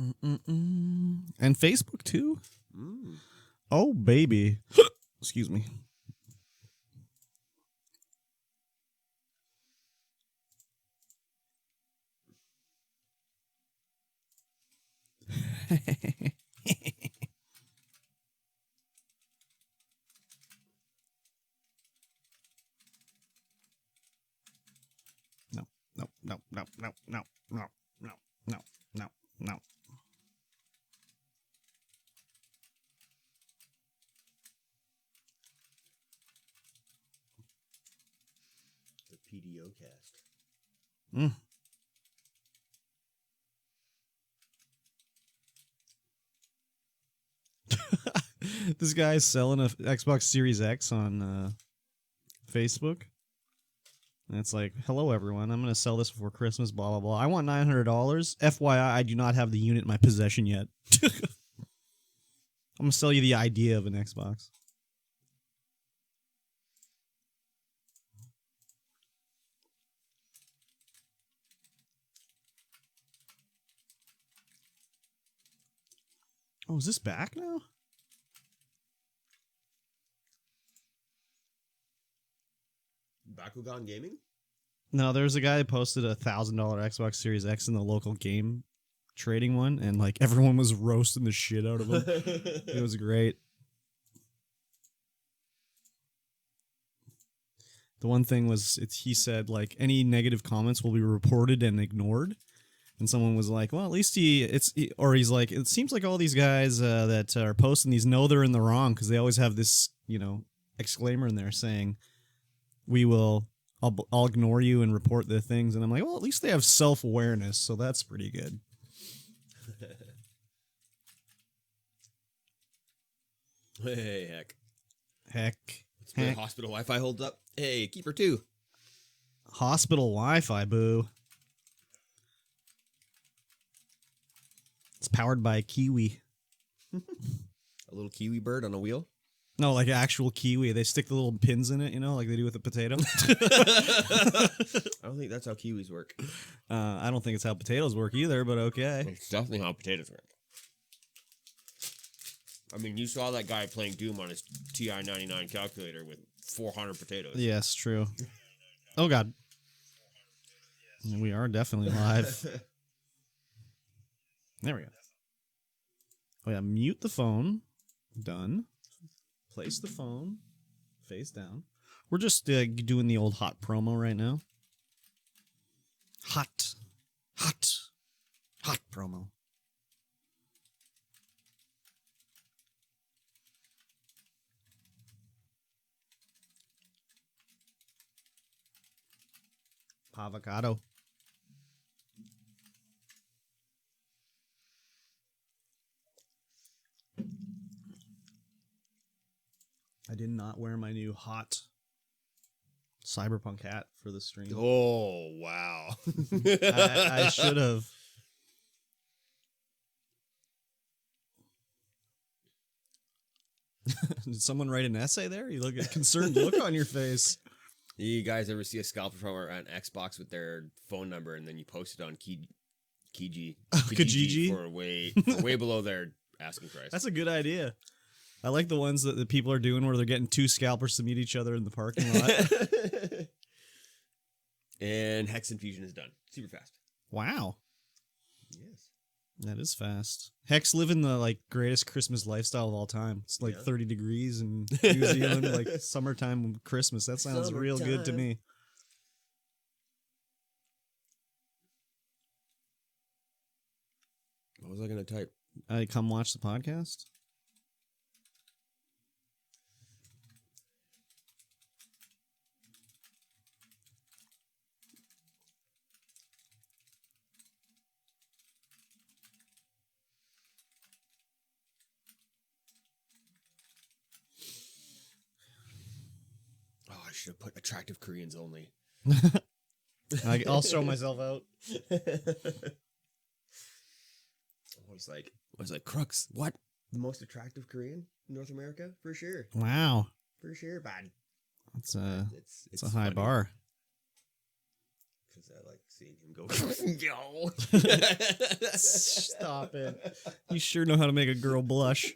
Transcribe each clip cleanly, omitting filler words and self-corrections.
And Facebook too. Oh baby. Excuse me. No. The PDO cast. This guy's selling a Xbox Series X on Facebook. And it's like, hello, everyone. I'm going to sell this before Christmas, blah, blah, blah. I want $900. FYI, I do not have the unit in my possession yet. I'm going to sell you the idea of an Xbox. Oh, is this back now? Bakugan Gaming? No, there was a guy who posted a $1,000 Xbox Series X in the local game trading one, and like everyone was roasting the shit out of him. It was great. The one thing was, he said like any negative comments will be reported and ignored. And someone was like, well, at least he's like, it seems like all these guys that are posting these know they're in the wrong because they always have this, exclaimer in there saying, I'll ignore you and report the things. And I'm like, well, at least they have self-awareness, so that's pretty good. Hey, Heck. Let's play Hospital Wi-Fi holds up. Hey, Keeper 2. Hospital Wi-Fi, boo. It's powered by Kiwi. A little kiwi bird on a wheel? No, like actual kiwi. They stick the little pins in it, like they do with a potato. I don't think that's how kiwis work. I don't think it's how potatoes work either, but okay. It's definitely how potatoes work. I mean, you saw that guy playing Doom on his TI-99 calculator with 400 potatoes. Yes, true. Oh, God. We are definitely live. There we go. Oh, yeah, mute the phone. Done. Place the phone face down. We're just doing the old hot promo right now. Hot promo. Avocado. I did not wear my new hot Cyberpunk hat for the stream. Oh, wow. I should have. Did someone write an essay there? You look at concerned look on your face. You guys ever see a scalper from an Xbox with their phone number and then you post it on Kijiji for way below their asking price? That's a good idea. I like the ones that the people are doing where they're getting two scalpers to meet each other in the parking lot. And Hex Infusion is done. Super fast. Wow. Yes. That is fast. Hex living the greatest Christmas lifestyle of all time. It's 30 degrees in New Zealand, summertime Christmas. That sounds real good to me. What was I going to type? Come watch the podcast. I should have put attractive Koreans only. I'll show myself out. I was like, Crux, what? The most attractive Korean in North America? For sure. Wow. For sure, bad. It's a high funny. bar. because I like seeing him go. Yo. Stop it. You sure know how to make a girl blush.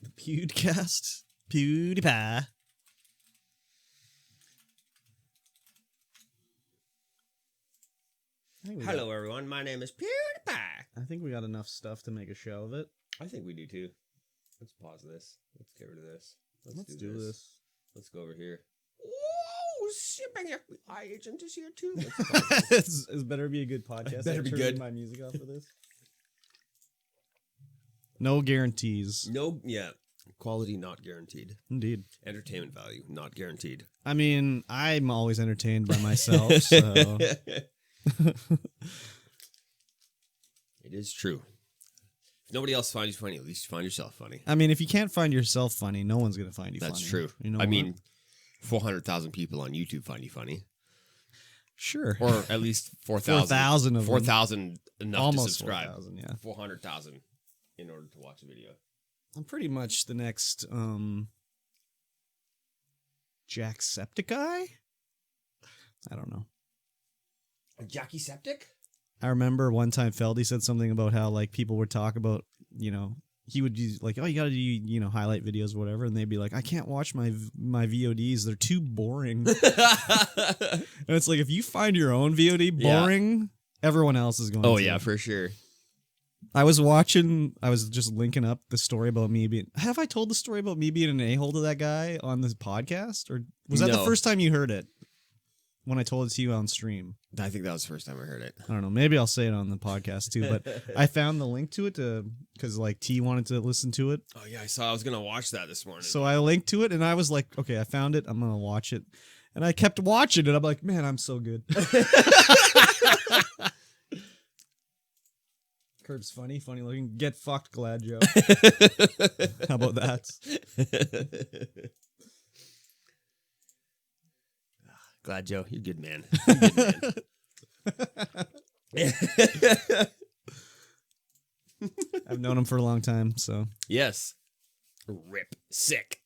The Pewdcast. PewDiePie. Hello, everyone. My name is PewDiePie. I think we got enough stuff to make a show of it. I think we do too. Let's pause this. Let's get rid of this. Let's do this. Let's go over here. Whoa, shipping FBI agent is here too. It's better be a good podcast. Better be good. My music off for this. No guarantees. No, yeah. Quality not guaranteed. Indeed. Entertainment value not guaranteed. I mean, I'm always entertained by myself, so. It is true. If nobody else finds you funny, at least you find yourself funny. I mean, if you can't find yourself funny, no one's going to find you funny. That's true. You know I mean, 400,000 people on YouTube find you funny. Sure. Or at least 4,000. 4,000 of 4,000 enough almost to subscribe. 4,000, yeah. 400,000 in order to watch a video. I'm pretty much the next Jacksepticeye? I don't know. A Jackseptic? I remember one time Feldy said something about how like people would talk about, you know, he would use like, oh, you got to do, you know, highlight videos or whatever. And they'd be like, I can't watch my VODs. They're too boring. And it's like, if you find your own VOD boring, everyone else is going to. Oh, yeah, for sure. I was just linking up the story about me being, have I told the story about me being an a-hole to that guy on this podcast? Or was that the first time you heard it? When I told it to you on stream. I think that was the first time I heard it. I don't know. Maybe I'll say it on the podcast too, but I found the link to it because like T wanted to listen to it. Oh yeah, I was going to watch that this morning. So I linked to it and I was like, okay, I found it. I'm going to watch it. And I kept watching it. I'm like, man, I'm so good. Curb's funny looking. Get fucked, Glad Joe. How about that? Glad Joe, you're a good man. You're a good man. I've known him for a long time, so. Yes. Rip. Sick.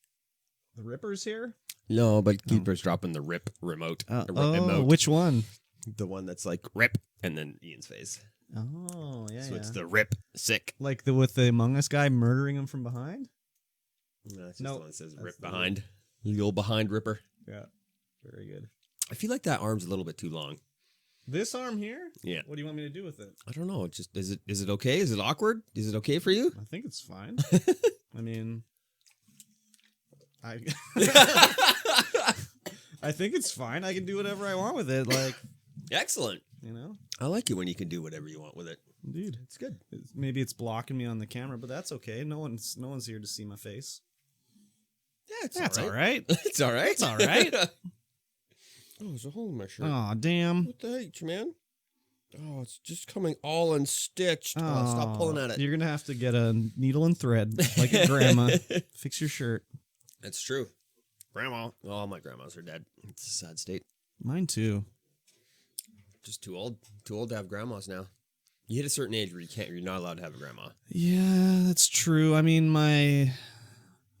The Ripper's here? No, but Keeper's dropping the rip remote. Emote. Which one? The one that's like rip and then Ian's face. Oh, yeah. So it's the rip sick. Like with the Among Us guy murdering him from behind? No, it's just the one that says rip behind. The old behind ripper. Yeah. Very good. I feel like that arm's a little bit too long. This arm here? Yeah. What do you want me to do with it? I don't know. Just is it okay? Is it awkward? Is it okay for you? I think it's fine. I mean, I think it's fine. I can do whatever I want with it. Like, excellent. You know, I like it when you can do whatever you want with it. Indeed, it's good. Maybe it's blocking me on the camera, but that's okay. No one's here to see my face. Yeah, that's all right. It's all right. It's all right. Oh, there's a hole in my shirt. Oh, damn. What the H, man? Oh, it's just coming all unstitched. Oh, stop pulling at it. You're going to have to get a needle and thread like a grandma. Fix your shirt. That's true. Grandma. All my grandmas are dead. It's a sad state. Mine too. Just too old. Too old to have grandmas now. You hit a certain age where you're not allowed to have a grandma. Yeah, that's true. I mean, my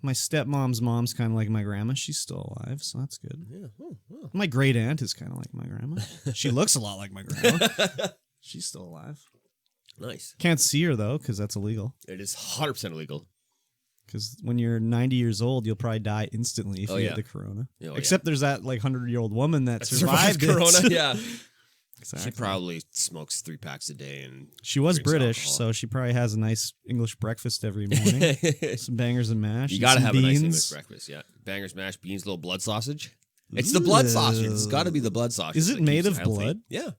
stepmom's mom's kind of like my grandma. She's still alive, so that's good. Yeah. Oh. My great aunt is kind of like my grandma. She looks a lot like my grandma. She's still alive. Nice. Can't see her, though, because that's illegal. It is 100% illegal. Because when you're 90 years old, you'll probably die instantly if you get the corona. Oh, Except there's that like 100-year-old woman that survived corona. Yeah. Exactly. She probably smokes 3 packs a day. And she was British, so she probably has a nice English breakfast every morning. Some bangers and mash. You got to have a nice English breakfast, yeah. Bangers, mash, beans, little blood sausage. It's the blood sausage. It's got to be the blood sausage. Is it made of blood? Yeah.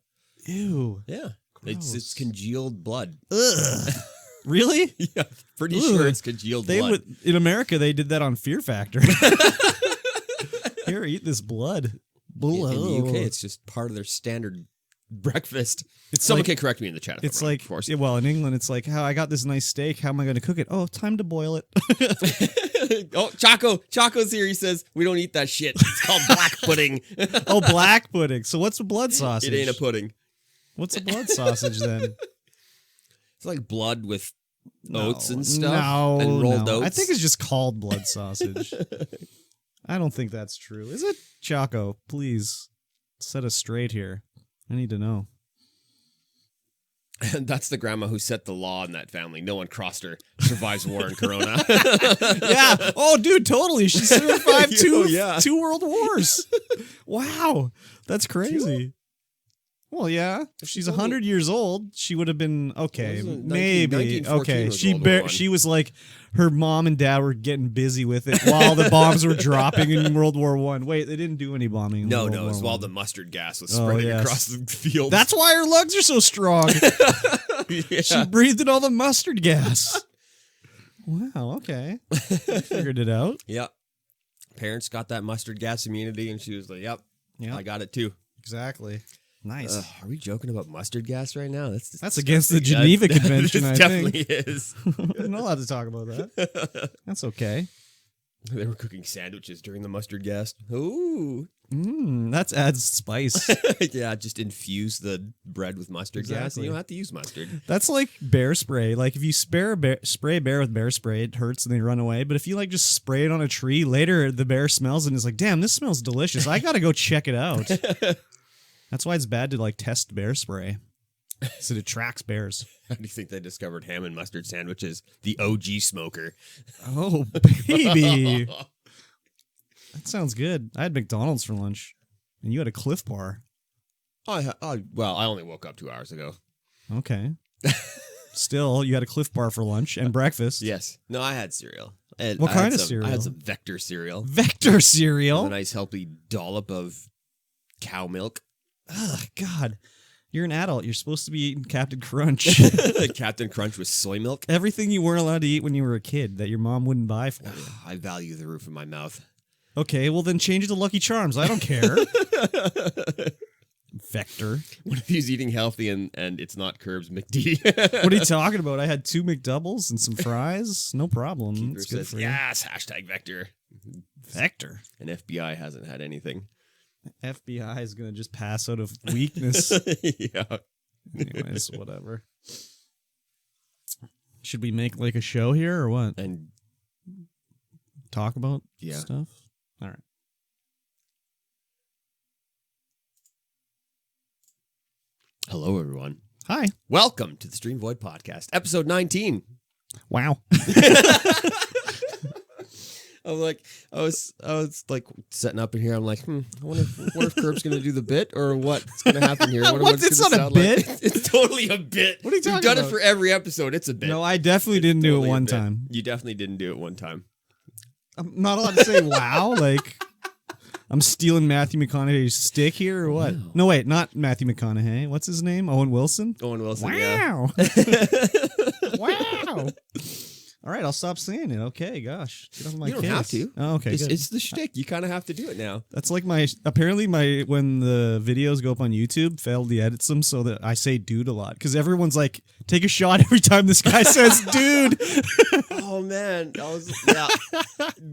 Ew. Yeah. It's congealed blood. Ugh. Really? Yeah. Pretty sure it's congealed blood. In America, they did that on Fear Factor. Here, eat this blood. In the UK, it's just part of their standard breakfast. Someone can correct me in the chat. It's like, of course. Well, in England, it's like, how I got this nice steak. How am I going to cook it? Oh, time to boil it. Oh, Chaco's here. He says, we don't eat that shit. It's called black pudding. Oh, black pudding. So what's a blood sausage? It ain't a pudding. What's a blood sausage then? It's like blood with oats and stuff. And rolled oats. I think it's just called blood sausage. I don't think that's true. Is it? Chaco, please set us straight here. I need to know. And that's the grandma who set the law in that family. No one crossed her. Survives war and corona. Yeah. Oh, dude, totally. She survived two world wars. Wow. That's crazy. Well, yeah. If she's 100 years old, she would have been okay. Maybe. Okay. She was like, her mom and dad were getting busy with it while the bombs were dropping in World War I. Wait, they didn't do any bombing. No, it's while the mustard gas was spreading across the field. That's why her lungs are so strong. Yeah. She breathed in all the mustard gas. Wow. Okay. I figured it out. Yep. Parents got that mustard gas immunity, and she was like, "Yep, I got it too." Exactly. Nice. Are we joking about mustard gas right now? That's against the Geneva Convention, I think. Definitely is. We're not allowed to talk about that. That's okay. They were cooking sandwiches during the mustard gas. Ooh. That adds spice. Yeah, just infuse the bread with mustard gas, and you don't have to use mustard. That's like bear spray. Like if you spray a bear with bear spray, it hurts and they run away. But if you like just spray it on a tree, later the bear smells it and is like, damn, this smells delicious. I gotta go check it out. That's why it's bad to like test bear spray. So it attracts bears. How do you think they discovered ham and mustard sandwiches? The OG smoker. Oh, baby. That sounds good. I had McDonald's for lunch, and you had a Cliff Bar. Well, I only woke up 2 hours ago. Okay. Still, you had a Cliff Bar for lunch and breakfast. Yes. No, I had cereal. What kind of cereal? I had some Vector cereal. Vector cereal? With a nice healthy dollop of cow milk. Ugh, God. You're an adult. You're supposed to be eating Captain Crunch. Captain Crunch with soy milk. Everything you weren't allowed to eat when you were a kid that your mom wouldn't buy for you. I value the roof of my mouth. Okay, well then change it to Lucky Charms. I don't care. Vector. What if he's eating healthy and it's not Curbs McD? What are you talking about? I had 2 McDoubles and some fries. No problem. Keeper it's good says, for you. yes, hashtag Vector. Vector. And FBI hasn't had anything. FBI is going to just pass out of weakness. Yeah. Anyways, whatever. Should we make like a show here or what? And talk about stuff? All right. Hello, everyone. Hi. Welcome to the Stream Void Podcast, episode 19. Wow. I was like setting up in here. I'm like, I wonder if Curb's going to do the bit or what's going to happen here. It's not a bit. Like. It's totally a bit. What are you talking about? We've done it for every episode. It's a bit. No, I definitely didn't do it one time. You definitely didn't do it one time. I'm not allowed to say wow. Like, I'm stealing Matthew McConaughey's stick here or what? Wow. No, wait, not Matthew McConaughey. What's his name? Owen Wilson? Owen Wilson, wow. Yeah. Wow. All right, I'll stop saying it. Okay, gosh. Get off my You don't case. have to. Oh, okay, it's the shtick. You kind of have to do it now. That's like apparently when the videos go up on YouTube, Failed edits them so that I say dude a lot. Because everyone's like, take a shot every time this guy says dude. Oh, man.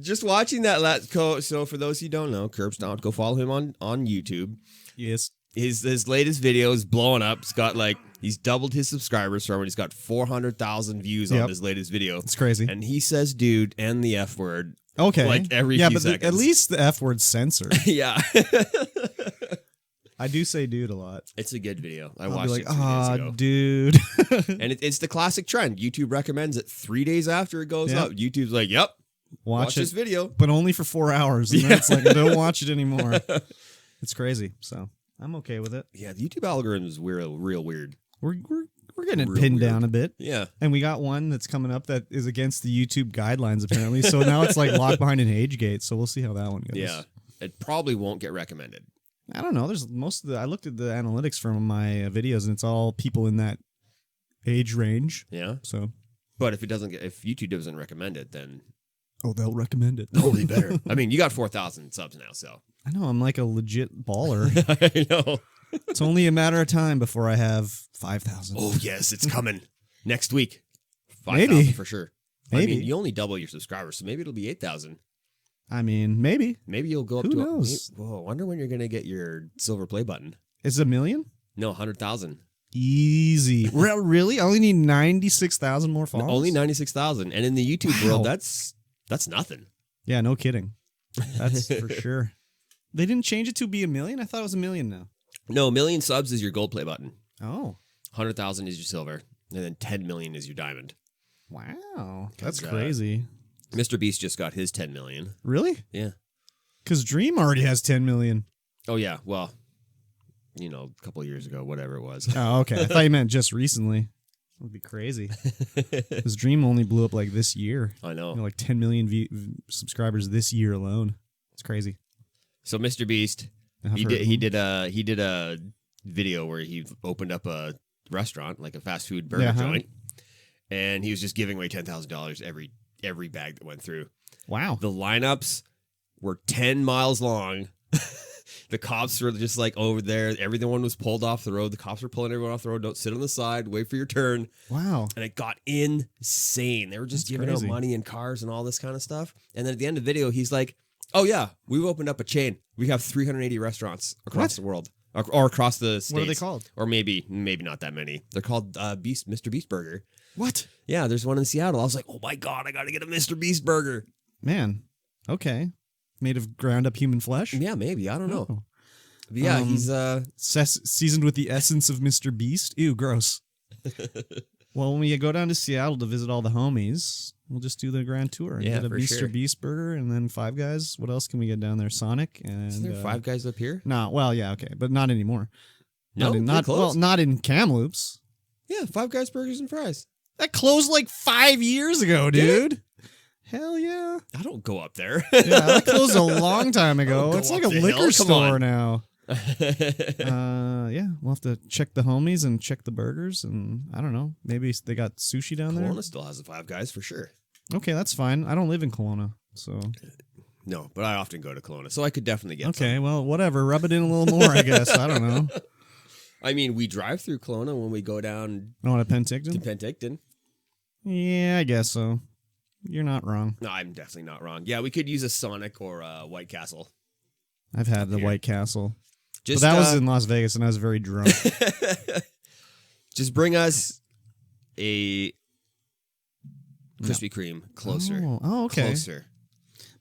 Just watching that. So for those who don't know, Curbs Not, go follow him on YouTube. Yes. His latest video is blowing up. It's got he's doubled his subscribers from it. He's got 400,000 views on his latest video. It's crazy. And he says dude and the F word. Okay. Like every few seconds. At least the F word's censored. Yeah. I do say dude a lot. It's a good video. I I'll watched be like, it 3 days ago. Dude. And it's the classic trend. YouTube recommends it 3 days after it goes up. YouTube's like, yep. Watch this video. But only for 4 hours. And then it's like, don't watch it anymore. It's crazy. So I'm okay with it. Yeah, the YouTube algorithm is real weird. We're getting it pinned down a bit. Yeah. And we got one that's coming up that is against the YouTube guidelines, apparently. So now it's like locked behind an age gate. So we'll see how that one goes. Yeah. It probably won't get recommended. I don't know. There's I looked at the analytics from my videos and it's all people in that age range. Yeah. So. But if YouTube doesn't recommend it, then. Oh, they'll recommend it. Oh, they better. I mean, you got 4,000 subs now, so. I know. I'm like a legit baller. I know. It's only a matter of time before I have 5,000. Oh, yes, it's coming. Next week. 5,000 Maybe. for sure. Maybe. I mean, you only double your subscribers, so maybe it'll be 8,000. I mean, maybe. Maybe you'll go up Who to knows? Whoa, I wonder when you're going to get your silver play button. Is it 1 million? No, 100,000. Easy. Really? I only need 96,000 more followers? Only 96,000. And in the YouTube world, that's nothing. Yeah, no kidding. That's for sure. They didn't change it to be 1 million? I thought it was 1 million now. No, 1 million subs is your gold play button. Oh. 100,000 is your silver. And then 10 million is your diamond. Wow. That's crazy. Mr. Beast just got his 10 million. Really? Yeah. Because Dream already has 10 million. Oh, yeah. Well, you know, a couple of years ago, whatever it was. Oh, okay. I thought you meant just recently. That would be crazy. Because Dream only blew up like this year. I know. You know, like 10 million subscribers this year alone. It's crazy. So Mr. Beast, he did a video where he opened up a restaurant, like a fast food burger joint, and he was just giving away $10,000 every bag that went through. Wow. The lineups were 10 miles long. The cops were just like over there. Everyone was pulled off the road. The cops were pulling everyone off the road. Don't sit on the side. Wait for your turn. Wow. And it got insane. They were just giving out money and cars and all this kind of stuff. And then at the end of the video, he's like, oh, yeah, we've opened up a chain. We have 380 restaurants across the world. Or across the states. What are they called? Or maybe not that many. They're called Mr. Beast Burger. What? Yeah, there's one in Seattle. I was like, oh, my God, I got to get a Mr. Beast Burger. Man. Okay. Made of ground up human flesh? Yeah, maybe. I don't know. Oh. But yeah, he's seasoned with the essence of Mr. Beast. Ew, gross. Well, when we go down to Seattle to visit all the homies, we'll just do the grand tour and get a Mr. Beast burger and then Five Guys. What else can we get down there? Sonic and is there Five Guys up here? No, well, yeah, okay, but not anymore. No, not in Kamloops. Yeah, Five Guys burgers and fries. That closed like 5 years ago, dude. Hell yeah. I don't go up there. Yeah, that closed a long time ago. It's like a liquor store now. Yeah, we'll have to check the homies and check the burgers, and I don't know, maybe they got sushi down there. Kelowna still has the Five Guys for sure. Okay, that's fine. I don't live in Kelowna, so no, but I often go to Kelowna, so I could definitely get okay, some. well, whatever, rub it in a little more, I guess. I don't know. I mean, we drive through Kelowna when we go down to Penticton. To Penticton. Yeah, I guess so. You're not wrong. No, I'm definitely not wrong. Yeah, we could use a Sonic or a White Castle. I've had the White Castle. But that was in Las Vegas, and I was very drunk. Just bring us a Krispy Kreme closer. Oh, okay. Closer.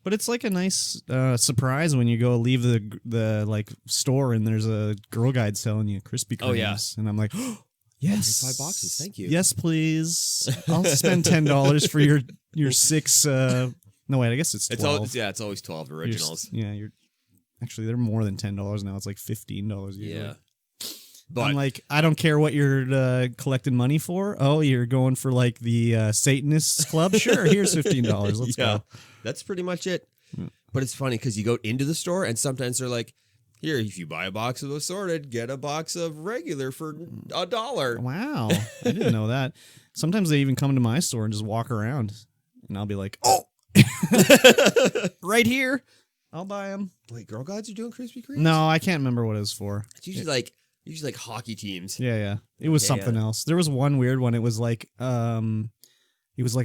But it's like a nice surprise when you go leave the like store and there's a Girl Guide selling you Krispy Kremes. Oh, yeah. And I'm like, oh, yes. 5 boxes, thank you. Yes, please. I'll spend $10 for your 6. No, wait, I guess it's 12. It's always 12 originals. Actually, they're more than $10 now. It's like $15 usually. Yeah. But I'm like, I don't care what you're collecting money for. Oh, you're going for like the Satanists Club? Sure, here's $15. Let's go. That's pretty much it. Yeah. But it's funny because you go into the store and sometimes they're like, here, if you buy a box of assorted, get a box of regular for $1. Wow. I didn't know that. Sometimes they even come to my store and just walk around. And I'll be like, oh, right here. I'll buy them. Wait, Girl Guides are doing Krispy Kremes? No, I can't remember what it was for. It's usually like hockey teams. Yeah. It was something else. There was one weird one. It was like a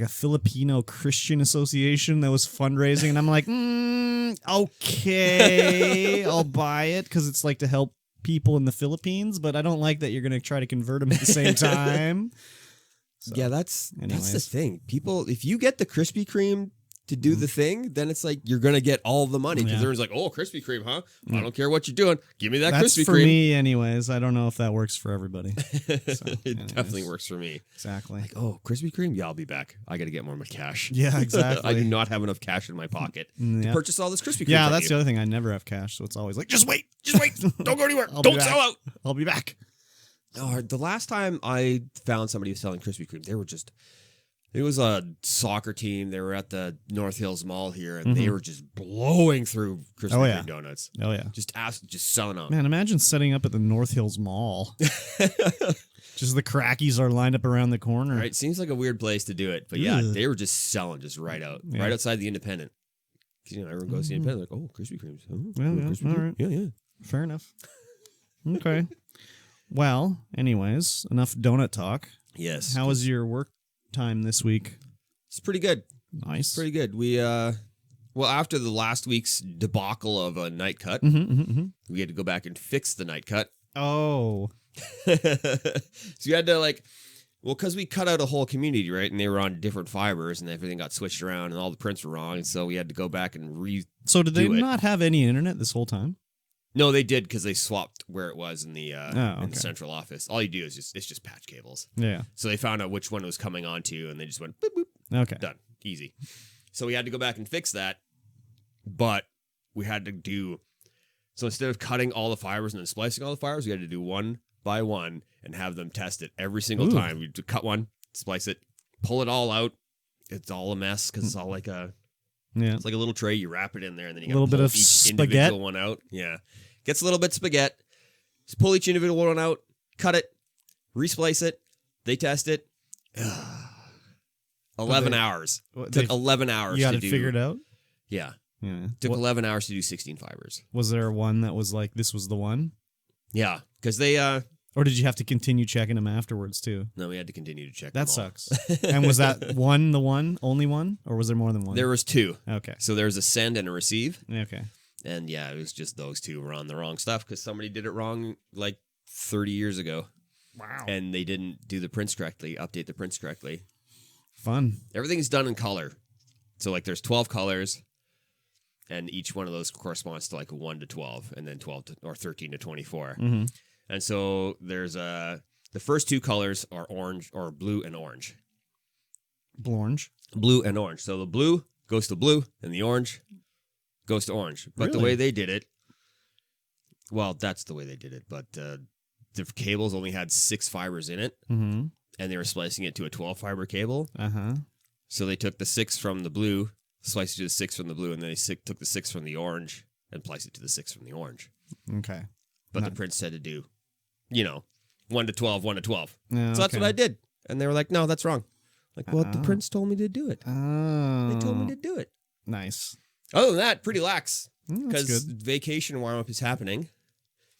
Filipino Christian association that was fundraising, and I'm like, okay, I'll buy it because it's like to help people in the Philippines, but I don't like that you're gonna try to convert them at the same time. So, yeah, that's the thing. People, if you get the Krispy Kreme to do the thing, then it's like you're gonna get all the money because everyone's like, "Oh, Krispy Kreme, huh? I don't care what you're doing. Give me that Krispy Kreme." That's for me, anyways. I don't know if that works for everybody. It definitely works for me. Exactly. Like, oh, Krispy Kreme, yeah, I'll be back. I got to get more of my cash. Yeah, exactly. I do not have enough cash in my pocket to purchase all this Krispy Kreme. Yeah, that's the other thing. I never have cash, so it's always like, just wait, don't go anywhere, don't sell out. I'll be back. Oh, the last time I found somebody was selling Krispy Kreme, it was a soccer team. They were at the North Hills Mall here, and they were just blowing through Krispy Kreme donuts. Oh, yeah. Just selling out. Man, imagine setting up at the North Hills Mall. Just the crackies are lined up around the corner. Right? Seems like a weird place to do it, but yeah, they were just selling just right out, right outside the Independent. Because everyone goes to the Independent, like, oh, Krispy Kremes. Oh, Krispy Kreme. All right. Yeah. Fair enough. Okay. Well, anyways, enough donut talk. Yes. How was your work time this week? It's pretty good. Nice. Pretty good. We, well, after the last week's debacle of a night cut, we had to go back and fix the night cut. Oh. So you had to because we cut out a whole community, right? And they were on different fibers and everything got switched around and all the prints were wrong. And so we had to go back and So did they not have any internet this whole time? No, they did because they swapped where it was in the in the central office. All you do is it's just patch cables. Yeah. So they found out which one it was coming onto and they just went boop boop. Okay. Done. Easy. So we had to go back and fix that. But we had to do so instead of cutting all the fibers and then splicing all the fibers, we had to do one by one and have them test it every single time. We'd cut one, splice it, pull it all out. It's all a mess because it's all like it's like a little tray. You wrap it in there and then you got to pull each individual one out. Yeah. Gets a little bit spaghetti. Just pull each individual one out, cut it, resplice it. They test it. 11 hours. Took 11 hours. You got it figured out? Yeah. Took 11 hours to do 16 fibers. Was there one that was like, this was the one? Yeah. Because they... or did you have to continue checking them afterwards too? No, we had to continue to check that them all. Sucks. And was that one the one? Only one? Or was there more than one? There was two. Okay. So there was a send and a receive. Okay. And yeah, it was just those two were on the wrong stuff because somebody did it wrong like 30 years ago. Wow. And they didn't do the prints correctly, update the prints correctly. Fun. Everything's done in color. So like there's 12 colors and each one of those corresponds to like 1 to 12 and then 12 to, or 13 to 24. Mm-hmm. And so there's the first two colors are orange or blue and orange. Orange? Blue and orange. So the blue goes to blue and the orange goes to orange. But the way they did it, well, that's the way they did it. But the cables only had 6 fibers in it. Mm-hmm. And they were splicing it to a 12-fiber cable. Uh-huh. So they took the 6 from the blue, spliced it to the 6 from the blue, and then they took the 6 from the orange and spliced it to the 6 from the orange. Okay. But the prints said to do, 1 to 12, 1 to 12. Yeah, so that's what I did. And they were like, no, that's wrong. Like, well, the prints told me to do it. Oh. They told me to do it. Nice. Other than that, pretty lax. Because vacation warm-up is happening.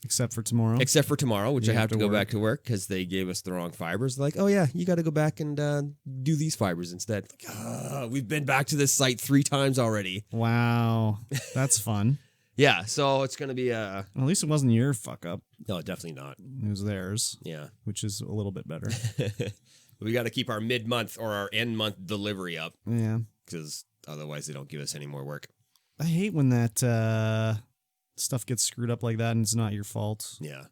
Except for tomorrow. Except for tomorrow, which I have to go back to work because they gave us the wrong fibers. Like, oh yeah, you got to go back and do these fibers instead. Like, we've been back to this site 3 times already. Wow. That's fun. Yeah, so it's going to be at least it wasn't your fuck up. No, definitely not. It was theirs. Yeah. Which is a little bit better. We got to keep our mid-month or our end-month delivery up. Yeah. Because otherwise they don't give us any more work. I hate when that stuff gets screwed up like that and it's not your fault. Yeah.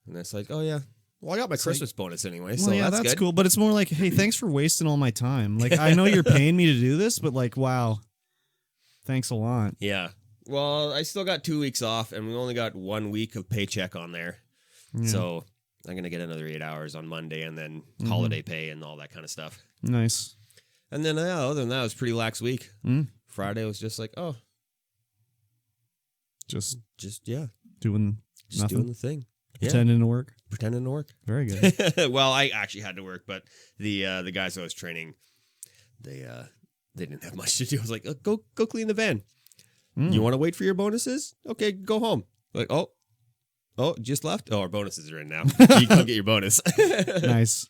And it's like, oh yeah, well, I got my Christmas bonus anyway, well, so yeah, that's good. Cool. But it's more like, hey, thanks for wasting all my time. Like, I know you're paying me to do this, but like, wow, thanks a lot. Yeah. Well, I still got 2 weeks off, and we only got 1 week of paycheck on there. Yeah. So I'm going to get another 8 hours on Monday and then holiday pay and all that kind of stuff. Nice. And then other than that, it was a pretty lax week. Friday was just like, oh. Just yeah. Doing nothing. Doing the thing. Pretending to work. Pretending to work. Very good. Well, I actually had to work, but the guys I was training, they didn't have much to do. I was like, go clean the van. You want to wait for your bonuses? Okay, go home. Like, oh, just left? Oh, our bonuses are in now. You come get your bonus. Nice.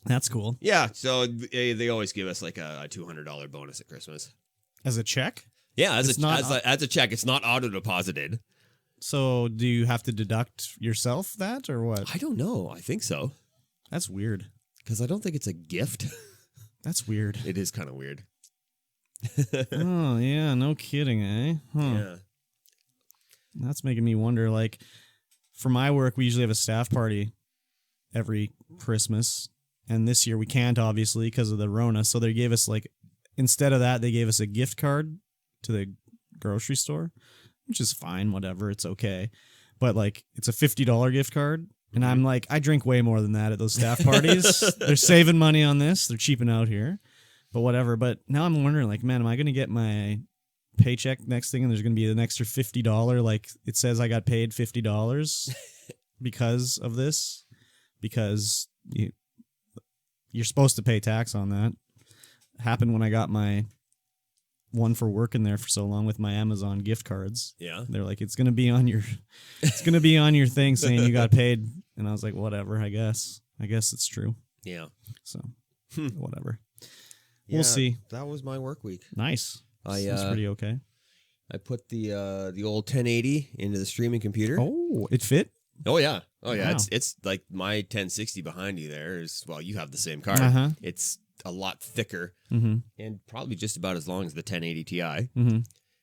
That's cool. Yeah, so they always give us like a $200 bonus at Christmas. As a check? Yeah, as a check. It's not auto-deposited. So do you have to deduct yourself that or what? I don't know. I think so. That's weird. Because I don't think it's a gift. That's weird. It is kind of weird. Oh, yeah, no kidding, eh? Huh. Yeah. That's making me wonder, like, for my work, we usually have a staff party every Christmas, and this year we can't, obviously, because of the Rona, so they gave us, like, instead of that, they gave us a gift card to the grocery store, which is fine, whatever, it's okay, but, like, it's a $50 gift card, and I'm like, I drink way more than that at those staff parties. They're saving money on this, they're cheaping out here. But whatever. But now I'm wondering, like, man, am I going to get my paycheck next thing and there's going to be an extra $50? Like, it says I got paid $50 because of this? Because you're supposed to pay tax on that. Happened when I got my one for working there for so long with my Amazon gift cards. Yeah. They're like, it's gonna be on your thing saying you got paid, and I was like, whatever, I guess it's true. Yeah. So whatever. Yeah, We'll see. That was my work week. Nice. Seems pretty okay. I put the old 1080 into the streaming computer. Oh, it fit? Oh yeah. Wow. It's like my 1060 behind you there is, well, you have the same card. Uh-huh. It's a lot thicker and probably just about as long as the 1080 Ti. Mm-hmm.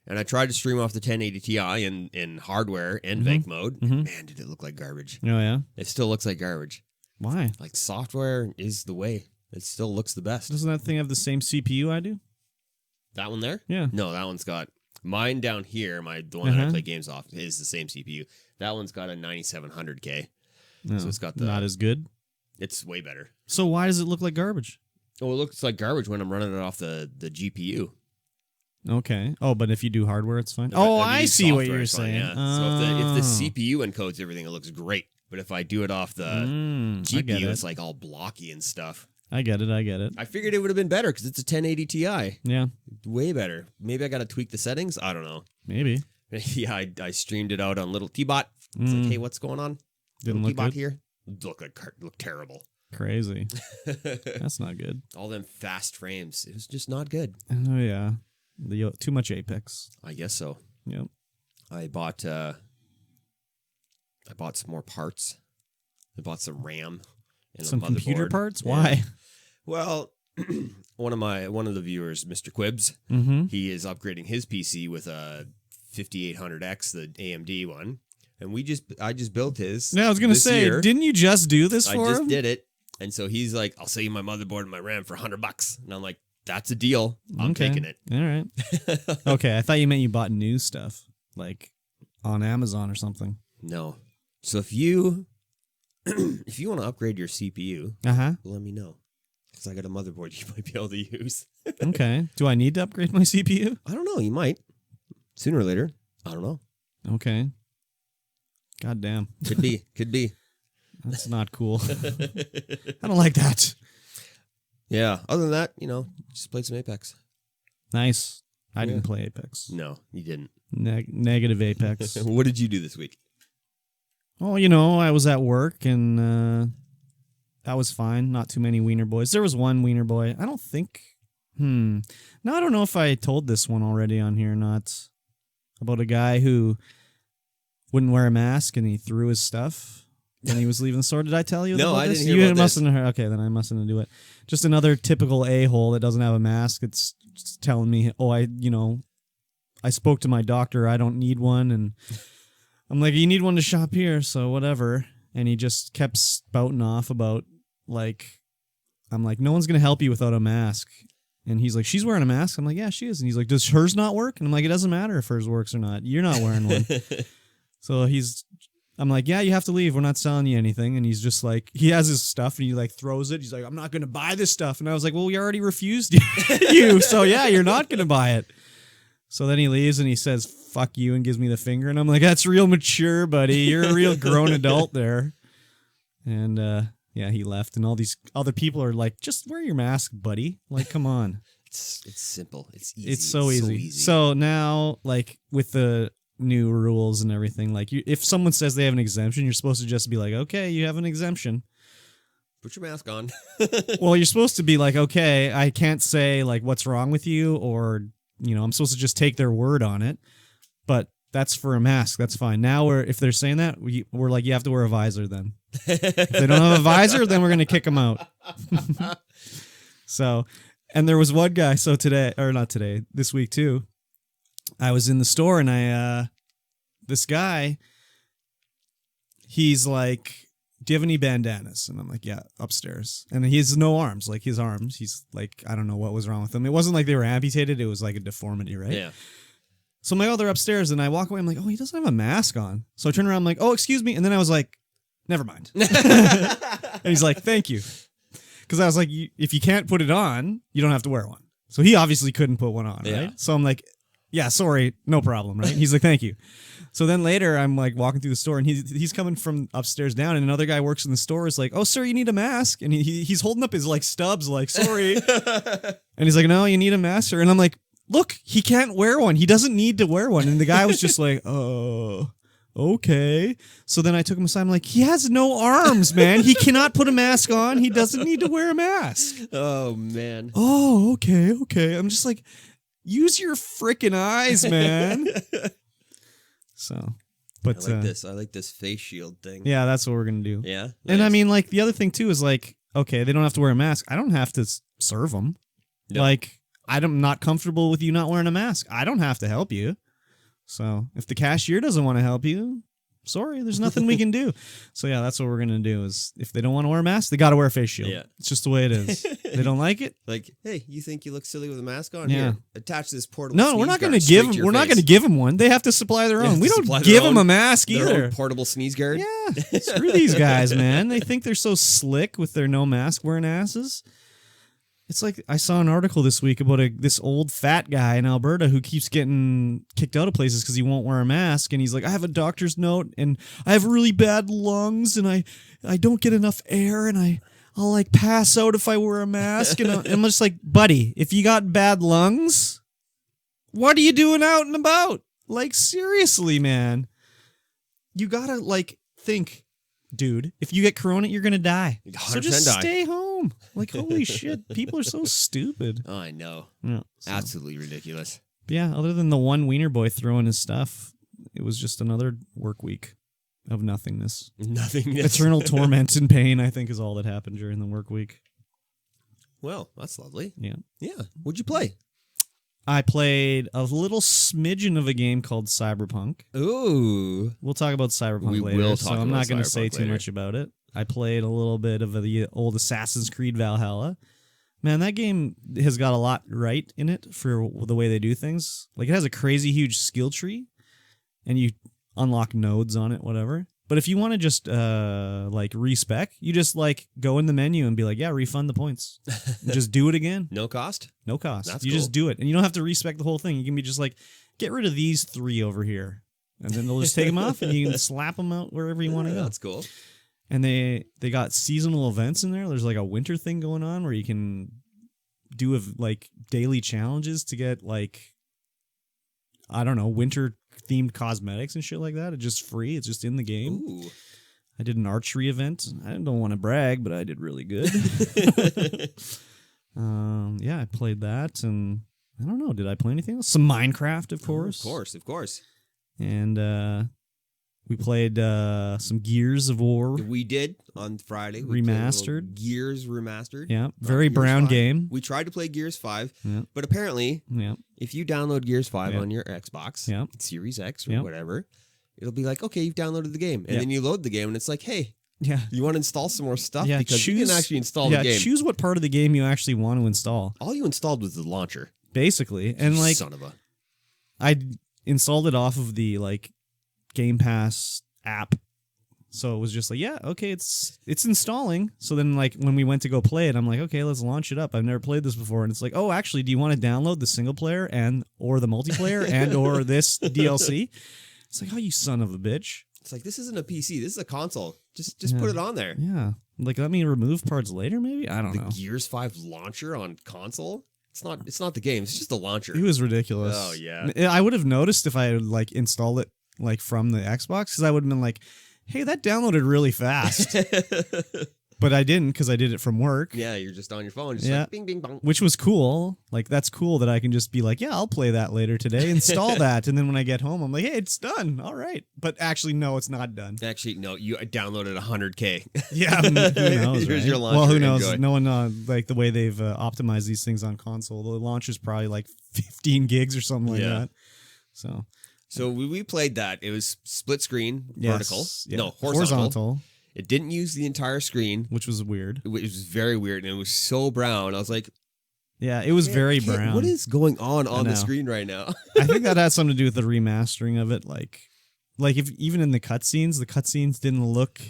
And I tried to stream off the 1080 Ti in hardware and VENC mode. And man, did it look like garbage. Oh yeah? It still looks like garbage. Why? Like software is the way. It still looks the best. Doesn't that thing have the same CPU I do? That one there? Yeah. No, that one's got mine down here. The one that I play games off is the same CPU. That one's got a 9700K. No, So it's got the not as good. It's way better. So why does it look like garbage? Oh, it looks like garbage when I'm running it off the GPU. Okay. Oh, but if you do hardware, it's fine. If I see what software, you're it's fine, saying. yeah. So if the CPU encodes everything, it looks great. But if I do it off the GPU, it's like all blocky and stuff. I get it. I figured it would have been better because it's a 1080 Ti. Yeah. Way better. Maybe I got to tweak the settings. I don't know. Maybe. Yeah, I streamed it out on little T-Bot. It's like, hey, what's going on? Didn't little look T-Bot good. here. Look terrible. Crazy. That's not good. All them fast frames. It was just not good. Oh yeah. Too much Apex. I guess so. Yep. I bought some more parts. I bought some RAM and Some a motherboard. computer parts? Yeah. Why? Well, one of the viewers, Mr. Quibbs, he is upgrading his PC with a 5800X, the AMD one, and I just built his. Yeah, I was gonna say, didn't you just do this for him? I just did it, and so he's like, "I'll sell you my motherboard and my RAM for $100," and I'm like, "That's a deal. I'm taking it." All right. Okay, I thought you meant you bought new stuff, like on Amazon or something. No. So if you want to upgrade your CPU, let me know. Because I got a motherboard you might be able to use. Okay. Do I need to upgrade my CPU? I don't know. You might. Sooner or later. I don't know. Okay. God damn. Could be. That's not cool. I don't like that. Yeah. Other than that, just played some Apex. Nice. I didn't play Apex. No, you didn't. Negative Apex. What did you do this week? Oh, I was at work and that was fine. Not too many wiener boys. There was one wiener boy. I don't think. No, I don't know if I told this one already on here or not. About a guy who wouldn't wear a mask and he threw his stuff when he was leaving the store. Did I tell you? No, I this? didn't hear about this. Okay, then I mustn't do it. Just another typical a-hole that doesn't have a mask. It's just telling me, I spoke to my doctor. I don't need one, and I'm like, you need one to shop here, so whatever. And he just kept spouting off about, I'm like, no one's going to help you without a mask. And he's like, she's wearing a mask. I'm like, yeah, she is. And he's like, does hers not work? And I'm like, it doesn't matter if hers works or not. You're not wearing one. So I'm like, yeah, you have to leave. We're not selling you anything. And he's just like, he has his stuff and he throws it. He's like, I'm not going to buy this stuff. And I was like, well, we already refused you. So yeah, you're not going to buy it. So then he leaves and he says, fuck you, and gives me the finger. And I'm like, that's real mature, buddy. You're a real grown adult there. And yeah, he left. And all these other people are like, just wear your mask, buddy. Like, come on. It's simple. It's easy. It's so easy. So now, with the new rules and everything, if someone says they have an exemption, you're supposed to just be like, okay, you have an exemption. Put your mask on. Well, you're supposed to be like, okay, I can't say what's wrong with you, or I'm supposed to just take their word on it. But that's for a mask. That's fine. Now if they're saying that, we're like, you have to wear a visor then. If they don't have a visor, then we're going to kick them out. So, and there was one guy. So this week too, I was in the store and this guy, he's like, do you have any bandanas? And I'm like, yeah, upstairs. And he has no arms, his arms. He's like, I don't know what was wrong with him. It wasn't like they were amputated. It was like a deformity, right? Yeah. So I'm like, oh, they're upstairs. And I walk away. I'm like, oh, he doesn't have a mask on. So I turn around. I'm like, oh, excuse me. And then I was like, never mind. And he's like, thank you. Because I was like, if you can't put it on, you don't have to wear one. So he obviously couldn't put one on, right? Yeah. So I'm like, yeah, sorry, no problem, right? He's like, thank you. So then later I'm walking through the store and he's coming from upstairs down and another guy works in the store is like, oh, sir, you need a mask. And he's holding up his stubs sorry. And he's like, no, you need a mask, sir. And I'm like, look, he can't wear one. He doesn't need to wear one. And the guy was just like, oh, okay. So then I took him aside. I'm like, he has no arms, man. He cannot put a mask on. He doesn't need to wear a mask. Oh, man. Oh, okay. I'm just like, use your freaking eyes, man. So, but I like this face shield thing. Yeah, that's what we're going to do. Yeah. Nice. And I mean, like, the other thing, too, is like, okay, they don't have to wear a mask. I don't have to serve them. No. Like, I'm not comfortable with you not wearing a mask. I don't have to help you. So if the cashier doesn't want to help you, sorry, there's nothing we can do. So yeah, that's what we're going to do is if they don't want to wear a mask, they got to wear a face shield. Yeah. It's just the way it is. They don't like it. Like, hey, you think you look silly with a mask on? Yeah. Here, attach this portable. No, we're not going to give them. We're not going to give them one. They have to supply their own. We don't give them a mask either. Portable sneeze guard. Yeah. Screw these guys, man. They think they're so slick with their no mask wearing asses. It's like I saw an article this week about this old fat guy in Alberta who keeps getting kicked out of places because he won't wear a mask. And he's like, I have a doctor's note and I have really bad lungs and I don't get enough air and I'll like pass out if I wear a mask. And I'm just like, buddy, if you got bad lungs, what are you doing out and about? Like, seriously, man. You gotta like think, dude, if you get corona, you're gonna die. So just stay home. Like, holy shit, people are so stupid. Oh, I know. Yeah, absolutely ridiculous. But yeah, other than the one wiener boy throwing his stuff, it was just another work week of nothingness. Eternal torment and pain, I think, is all that happened during the work week. Well, that's lovely. Yeah. Yeah. What'd you play? I played a little smidgen of a game called Cyberpunk. Ooh. We'll talk about Cyberpunk later, so I'm not going to say too much about it. I played a little bit of the old Assassin's Creed Valhalla. Man, that game has got a lot right in it for the way they do things. Like, it has a crazy huge skill tree, and you unlock nodes on it, whatever. But if you want to just, like, respec, you just, like, go in the menu and be like, yeah, refund the points. Just do it again. No cost? No cost. That's you cool. just do it. And you don't have to respec the whole thing. You can be just like, get rid of these 3 over here. And then they'll just take them off, and you can slap them out wherever you want to go. That's cool. And they got seasonal events in there. There's like a winter thing going on where you can do like daily challenges to get like, I don't know, winter themed cosmetics and shit like that. It's just free. It's just in the game. Ooh. I did an archery event. I don't want to brag, but I did really good. Yeah, I played that, and I don't know. Did I play anything else? Some Minecraft, of course. Of course. And we played some Gears of War. We did on Friday. Remastered. Gears Remastered. Yeah, very brown 5. game. We tried to play Gears 5, yeah. But apparently, if you download Gears 5 on your Xbox, Series X or whatever, it'll be like, okay, you've downloaded the game. And then you load the game, and it's like, hey, you want to install some more stuff? Yeah, because you can actually install the game. Choose what part of the game you actually want to install. All you installed was the launcher. Basically. And like, son of a... I installed it off of the like Game Pass app. So it was just like, yeah, okay, it's installing. So then like when we went to go play it, I'm like, okay, let's launch it up. I've never played this before. And it's like, oh, actually, do you want to download the single player and or the multiplayer and or this DLC? It's like, oh, you son of a bitch. It's like, this isn't a PC. This is a console. Just put it on there. Yeah. Like, let me remove parts later, maybe? I don't know. The Gears 5 launcher on console? It's not the game. It's just the launcher. It was ridiculous. Oh, yeah. I would have noticed if I had like installed it like from the Xbox, because I would have been like, hey, that downloaded really fast. But I didn't, because I did it from work. Yeah, you're just on your phone, just like bing, bing, bong. Which was cool. Like, that's cool that I can just be like, yeah, I'll play that later today, install that, and then when I get home, I'm like, hey, it's done. All right. But actually, no, it's not done. Actually, no, you downloaded 100K. Yeah, who knows, Here's right? your launcher. Well, who knows? Enjoy. No one, like, the way they've optimized these things on console, the launcher's probably like 15 gigs or something like that. So we played that. It was split screen, vertical. Yeah. No, horizontal. It didn't use the entire screen. Which was weird. It was very weird, and it was so brown. I was like... Yeah, it was very brown. What is going on the screen right now? I think that had something to do with the remastering of it. Like if even in the cutscenes didn't look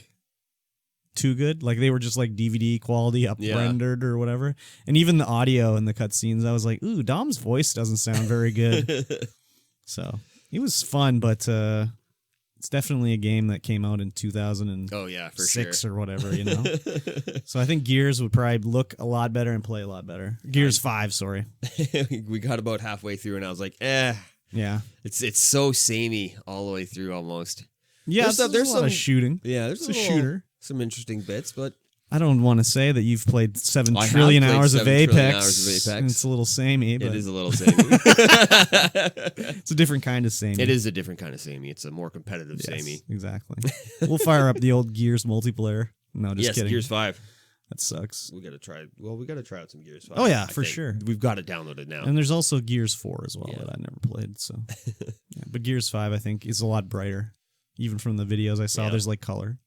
too good. Like, they were just like DVD quality up-rendered or whatever. And even the audio in the cutscenes, I was like, ooh, Dom's voice doesn't sound very good. So... It was fun, but It's definitely a game that came out in 2006 Oh yeah, for sure. or whatever, you know. So I think Gears would probably look a lot better and play a lot better. Gears 5, sorry. We got about halfway through, and I was like, eh. Yeah. It's so samey all the way through almost. Yeah, there's a lot of shooting. Yeah, there's a shooter. Some interesting bits, but I don't want to say that you've played 7 trillion hours of Apex. It's a little samey. But it is a little samey. It's a different kind of samey. It is a different kind of samey. It's a more competitive samey. Exactly. We'll fire up the old Gears multiplayer. No, just kidding. Gears 5. That sucks. We got to try out some Gears 5. Oh yeah, for sure. We've got it downloaded now. And there's also Gears 4 as well that I never played. So, but Gears 5 I think is a lot brighter. Even from the videos I saw, there's like color.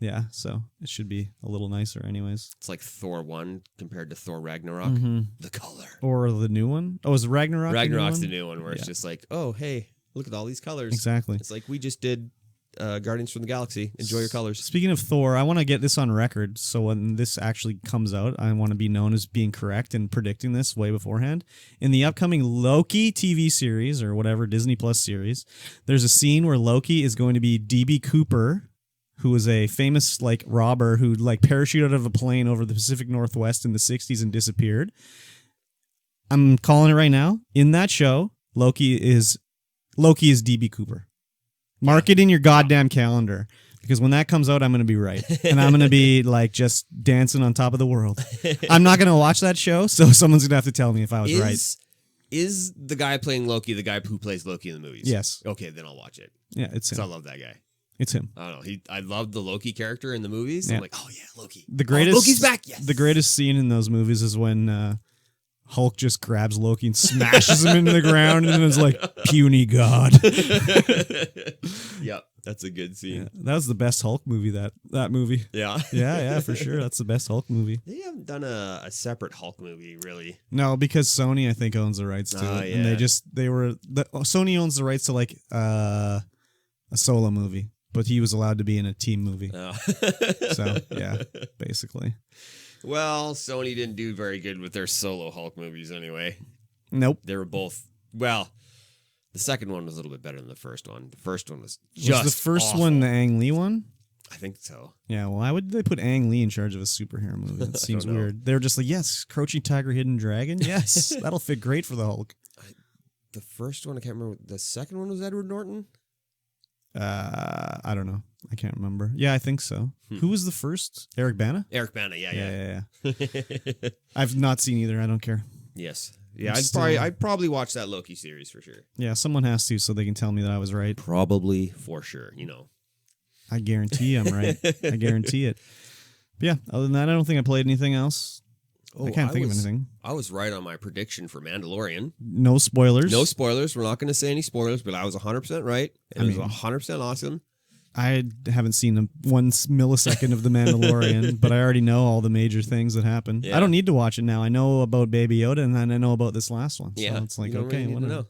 Yeah, so it should be a little nicer anyways. It's like Thor 1 compared to Thor Ragnarok. The color. Or the new one. Oh, is Ragnarok Ragnarok's the new one where it's just like, oh, hey, look at all these colors. Exactly. It's like we just did Guardians from the Galaxy. Enjoy your colors. Speaking of Thor, I want to get this on record. So when this actually comes out, I want to be known as being correct and predicting this way beforehand. In the upcoming Loki TV series or whatever Disney Plus series, there's a scene where Loki is going to be DB Cooper, who was a famous like robber who like parachuted out of a plane over the Pacific Northwest in the 60s and disappeared. I'm calling it right now. In that show, Loki is DB Cooper. Mark it in your goddamn calendar, because when that comes out, I'm going to be right. And I'm going to be like just dancing on top of the world. I'm not going to watch that show, so someone's going to have to tell me if I was right. Is the guy playing Loki the guy who plays Loki in the movies? Yes. Okay, then I'll watch it. Yeah, it's him. I love that guy. It's him. I don't know. I love the Loki character in the movies. Yeah. I'm like, oh yeah, Loki. Loki's back. Yes. The greatest scene in those movies is when Hulk just grabs Loki and smashes him into the ground, and it's like, puny god. Yep, that's a good scene. Yeah, that was the best Hulk movie. That movie. Yeah. Yeah, for sure. That's the best Hulk movie. They haven't done a separate Hulk movie, really. No, because Sony, I think, owns the rights to it, and Sony owns the rights to like a solo movie. But he was allowed to be in a team movie. Oh. So, yeah, basically. Well, Sony didn't do very good with their solo Hulk movies anyway. Nope. They were both, well, the second one was a little bit better than the first one. The first one was just Was the first awful. one the Ang Lee one? I think so. Yeah, well, why would they put Ang Lee in charge of a superhero movie? That seems weird. They were just like, yes, Crouching Tiger, Hidden Dragon. Yes, that'll fit great for the Hulk. The first one, I can't remember. The second one was Edward Norton? I don't know. I can't remember. Yeah, I think so. Who was the first? Eric Bana? Eric Bana, yeah. I've not seen either. I don't care. Yes. Yeah, I'd probably watch that Loki series for sure. Yeah, someone has to so they can tell me that I was right. Probably for sure, you know. I guarantee I'm right. I guarantee it. But yeah, other than that, I don't think I played anything else. I can't think of anything. I was right on my prediction for Mandalorian. No spoilers. No spoilers. We're not going to say any spoilers, but I was 100% right. And it was 100% awesome. I haven't seen 1 millisecond of The Mandalorian, but I already know all the major things that happen. Yeah. I don't need to watch it now. I know about Baby Yoda, and then I know about this last one. Yeah. So it's like, okay, really whatever.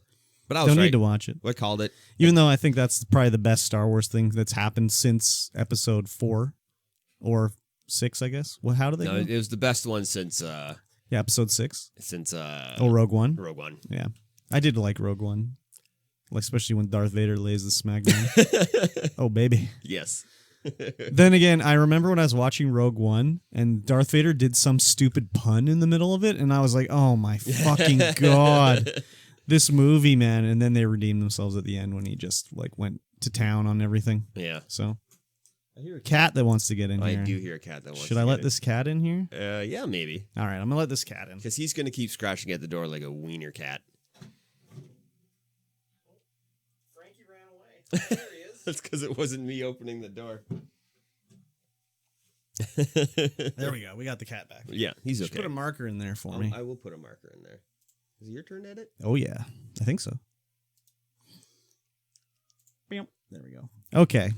But I was don't need to watch it. I called it. Even though I think that's probably the best Star Wars thing that's happened since Episode 4 or 6, I guess. Well, how do they go? It was the best one since... Episode 6. Since... Rogue One? Rogue One. Yeah. I did like Rogue One. Like, especially when Darth Vader lays the smackdown. Oh, baby. Yes. Then again, I remember when I was watching Rogue One, and Darth Vader did some stupid pun in the middle of it, and I was like, oh my fucking God. This movie, man. And then they redeemed themselves at the end when he just, like, went to town on everything. Yeah. So... I hear a cat that wants to get in here. I do hear a cat that wants to Should I let this cat in here? Yeah, maybe. All right, I'm going to let this cat in. Because he's going to keep scratching at the door like a wiener cat. Frankie ran away. There he is. That's because it wasn't me opening the door. There we go. We got the cat back. Yeah, he's okay. Put a marker in there for me. I will put a marker in there. Is it your turn to edit? Oh, yeah. I think so. There we go. Okay.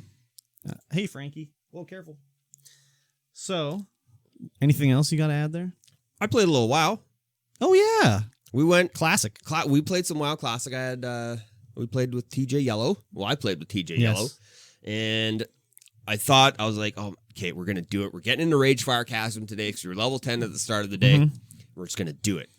Hey, Frankie. Whoa, careful. So, anything else you got to add there? I played a little WoW. Oh, yeah. We went... Classic. We played some WoW Classic. We played with TJ Yellow. Well, I played with TJ Yellow. And I was like, oh, okay, we're going to do it. We're getting into Ragefire Chasm today because we were level 10 at the start of the day. We're just going to do it.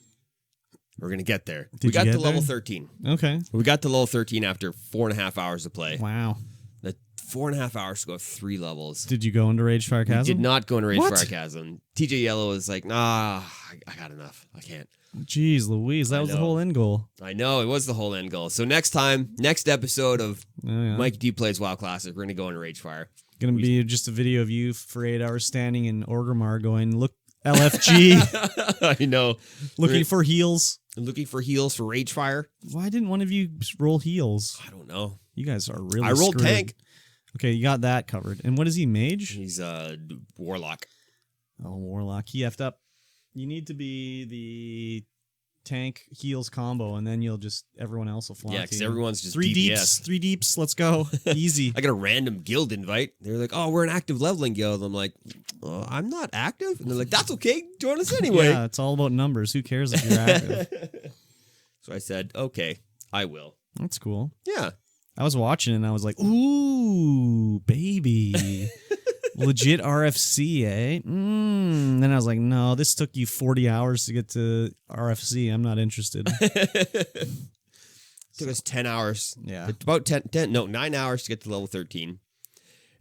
We're going to get there. Did we got you to get level there? 13. Okay. We got to level 13 after 4.5 hours of play. Wow. The 4.5 hours to go 3 levels. Did you go into Ragefire Chasm? We did not go into What? Ragefire Chasm. TJ Yellow was like, nah, I got enough. I can't. Jeez Louise, that was the whole end goal. I know, it was the whole end goal. So next episode of Mike D Plays WoW Classic, we're going to go into Ragefire. Going to be just a video of you for 8 hours standing in Orgrimmar going, look, LFG. I know. Looking for heals. Looking for heals for Ragefire. Why didn't one of you roll heals? I don't know. You guys are really I rolled screwed. tank. Okay, you got that covered. And what is he, mage? He's a warlock. Oh, warlock. He effed up. You need to be the tank heals combo, and then you'll just, everyone else will fly. Yeah, because everyone's just three DPS. Three deeps, let's go. Easy. I got a random guild invite. They're like, oh, we're an active leveling guild. I'm like, I'm not active. And they're like, that's okay. Join us anyway. Yeah, it's all about numbers. Who cares if you're active? So I said, okay, I will. That's cool. Yeah. I was watching it and I was like, ooh, baby. Legit RFC, eh? Then I was like, no, this took you 40 hours to get to RFC. I'm not interested. Took us 10 hours. Yeah. About 9 hours to get to level 13.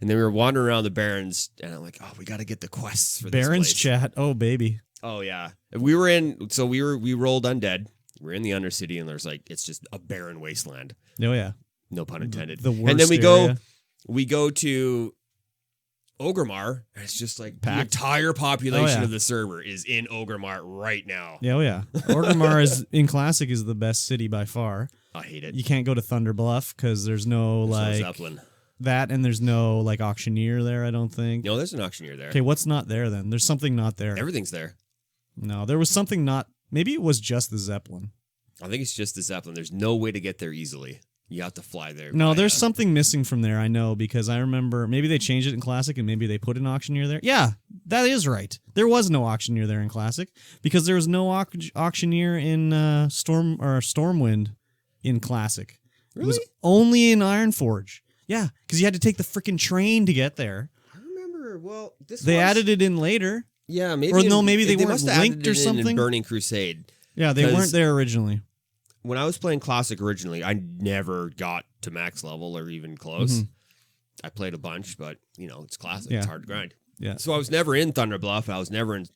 And then we were wandering around the Barrens, and I'm like, oh, we got to get the quests for this Barrens place. chat. Oh, baby. Oh, yeah. We were in, so we rolled Undead. We're in the Undercity, and there's like, it's just a barren wasteland. Oh, yeah. No pun intended. The worst and then area. we go to Orgrimmar, and it's just like Packed. the entire population yeah. of the server is in Orgrimmar right now. Yeah, oh, yeah. Orgrimmar is, in Classic, is the best city by far. I hate it. You can't go to Thunder Bluff because there's no, There's no Zeppelin. that, and there's no, like, auctioneer there, I don't think. No, there's an auctioneer there. Okay, what's not there, then? There's something not there. Everything's there. No, there was something not... Maybe it was just the Zeppelin. I think it's just the Zeppelin. There's no way to get there easily. You have to fly there. No, there's something missing from there, I know, because I remember maybe they changed it in Classic and maybe they put an auctioneer there. Yeah, that is right. There was no auctioneer there in Classic because there was no auctioneer in Stormwind in Classic. Really? It was only in Ironforge. Yeah, because you had to take the freaking train to get there. I remember, well, They added it in later. Yeah, maybe. Or no, maybe they weren't must have linked added or it in something. Burning Crusade. Yeah, they weren't there originally. When I was playing Classic originally, I never got to max level or even close. Mm-hmm. I played a bunch, but, it's Classic. Yeah. It's hard to grind. Yeah. So I was never in Thunder Bluff. I was never in...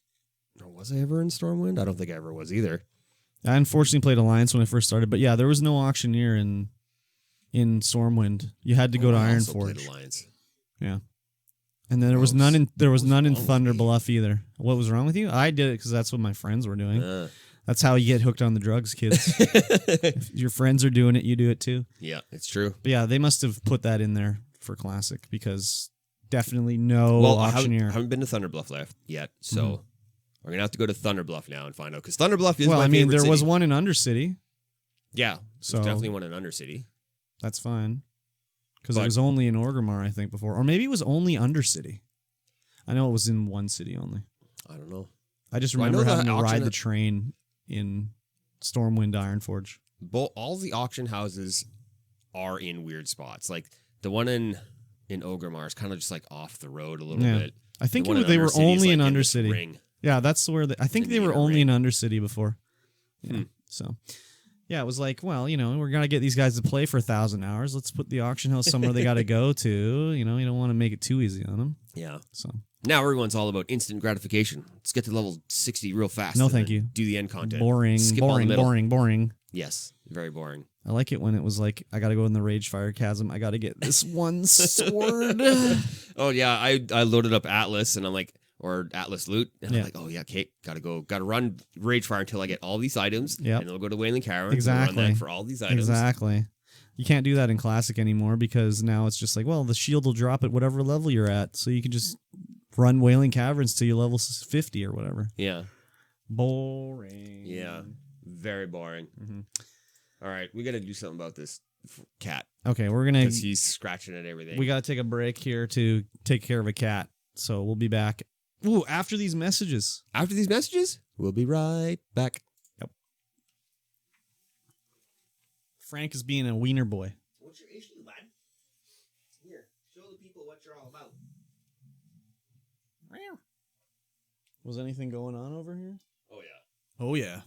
Or was I ever in Stormwind? I don't think I ever was either. I unfortunately played Alliance when I first started, but yeah, there was no auctioneer in Stormwind. You had to go to I also Ironforge. played Alliance. Yeah. And then there was none in Thunder Bluff either. What was wrong with you? I did it because that's what my friends were doing. That's how you get hooked on the drugs, kids. If your friends are doing it, you do it too. Yeah, it's true. But yeah, they must have put that in there for Classic because definitely no I auctioneer. haven't been to Thunder Bluff yet, so we're going to have to go to Thunder Bluff now and find out. Because Thunder Bluff is my favorite there city. was one in Undercity. Yeah, so there's definitely one in Undercity. That's fine. Because it was only in Orgrimmar, I think, before. Or maybe it was only Undercity. I know it was in one city only. I don't know. I just remember having to ride the train in Stormwind Ironforge. All the auction houses are in weird spots. Like the one in Orgrimmar is kind of just like off the road a little bit. I think The they were only in this Undercity. ring. Yeah, that's where I think they were only in Undercity before. Yeah. So, yeah, it was like, well, we're gonna get these guys to play for 1,000 hours. Let's put the auction house somewhere they got to go to. You don't want to make it too easy on them. Yeah. So now everyone's all about instant gratification. Let's get to level 60 real fast. No, thank you. Do the end content. Boring, Skip all the middle. boring. Yes, very boring. I like it when it was like, I got to go in the Ragefire Chasm. I got to get this one sword. Oh yeah, I loaded up Atlas and I'm like, or Atlas loot, and I'm like, oh yeah, okay, gotta run Ragefire until I get all these items. Yep. And then we'll go to Wailing Cavern. Exactly. Run that for all these items. Exactly. You can't do that in Classic anymore because now it's just like, well, the shield will drop at whatever level you're at, so you can just run Wailing Caverns till you level 50 or whatever. Yeah. Boring. Yeah. Very boring. Mm-hmm. All right, we got to do something about this cat. Okay, we're gonna. Because he's scratching at everything. We got to take a break here to take care of a cat, so we'll be back. Ooh, after these messages. After these messages, we'll be right back. Yep. Frank is being a wiener boy. What's your issue, lad? Here, show the people what you're all about. Was anything going on over here? Oh, yeah. Oh, yeah.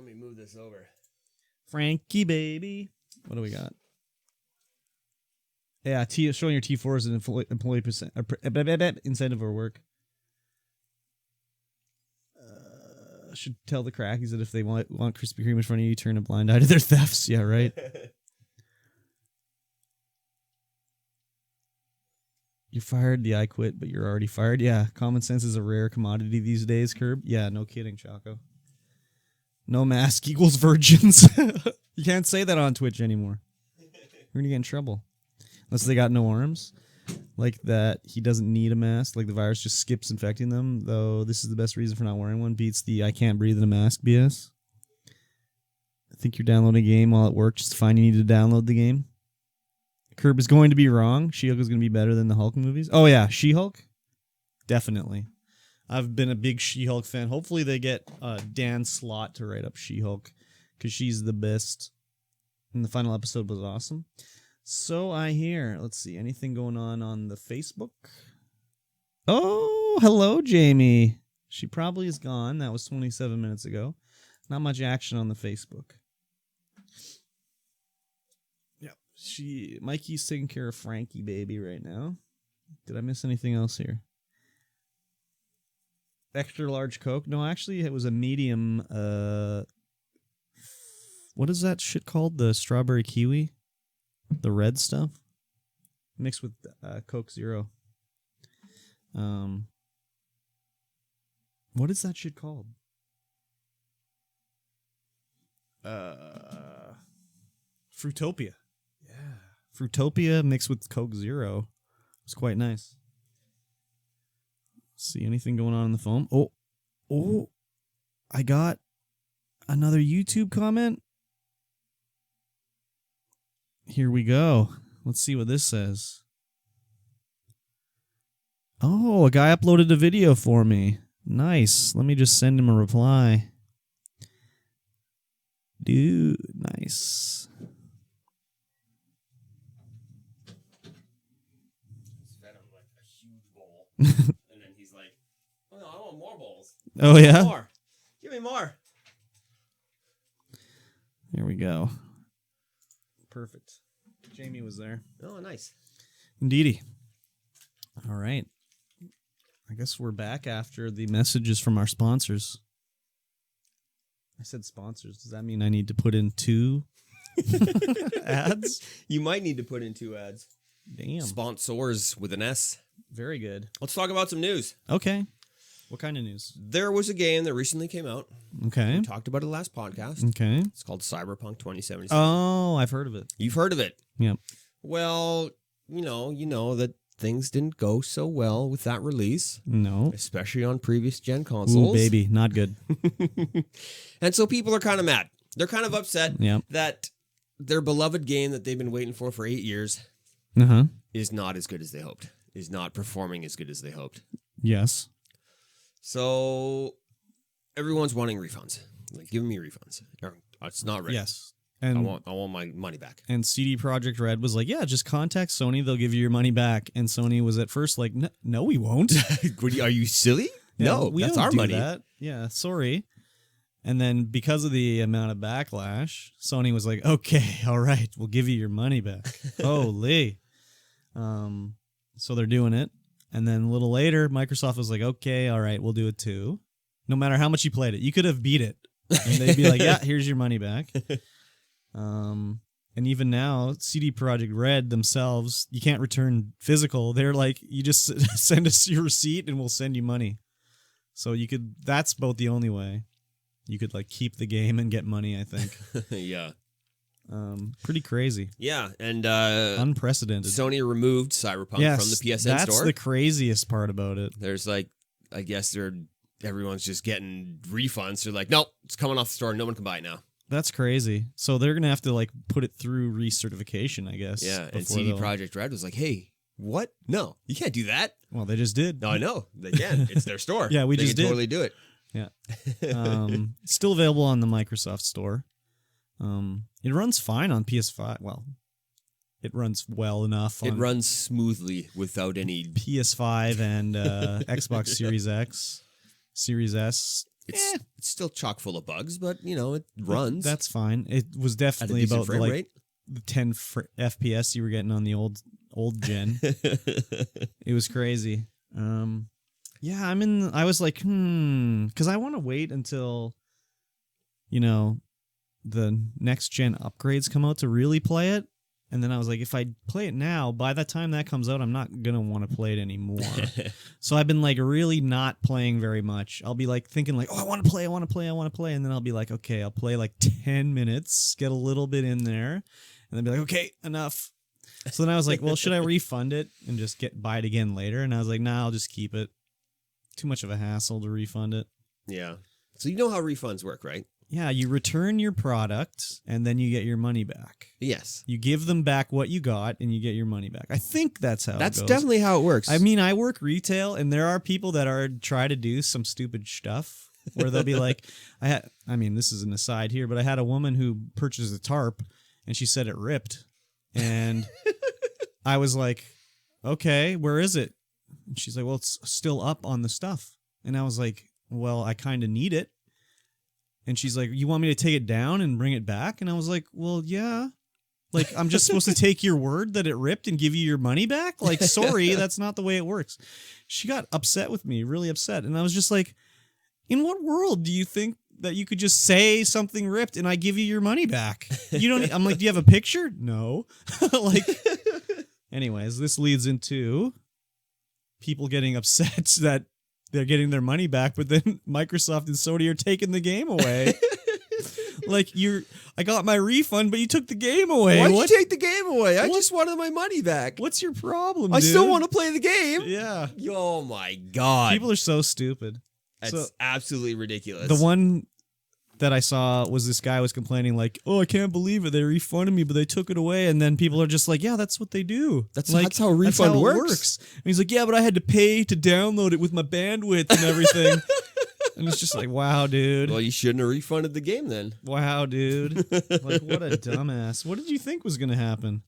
Let me move this over. Frankie, baby. What do we got? Yeah, showing your T4 as an employee incentive or work. Should tell the crackies that if they want Krispy Kreme in front of you, turn a blind eye to their thefts. Yeah, right. You fired, the I quit, but you're already fired. Yeah, common sense is a rare commodity these days, Curb. Yeah, no kidding, Choco. No mask equals virgins. You can't say that on Twitch anymore. We're going to get in trouble. Unless they got no arms. Like that he doesn't need a mask. Like the virus just skips infecting them. Though this is the best reason for not wearing one. Beats the I can't breathe in a mask BS. I think you're downloading a game while at work just to find you need to download the game. Curb is going to be wrong. She-Hulk is going to be better than the Hulk movies. Oh yeah, She-Hulk? Definitely. I've been a big She-Hulk fan. Hopefully they get Dan Slott to write up She-Hulk. Because she's the best. And the final episode was awesome. So I hear. Let's see. Anything going on the Facebook? Oh, hello, Jamie. She probably is gone. That was 27 minutes ago. Not much action on the Facebook. Yep. Mikey's taking care of Frankie, baby, right now. Did I miss anything else here? Extra large Coke? No, actually, it was a medium. What is that shit called? The strawberry kiwi? The red stuff? Mixed with Coke Zero. What is that shit called? Fruitopia. Yeah. Fruitopia mixed with Coke Zero. It's quite nice. See anything going on the phone? Oh, I got another YouTube comment. Here we go. Let's see what this says. Oh, a guy uploaded a video for me. Nice. Let me just send him a reply. Dude, nice. Fed him like a huge bowl. And then he's like, oh no, I want more bowls. Oh, yeah? More. Give me more. Here we go. Perfect. Jamie was there. Oh, nice. Indeedy. All right. I guess we're back after the messages from our sponsors. I said sponsors. Does that mean I need to put in 2 ads? You might need to put in 2 ads. Damn. Sponsors with an S. Very good. Let's talk about some news. Okay. What kind of news? There was a game that recently came out. Okay. We talked about it last podcast. Okay. It's called Cyberpunk 2077. Oh, I've heard of it. You've heard of it? Yep. Well, you know that things didn't go so well with that release. No. Especially on previous gen consoles. Ooh, baby. Not good. And so people are kind of mad. They're kind of upset Yep. that their beloved game that they've been waiting for 8 years Uh-huh. is not as good as they hoped. Is not performing as good as they hoped. Yes. So everyone's wanting refunds. Like, give me refunds. Or, it's not ready. Yes. And I want my money back. And CD Projekt Red was like, yeah, just contact Sony. They'll give you your money back. And Sony was at first like, no, we won't. Are you silly? Yeah, no, that's our money. That. Yeah, sorry. And then because of the amount of backlash, Sony was like, okay, all right, we'll give you your money back. Holy. So they're doing it. And then a little later, Microsoft was like, okay, all right, we'll do it too. No matter how much you played it. You could have beat it. And they'd be like, yeah, here's your money back. And even now, CD Projekt Red themselves, you can't return physical. They're like, you just send us your receipt and we'll send you money. So you could, that's about the only way. You could like keep the game and get money, I think. Yeah. Pretty crazy. Yeah, and unprecedented. Sony removed Cyberpunk from the PSN store. That's the craziest part about it. There's like, I guess everyone's just getting refunds. They're like, nope, it's coming off the store. No one can buy it now. That's crazy. So they're gonna have to like put it through recertification, I guess. Yeah, and CD Projekt Red was like, hey, what? No, you can't do that. Well, they just did. No, I know they can. It's their store. Yeah, they just did. Totally do it. Yeah. Still available on the Microsoft Store. It runs fine on PS5. Well, it runs well enough. It runs smoothly without any PS5 and Xbox Series X, Series S. It's still chock full of bugs, but it runs. That's fine. It was definitely about like the 10 FPS you were getting on the old gen. It was crazy. Yeah, I was like, because I want to wait until, the next gen upgrades come out to really play it. And then I was like, if I play it now, by the time that comes out, I'm not going to want to play it anymore. So I've been like really not playing very much. I'll be like thinking like, oh, I want to play. And then I'll be like, okay, I'll play like 10 minutes, get a little bit in there, and then be like, okay, enough. So then I was like, well, should I refund it and just buy it again later? And I was like, nah, I'll just keep it. Too much of a hassle to refund it. Yeah. So you know how refunds work, right? Yeah, you return your product and then you get your money back. Yes. You give them back what you got and you get your money back. I think that's how it goes. That's definitely how it works. I mean, I work retail and there are people that try to do some stupid stuff where they'll be like, this is an aside here, but I had a woman who purchased a tarp and she said it ripped. And I was like, okay, where is it? And she's like, well, it's still up on the stuff. And I was like, well, I kind of need it. And she's like, you want me to take it down and bring it back? And I was like, well, yeah. Like, I'm just supposed to take your word that it ripped and give you your money back? Like, sorry, that's not the way it works. She got upset with me, really upset. And I was just like, in what world do you think that you could just say something ripped and I give you your money back? I'm like, do you have a picture? No. Like, anyways, this leads into people getting upset that they're getting their money back, but then Microsoft and Sony are taking the game away. Like, I got my refund, but you took the game away. Why'd you take the game away? I just wanted my money back. What's your problem, I dude? still want to play the game. Yeah. Oh, my God. People are so stupid. That's absolutely ridiculous. The one that I saw was this guy was complaining like, oh, I can't believe it. They refunded me, but they took it away. And then people are just like, yeah, that's what they do. That's how a refund works. And he's like, yeah, but I had to pay to download it with my bandwidth and everything. And it's just like, wow, dude. Well, you shouldn't have refunded the game then. Wow, dude. Like, what a dumbass. What did you think was going to happen?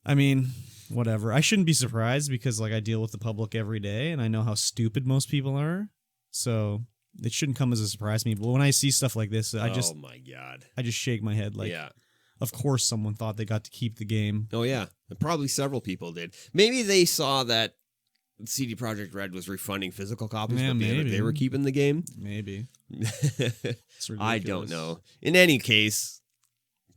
I mean, whatever. I shouldn't be surprised because like I deal with the public every day and I know how stupid most people are. So it shouldn't come as a surprise to me. But when I see stuff like this, oh my God. I just shake my head like, yeah. Of course someone thought they got to keep the game. Oh, yeah. Probably several people did. Maybe they saw that CD Projekt Red was refunding physical copies, but they were keeping the game. Maybe. I don't know. In any case,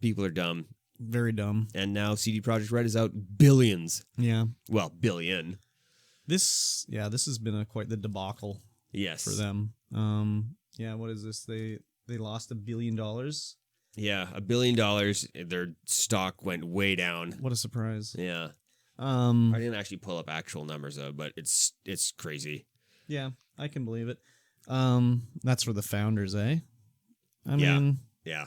people are dumb. Very dumb. And now CD Projekt Red is out billions. Yeah. Well, billion. This has been quite the debacle. Yes. For them. Yeah, what is this? They lost $1 billion. Yeah, $1 billion. Their stock went way down. What a surprise. Yeah. I didn't actually pull up actual numbers though, but it's crazy. Yeah, I can believe it. That's for the founders, eh? I mean, yeah.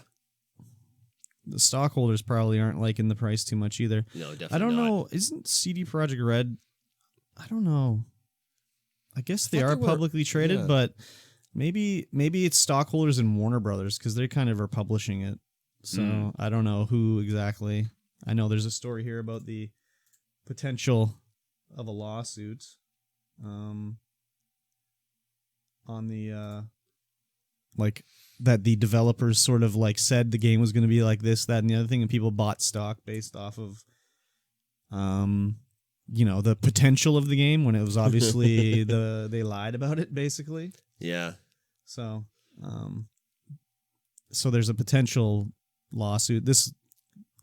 The stockholders probably aren't liking the price too much either. No, definitely I don't not. know. Isn't CD Projekt Red? I don't know. I guess they are publicly traded, but maybe it's stockholders in Warner Brothers because they kind of are publishing it. So I don't know who exactly. I know there's a story here about the potential of a lawsuit on the like that the developers sort of like said the game was going to be like this, that, and the other thing, and people bought stock based off of the potential of the game when it was obviously they lied about it basically. Yeah. So there's a potential lawsuit. This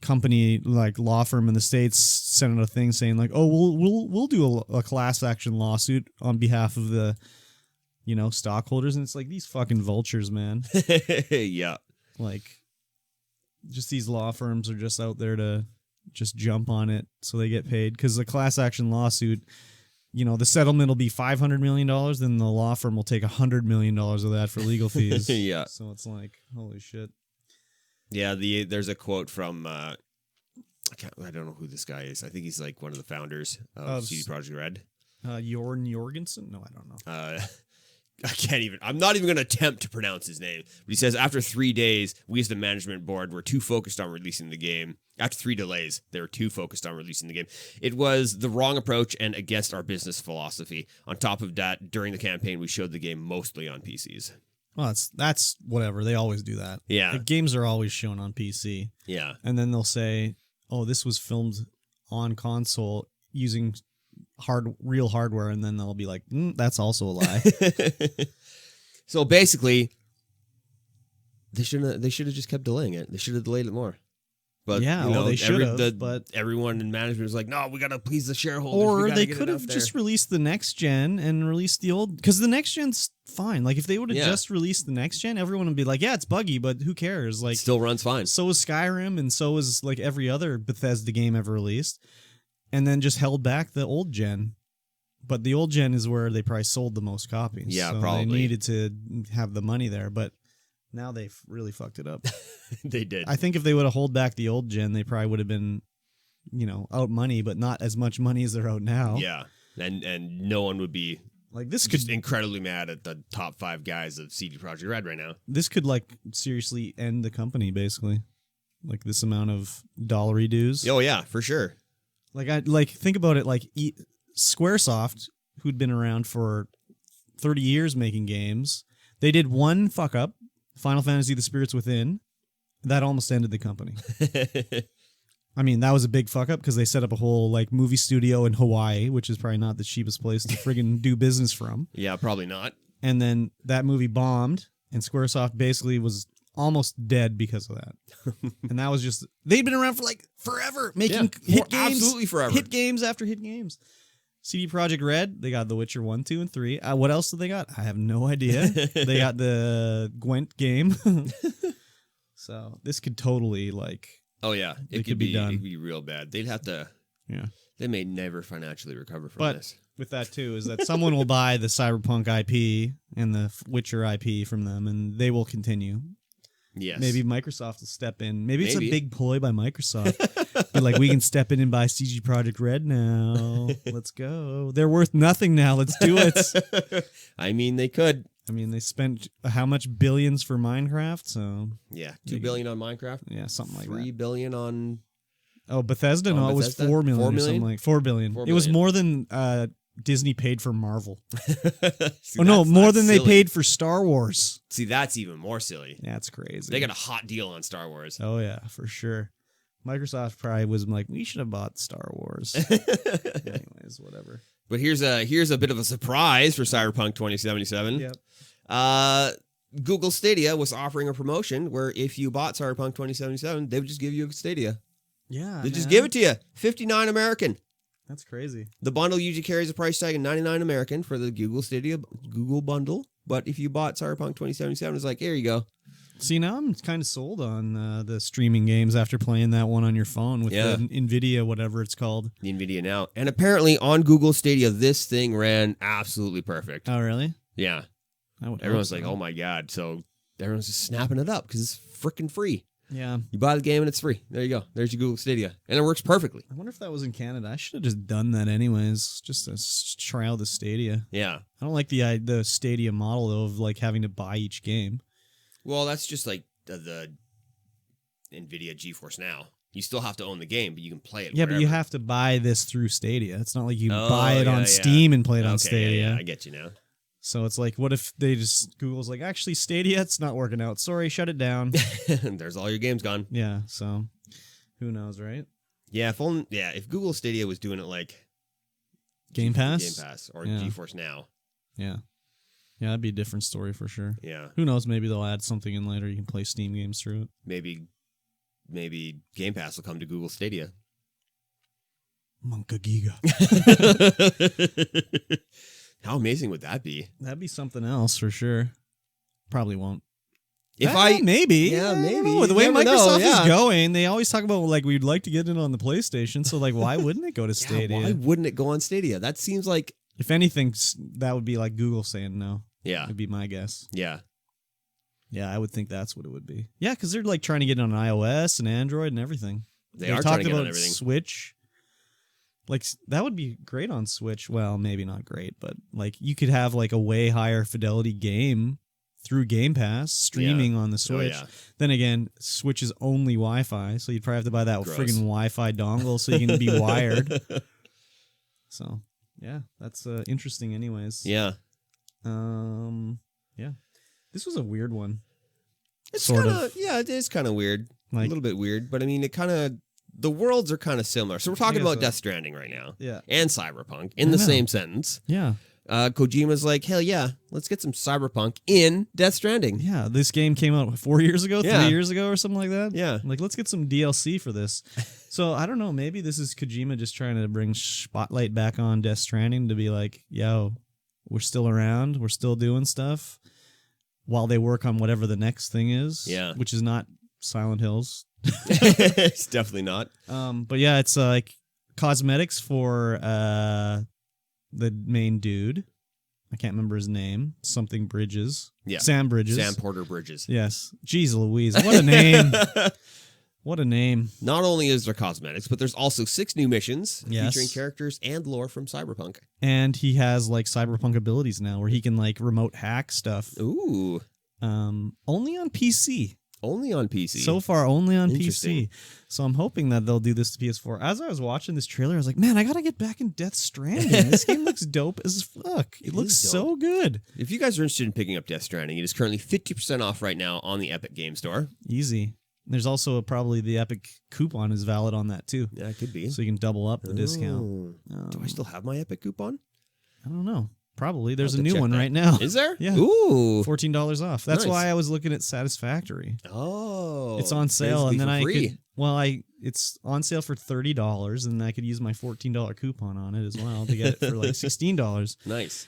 company, like law firm in the States, sent out a thing saying like, oh, we'll do a class action lawsuit on behalf of the stockholders, and it's like these fucking vultures, man. Yeah. Like just these law firms are just out there to just jump on it so they get paid, because the class action lawsuit, the settlement will be $500 million, then the law firm will take $100 million of that for legal fees. Yeah. So it's like, holy shit. Yeah, there's a quote from I don't know who this guy is. I think he's like one of the founders of CD Projekt Red. Jorn Jorgensen? No, I don't know. I'm not even going to attempt to pronounce his name. But he says, after 3 days, we as the management board were too focused on releasing the game. After 3 delays, they were too focused on releasing the game. It was the wrong approach and against our business philosophy. On top of that, during the campaign, we showed the game mostly on PCs. Well, that's whatever. They always do that. Yeah. Like, games are always shown on PC. Yeah. And then they'll say, oh, this was filmed on console using real hardware, and then they'll be like, that's also a lie. So basically, they should have just kept delaying it. They should have delayed it more. But yeah, they should have. But everyone in management was like, no, we got to please the shareholders. Or they could have just released the next gen and released the old, because the next gen's fine. Like if they would have just released the next gen, everyone would be like, yeah, it's buggy, but who cares? Like, still runs fine. So is Skyrim, and so is like every other Bethesda game ever released. And then just held back the old gen. But the old gen is where they probably sold the most copies. Yeah, so probably. They needed to have the money there, but now they've really fucked it up. They did. I think if they would have held back the old gen, they probably would have been, out money, but not as much money as they're out now. Yeah, and no one would be like this. Just incredibly mad at the top 5 guys of CD Projekt Red right now. This could seriously end the company, basically. Like this amount of dollary dues. Oh yeah, for sure. Think about it. Like Squaresoft, who'd been around for 30 years making games, they did one fuck up. Final Fantasy: The Spirits Within, that almost ended the company. I mean, that was a big fuck up because they set up a whole movie studio in Hawaii, which is probably not the cheapest place to friggin' do business from. Yeah, probably not. And then that movie bombed, and Squaresoft basically was almost dead because of that. And that was just, they'd been around for forever, making hit games, absolutely forever, hit games after hit games. CD Projekt Red, they got The Witcher 1, 2, and 3. What else did they got? I have no idea. They got the Gwent game. So this could totally oh yeah, it could be done. It could be real bad. They'd have to. Yeah. They may never financially recover from this. With that too, is that someone will buy the Cyberpunk IP and the Witcher IP from them, and they will continue. Yes. Maybe Microsoft will step in. Maybe it's a big ploy by Microsoft. Be like, we can step in and buy CG Projekt Red now. Let's go. They're worth nothing now. Let's do it. I mean, they could. I mean, they spent how much billions for Minecraft? So yeah, $2 billion on Minecraft. Yeah, something like that. $3 billion on. Oh, Bethesda? No, it was $4 million. Or something like $4 billion. It was more than Disney paid for Marvel. See, more than they paid for Star Wars. See, that's even more silly. That's crazy. They got a hot deal on Star Wars. Oh yeah, for sure. Microsoft probably was like, we should have bought Star Wars. Anyways, whatever. But here's a bit of a surprise for Cyberpunk 2077. Yep. Google Stadia was offering a promotion where if you bought Cyberpunk 2077, they would just give you a Stadia. Yeah. They just give it to you. $59 American. That's crazy. The bundle usually carries a price tag of $99 American for the Google Stadia Google bundle. But if you bought Cyberpunk 2077, it's like, here you go. See, now I'm kind of sold on the streaming games after playing that one on your phone with the NVIDIA, whatever it's called. The NVIDIA Now. And apparently on Google Stadia, this thing ran absolutely perfect. Oh, really? Yeah. Everyone's like, oh my God. So everyone's just snapping it up because it's freaking free. Yeah. You buy the game and it's free. There you go. There's your Google Stadia. And it works perfectly. I wonder if that was in Canada. I should have just done that anyways, just to try out the Stadia. Yeah. I don't like the Stadia model, though, of having to buy each game. Well, that's just like the NVIDIA GeForce Now. You still have to own the game, but you can play it Yeah, wherever. but you have to buy this through Stadia. It's not like you buy it on Steam and play it on Stadia. Yeah, I get you now. So it's like, what if Google's like, actually, Stadia, it's not working out. Sorry, shut it down. There's all your games gone. Yeah, so who knows, right? Yeah, if Google Stadia was doing it like Game Pass or GeForce Now. Yeah. Yeah, that'd be a different story for sure. Yeah. Who knows, maybe they'll add something in later. You can play Steam games through it. Maybe Game Pass will come to Google Stadia. Monka Giga. How amazing would that be? That'd be something else for sure. Probably won't. Maybe. Yeah, maybe. The way Microsoft is going, they always talk about we'd like to get it on the PlayStation. So why wouldn't it go to Stadia? Why wouldn't it go on Stadia? That seems like, if anything, that would be like Google saying no. Yeah, would be my guess. Yeah. Yeah, I would think that's what it would be. Yeah, because they're trying to get it on iOS and Android and everything. They are trying to get it on everything. Switch. Like, that would be great on Switch. Well, maybe not great, but like you could have like a way higher fidelity game through Game Pass streaming on the Switch. Oh, yeah. Then again, Switch is only Wi-Fi, so you'd probably have to buy that Gross. friggin' Wi-Fi dongle so you can be wired. So, yeah, that's interesting anyways. Yeah. Yeah. This was a weird one. It's sort kind of. Yeah, it is kind of weird. Like, a little bit weird, but I mean, the worlds are kind of similar. So we're talking about so. Death Stranding right now. Yeah. And Cyberpunk in the same sentence. Yeah. Kojima's like, hell yeah, let's get some Cyberpunk in Death Stranding. Yeah, this game came out 4 years ago, 3 years ago, or something like that. Yeah. Like, let's get some DLC for this. So, I don't know, maybe this is Kojima just trying to bring spotlight back on Death Stranding to be like, yo, we're still around, we're still doing stuff, while they work on whatever the next thing is. Yeah. Which is not Silent Hills. It's definitely not. But yeah, it's like cosmetics for the main dude. I can't remember his name. Something Bridges. Yeah. Sam Bridges. Sam Porter Bridges. Yes. Jeez Louise. What a name. What a name. Not only is there cosmetics, but there's also 6 new missions Yes. featuring characters and lore from Cyberpunk. And he has like cyberpunk abilities now where he can like remote hack stuff. Ooh. Only on PC. Only on PC. So far, only on Interesting. PC. So I'm hoping that they'll do this to PS4. As I was watching this trailer, I was like, man, I gotta get back in Death Stranding. This game looks dope as fuck. It looks so good. If you guys are interested in picking up Death Stranding, it is currently 50% off right now on the Epic Game Store. Easy. There's also probably the Epic coupon is valid on that too. Yeah, it could be. So you can double up the discount. Do I still have my Epic coupon? I don't know. Probably. There's I'll a have to new check one that. right now. Is there? Yeah. Ooh. $14 off. That's Nice. why I was looking at Satisfactory. Oh. It's on sale, and then I free. could. It's on sale for $30, and I could use my $14 coupon on it as well to get it for like $16. Nice.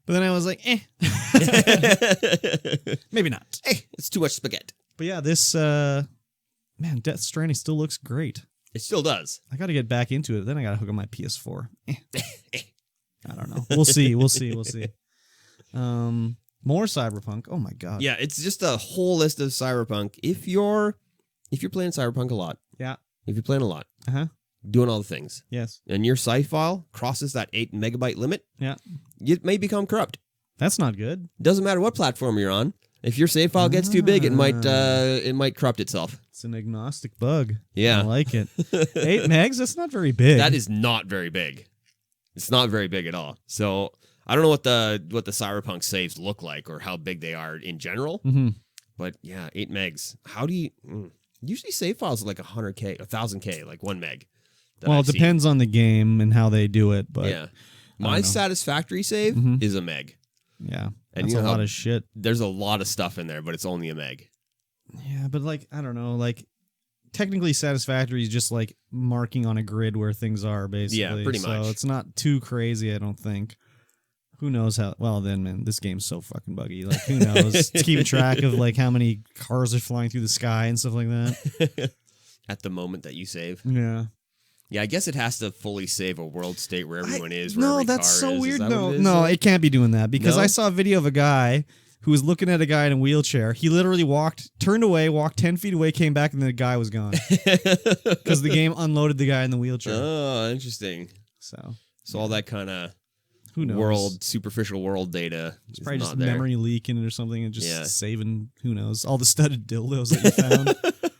But then I was like, maybe not. Hey, it's too much spaghetti. But yeah, this Death Stranding still looks great. It still does. I got to get back into it. Then I got to hook up my PS4. I don't know. We'll see. We'll see. More Cyberpunk. Oh my god. Yeah, it's just a whole list of Cyberpunk. If you're playing Cyberpunk a lot, Yeah. if you're playing a lot, doing all the things, Yes. and your save file crosses that 8 megabyte limit, Yeah. it may become corrupt. That's not good. Doesn't matter what platform you're on. If your save file gets too big, it might corrupt itself. It's an agnostic bug. Yeah. I like it. 8 megs. That's not very big. That is not very big. It's not very big at all. So I don't know what the Cyberpunk saves look like or how big they are in general. Mm-hmm. But yeah, 8 megs. How do you usually save files are like 100K, 1000K, like 1 meg. Well, it depends on the game and how they do it, but yeah, my satisfactory save is a meg. Yeah, and that's you know a lot of shit. There's a lot of stuff in there, but it's only a meg. Yeah, but like I don't know, like technically satisfactory is just like marking on a grid where things are, basically. Yeah, pretty much. So it's not too crazy, I don't think. Who knows how? Well, then, man, this game's so fucking buggy. Like, who knows? It's keeping track of like how many cars are flying through the sky and stuff like that. At the moment that you save. Yeah. Yeah, I guess it has to fully save a world state where everyone is. Where No, every that's car so is. weird. Is that No, what it is? no, it can't be doing that because No? I saw a video of a guy who was looking at a guy in a wheelchair. He literally turned away, walked 10 feet away, came back, and the guy was gone because the game unloaded the guy in the wheelchair. Oh, interesting. So all that kind of who knows? Superficial world data. It's is probably not just there. memory leaking or something and just saving, who knows, all the studded dildos that you found.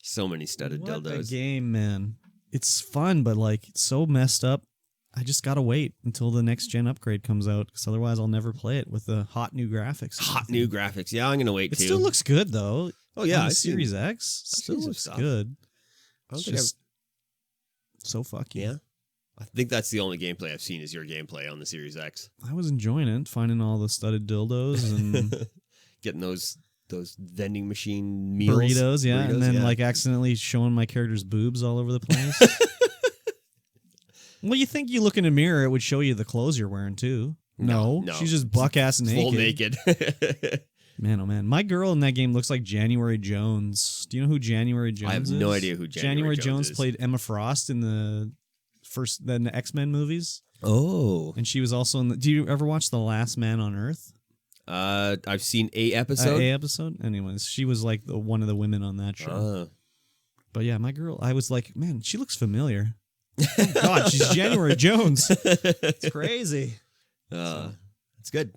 So many studded What dildos. a game, man. It's fun, but like it's so messed up. I just gotta wait until the next gen upgrade comes out because otherwise I'll never play it with the hot new graphics. Hot new graphics. Yeah, I'm gonna wait It too. still looks good though. Oh yeah, On the I've Series seen- X I've still seen some looks stuff. good. I don't It's think just so fucky. Yeah, I think that's the only gameplay I've seen is your gameplay on the Series X. I was enjoying it, finding all the studded dildos and Getting those vending machine meals, burritos, yeah, and then yeah. like accidentally showing my character's boobs all over the place. Well, you think you look in a mirror, it would show you the clothes you're wearing too. No, she's just buck ass naked. Full naked. Man, oh man, my girl in that game looks like January Jones. Do you know who January Jones is? I have no idea who January Jones is. Played Emma Frost in the X-Men movies. Oh, And she was also in the. Do you ever watch The Last Man on Earth? I've seen a episode. A episode. Anyways, she was like one of the women on that show. But yeah, my girl, I was like, man, she looks familiar. Oh, God, she's January Jones. It's crazy. It's good.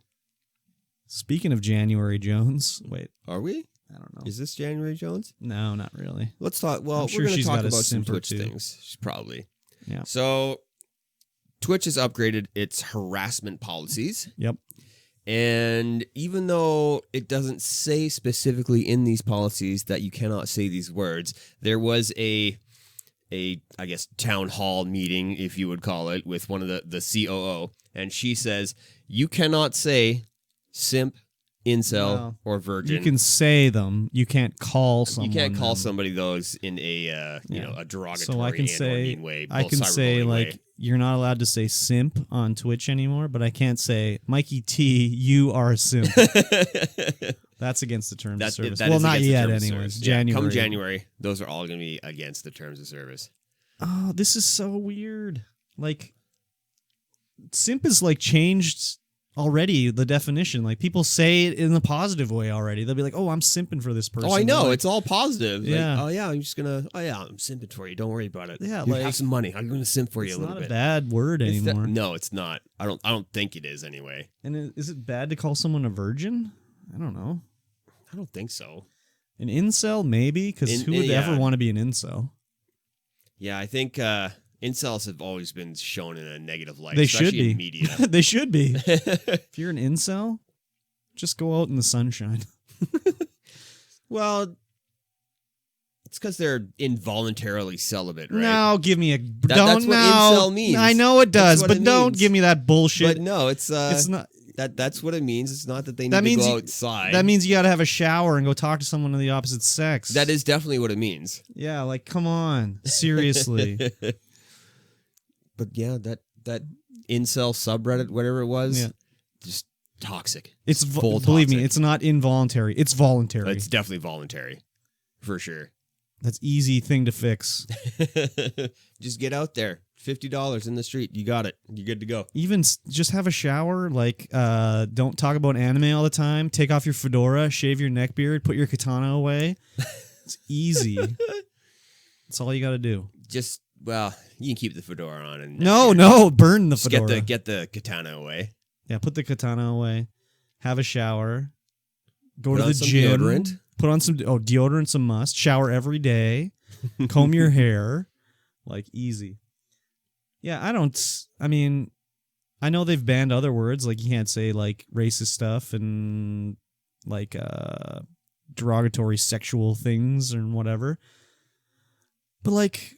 Speaking of January Jones, wait. Are we? I don't know. Is this January Jones? No, not really. Let's talk. Well, I'm sure we're going to she's talk got a about some simp or Twitch two. things. Probably. Yeah. So, Twitch has upgraded its harassment policies. Yep. And even though it doesn't say specifically in these policies that you cannot say these words, there was a I guess town hall meeting, if you would call it, with one of the COO, and she says you cannot say simp, incel, or virgin. You can say them. You can't call someone. You can't call them. somebody those in a a derogatory So I can and say, or mean way. I can say like way. you're not allowed to say simp on Twitch anymore, but I can't say Mikey T, you are a simp. That's against the terms of service. Well, not yet, anyways. January. Come January, those are all going to be against the terms of service. Oh, this is so weird. Like, simp is like changed already, the definition. Like, people say it in the positive way already. They'll be like, oh, I'm simping for this person. Oh, I know. Like, It's all positive. Yeah. Like, oh, yeah, I'm just going to, I'm simping for you. Don't worry about it. Yeah, you like, have some money. I'm going to simp for you a it's little not bit. a bad word anymore. No, it's not. I don't think it is anyway. And is it bad to call someone a virgin? I don't know. I don't think so. An incel, maybe, because who would ever want to be an incel? Yeah, I think incels have always been shown in a negative light. They should especially be. in media. They should be. If you're an incel, just go out in the sunshine. Well, it's because they're involuntarily celibate, right? No, give me a that's what incel means. I know it does, That's but what it don't means. give me that bullshit. But no, it's not. That's what it means. It's not that they need That to means go outside. That means you got to have a shower and go talk to someone of the opposite sex. That is definitely what it means. Yeah, like come on, seriously. But yeah, that incel subreddit, whatever it was, Yeah. just toxic. It's full believe me, toxic. it's not involuntary. It's voluntary. It's definitely voluntary, for sure. That's easy thing to fix. Just get out there. $50 in the street. You got it. You're good to go. Even just have a shower. Like, don't talk about anime all the time. Take off your fedora. Shave your neck beard. Put your katana away. It's easy. That's all you got to do. Just, well, you can keep the fedora on. And No, burn the just fedora. get the katana away. Yeah, put the katana away. Have a shower. Go Put to on the some gym. deodorant. Put on some deodorant's a must. Shower every day. Comb your hair. Like easy. Yeah, I mean, I know they've banned other words, like you can't say like racist stuff and like derogatory sexual things or whatever. But like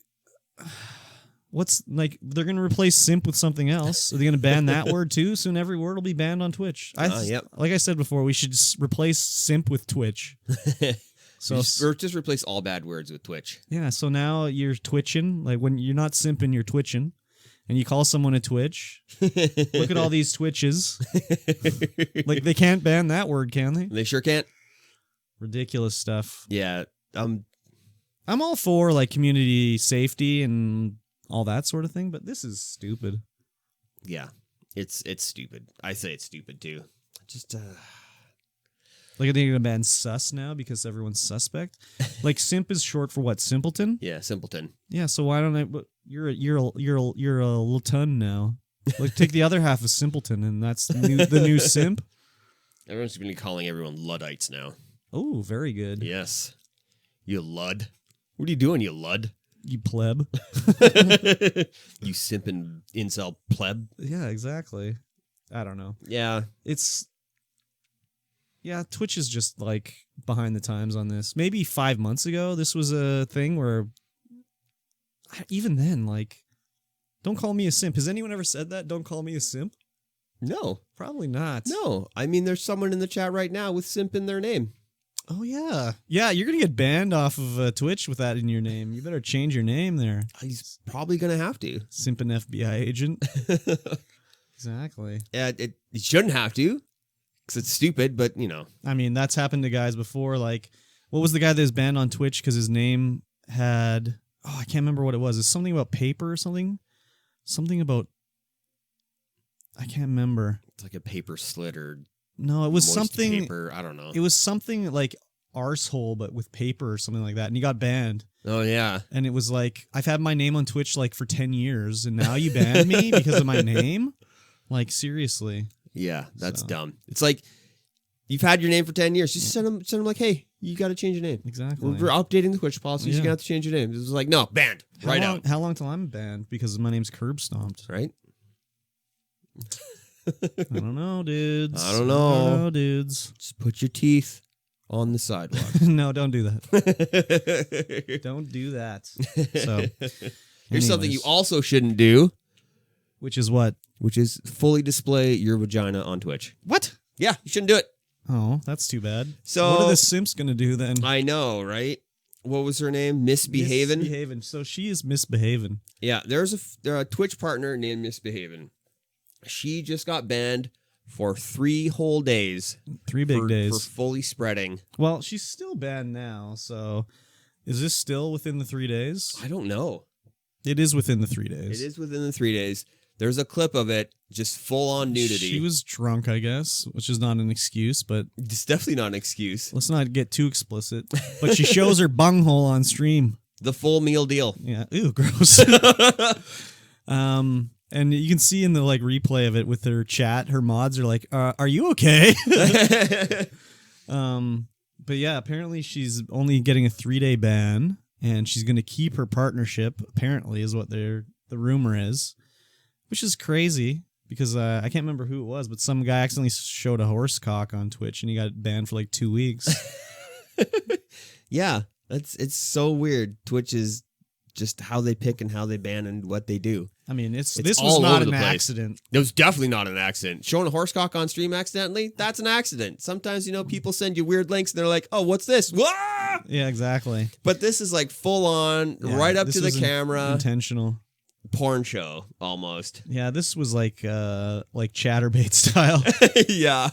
what's like they're going to replace simp with something else. Are they going to ban that word too? Soon every word will be banned on Twitch. Yep. Like I said before, we should just replace simp with Twitch. So just replace all bad words with Twitch. Yeah, so now you're twitching. Like when you're not simping, you're twitching. And you call someone a twitch. Look at all these twitches. Like they can't ban that word, can they? They sure can't. Ridiculous stuff. Yeah. I'm all for like community safety and all that sort of thing, but this is stupid. Yeah. It's stupid. I say it's stupid too. Just Like, are they gonna ban sus now because everyone's suspect? Like, simp is short for what? Simpleton? Yeah, simpleton. Yeah. So why don't I? But you're a little ton now. Like, take the other half of simpleton, and that's the new simp. Everyone's going to be calling everyone Luddites now. Oh, very good. Yes. You lud. What are you doing, you lud? You pleb. You simping incel pleb. Yeah, exactly. I don't know. Yeah. Yeah, Twitch is just like behind the times on this. Maybe 5 months ago, this was a thing where even then, like, don't call me a simp. Has anyone ever said that? Don't call me a simp? No. Probably not. No. I mean, there's someone in the chat right now with simp in their name. Oh, yeah. Yeah, you're going to get banned off of Twitch with that in your name. You better change your name there. He's probably going to have to. Simpin' FBI agent. Exactly. Yeah, it shouldn't have to. Because it's stupid, but, you know. I mean, that's happened to guys before. Like, what was the guy that was banned on Twitch because his name had... Oh, I can't remember what it was. It's something about paper or something? Something about... I can't remember. It's like a paper slit or... No, it was moist something... paper. I don't know. It was something like arsehole, but with paper or something like that, and he got banned. Oh yeah. And it was like, I've had my name on Twitch like for 10 years, and now you banned me because of my name? Like, seriously. Yeah, that's dumb. It's like, you've had your name for 10 years. Just send them like, hey, you got to change your name. Exactly. We're updating the Twitch policies. You're going to have to change your name. It was like, no, banned. Out. How long till I'm banned? Because my name's Curb Stomped. Right? I don't know, dudes. I don't know, dudes. Just put your teeth on the sidewalk. No, don't do that. Don't do that. So, here's something you also shouldn't do. Which is what? Which is fully display your vagina on Twitch. What? Yeah, you shouldn't do it. Oh, that's too bad. So what are the simps going to do then? I know, right? What was her name? Misbehavin'? Misbehavin'. So she is misbehaving. Yeah, there's a Twitch partner named Misbehavin'. She just got banned for 3 whole days. 3 big days. For fully spreading. Well, she's still banned now, so is this still within the 3 days? I don't know. It is within the 3 days. It is within the 3 days. There's a clip of it, just full-on nudity. She was drunk, I guess, which is not an excuse, but... It's definitely not an excuse. Let's not get too explicit. But she shows her bunghole on stream. The full meal deal. Yeah. Ew, gross. And you can see in the like replay of it with her chat, her mods are like, are you okay? But yeah, apparently she's only getting a 3-day ban, and she's going to keep her partnership, apparently, is what the rumor is. Which is crazy, because I can't remember who it was, but some guy accidentally showed a horse cock on Twitch, and he got banned for like 2 weeks. Yeah, it's so weird. Twitch is just how they pick and how they ban and what they do. I mean, this was not an accident. It was definitely not an accident. Showing a horse cock on stream accidentally, that's an accident. Sometimes, people send you weird links, and they're like, oh, what's this? Wah! Yeah, exactly. But this is like full on, right up to the camera. Intentional. Porn show almost. Yeah, this was like Chatterbait style. Yeah.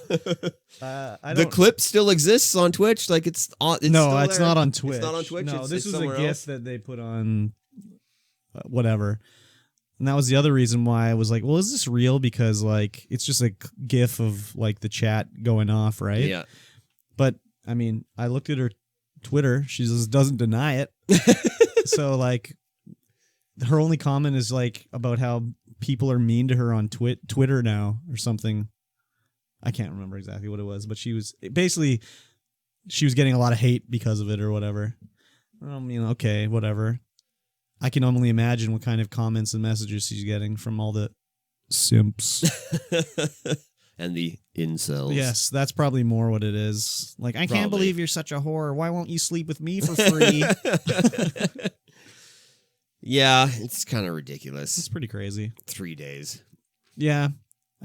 The clip still exists on Twitch. Like it's no, still it's there. not on Twitch. It's not on Twitch. No, this it's was a GIF else that they put on whatever. And that was the other reason why I was like, well, is this real? Because like it's just a GIF of like the chat going off, right? Yeah. But I mean, I looked at her Twitter. She just doesn't deny it. So like, her only comment is like about how people are mean to her on Twitter now or something. I can't remember exactly what it was, but she was getting a lot of hate because of it or whatever. I mean, okay, whatever. I can only imagine what kind of comments and messages she's getting from all the simps. And the incels. Yes, that's probably more what it is. Like, I can't believe you're such a whore. Why won't you sleep with me for free? Yeah, it's kind of ridiculous. It's pretty crazy. 3 days. Yeah.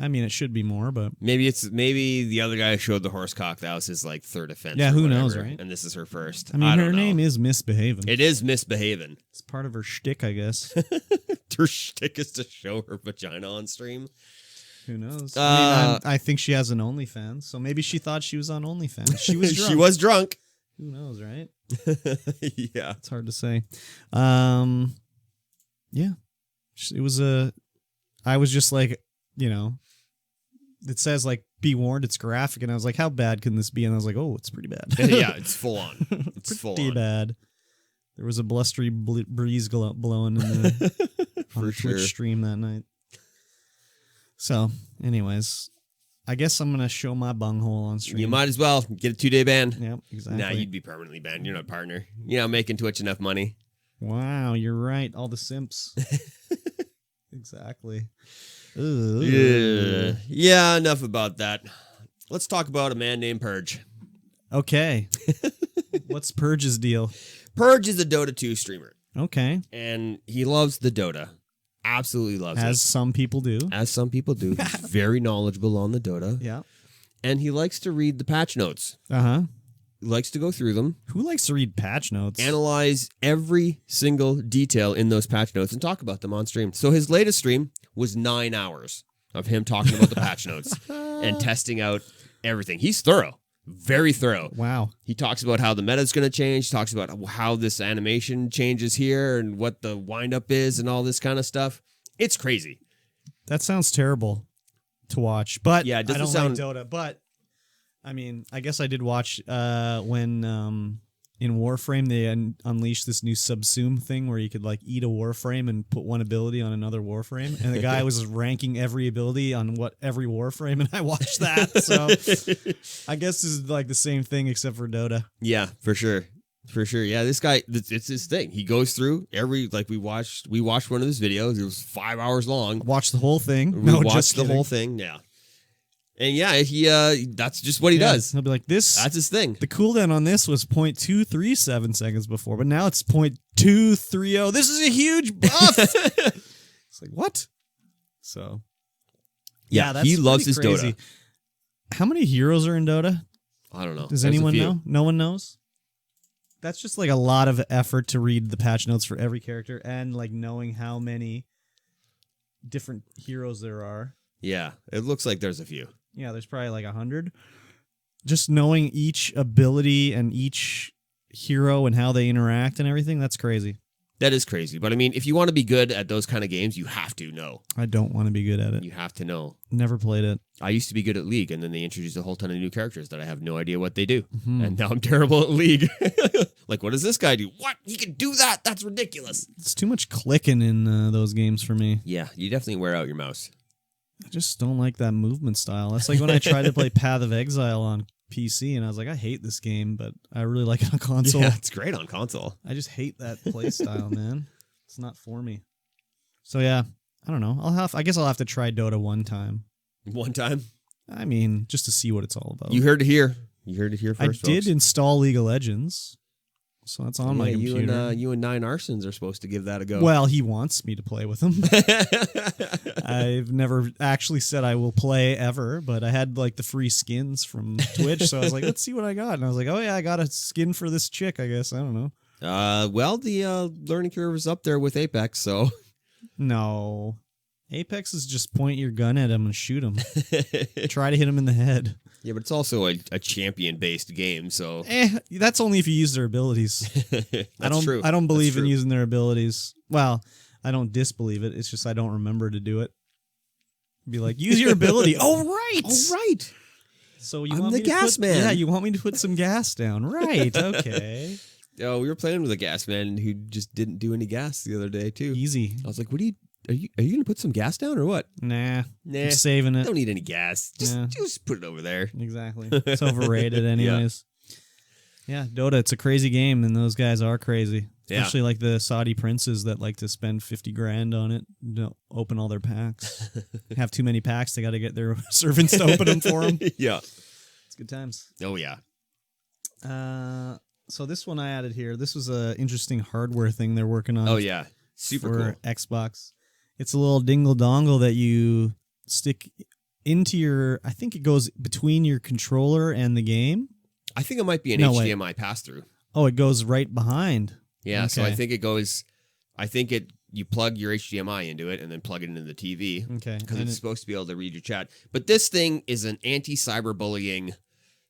I mean, it should be more, but... Maybe the other guy showed the horse cock. That was his, like, 3rd offense. Yeah, who knows, right? And this is her first. I mean, her name is Misbehavin'. It is Misbehavin'. It's part of her shtick, I guess. Her shtick is to show her vagina on stream. Who knows? I think she has an OnlyFans, so maybe she thought she was on OnlyFans. She was drunk. She was drunk. Who knows, right? Yeah. It's hard to say. Yeah. It was I was just like, it says like, be warned, it's graphic. And I was like, how bad can this be? And I was like, oh, it's pretty bad. Yeah, it's full on. It's full on. Pretty bad. There was a blustery breeze blowing on the Twitch stream that night. So, anyways, I guess I'm going to show my bunghole on stream. You might as well get a 2-day ban. Yep, exactly. Nah, you'd be permanently banned. You're not a partner. You're not making Twitch enough money. Wow, you're right. All the simps. Exactly. Yeah, enough about that. Let's talk about a man named Purge. Okay. What's Purge's deal? Purge is a Dota 2 streamer. Okay. And he loves the Dota. Absolutely loves it. As some people do. As some people do. He's very knowledgeable on the Dota. Yeah. And he likes to read the patch notes. Uh-huh. He likes to go through them. Who likes to read patch notes? Analyze every single detail in those patch notes and talk about them on stream. So his latest stream was 9 hours of him talking about the patch notes and testing out everything. He's thorough. Very thorough. Wow. He talks about how the meta is going to change. He talks about how this animation changes here and what the windup is and all this kind of stuff. It's crazy. That sounds terrible to watch. But yeah, it I don't sound... like Dota. But I mean, I guess I did watch when in Warframe they unleashed this new subsume thing where you could like eat a Warframe and put one ability on another Warframe, and the guy was ranking every ability on every Warframe, and I watched that. So I guess this is like the same thing except for Dota. Yeah, for sure. For sure. Yeah, this guy, it's his thing. He goes through we watched one of his videos. It was 5 hours long. Watch the whole thing. We watched the whole thing. Yeah. And yeah, he that's just what he does. He'll be like, that's his thing. The cooldown on this was 0.237 seconds before, but now it's 0.230. This is a huge buff. It's like, what? So yeah, that's he loves his crazy. Dota. How many heroes are in Dota? I don't know. Does anyone know? No one knows? That's just like a lot of effort to read the patch notes for every character and like knowing how many different heroes there are. Yeah, it looks like there's a few. Yeah, there's probably like 100. Just knowing each ability and each hero and how they interact and everything, that's crazy. That is crazy. But I mean, if you want to be good at those kind of games, you have to know. I don't want to be good at it. You have to know. Never played it. I used to be good at League, and then they introduced a whole ton of new characters that I have no idea what they do. Mm-hmm. And now I'm terrible at League. Like, what does this guy do? What? He can do that? That's ridiculous. It's too much clicking in those games for me. Yeah, you definitely wear out your mouse. I just don't like that movement style. That's like when I tried to play Path of Exile on PC, and I was like, I hate this game, but I really like it on console. Yeah, it's great on console. I just hate that play style, man. It's not for me. So yeah, I don't know. I guess I'll have to try Dota one time. One time? I mean, just to see what it's all about. You heard it here. You heard it here first, I did install League of Legends. So that's on my computer. You and Nine Arsons are supposed to give that a go. Well, he wants me to play with him. I've never actually said I will play ever, but I had like the free skins from Twitch, so I was like, let's see what I got. And I was like, oh yeah, I got a skin for this chick, I guess. I don't know. Well, the learning curve is up there with Apex, so. No. Apex is just point your gun at him and shoot him. Try to hit him in the head. Yeah, but it's also a champion-based game, so... That's only if you use their abilities. That's true. I don't believe in using their abilities. Well, I don't disbelieve it. It's just I don't remember to do it. Be like, use your ability. Oh, right! Oh, right! So you I'm want the me to gas man. Yeah, you want me to put some gas down. Right, okay. Oh, we were playing with a gas man who just didn't do any gas the other day, too. Easy. I was like, what are you going to put some gas down or what? Nah. I'm saving it. Don't need any gas. Just put it over there. Exactly. It's overrated anyways. Yeah, Dota, it's a crazy game, and those guys are crazy. Especially like the Saudi princes that like to spend 50 grand on it, don't open all their packs. Have too many packs, they got to get their servants to open them for them. Yeah. It's good times. Oh, yeah. So this one I added here. This was an interesting hardware thing they're working on. Oh, yeah. Super for cool. Xbox. It's a little dingle dongle that you stick into your... I think it goes between your controller and the game. I think it might be an HDMI pass-through. Oh, it goes right behind. Yeah, okay. So I think it goes... You plug your HDMI into it and then plug it into the TV. Okay. Because it's supposed to be able to read your chat. But this thing is an anti-cyberbullying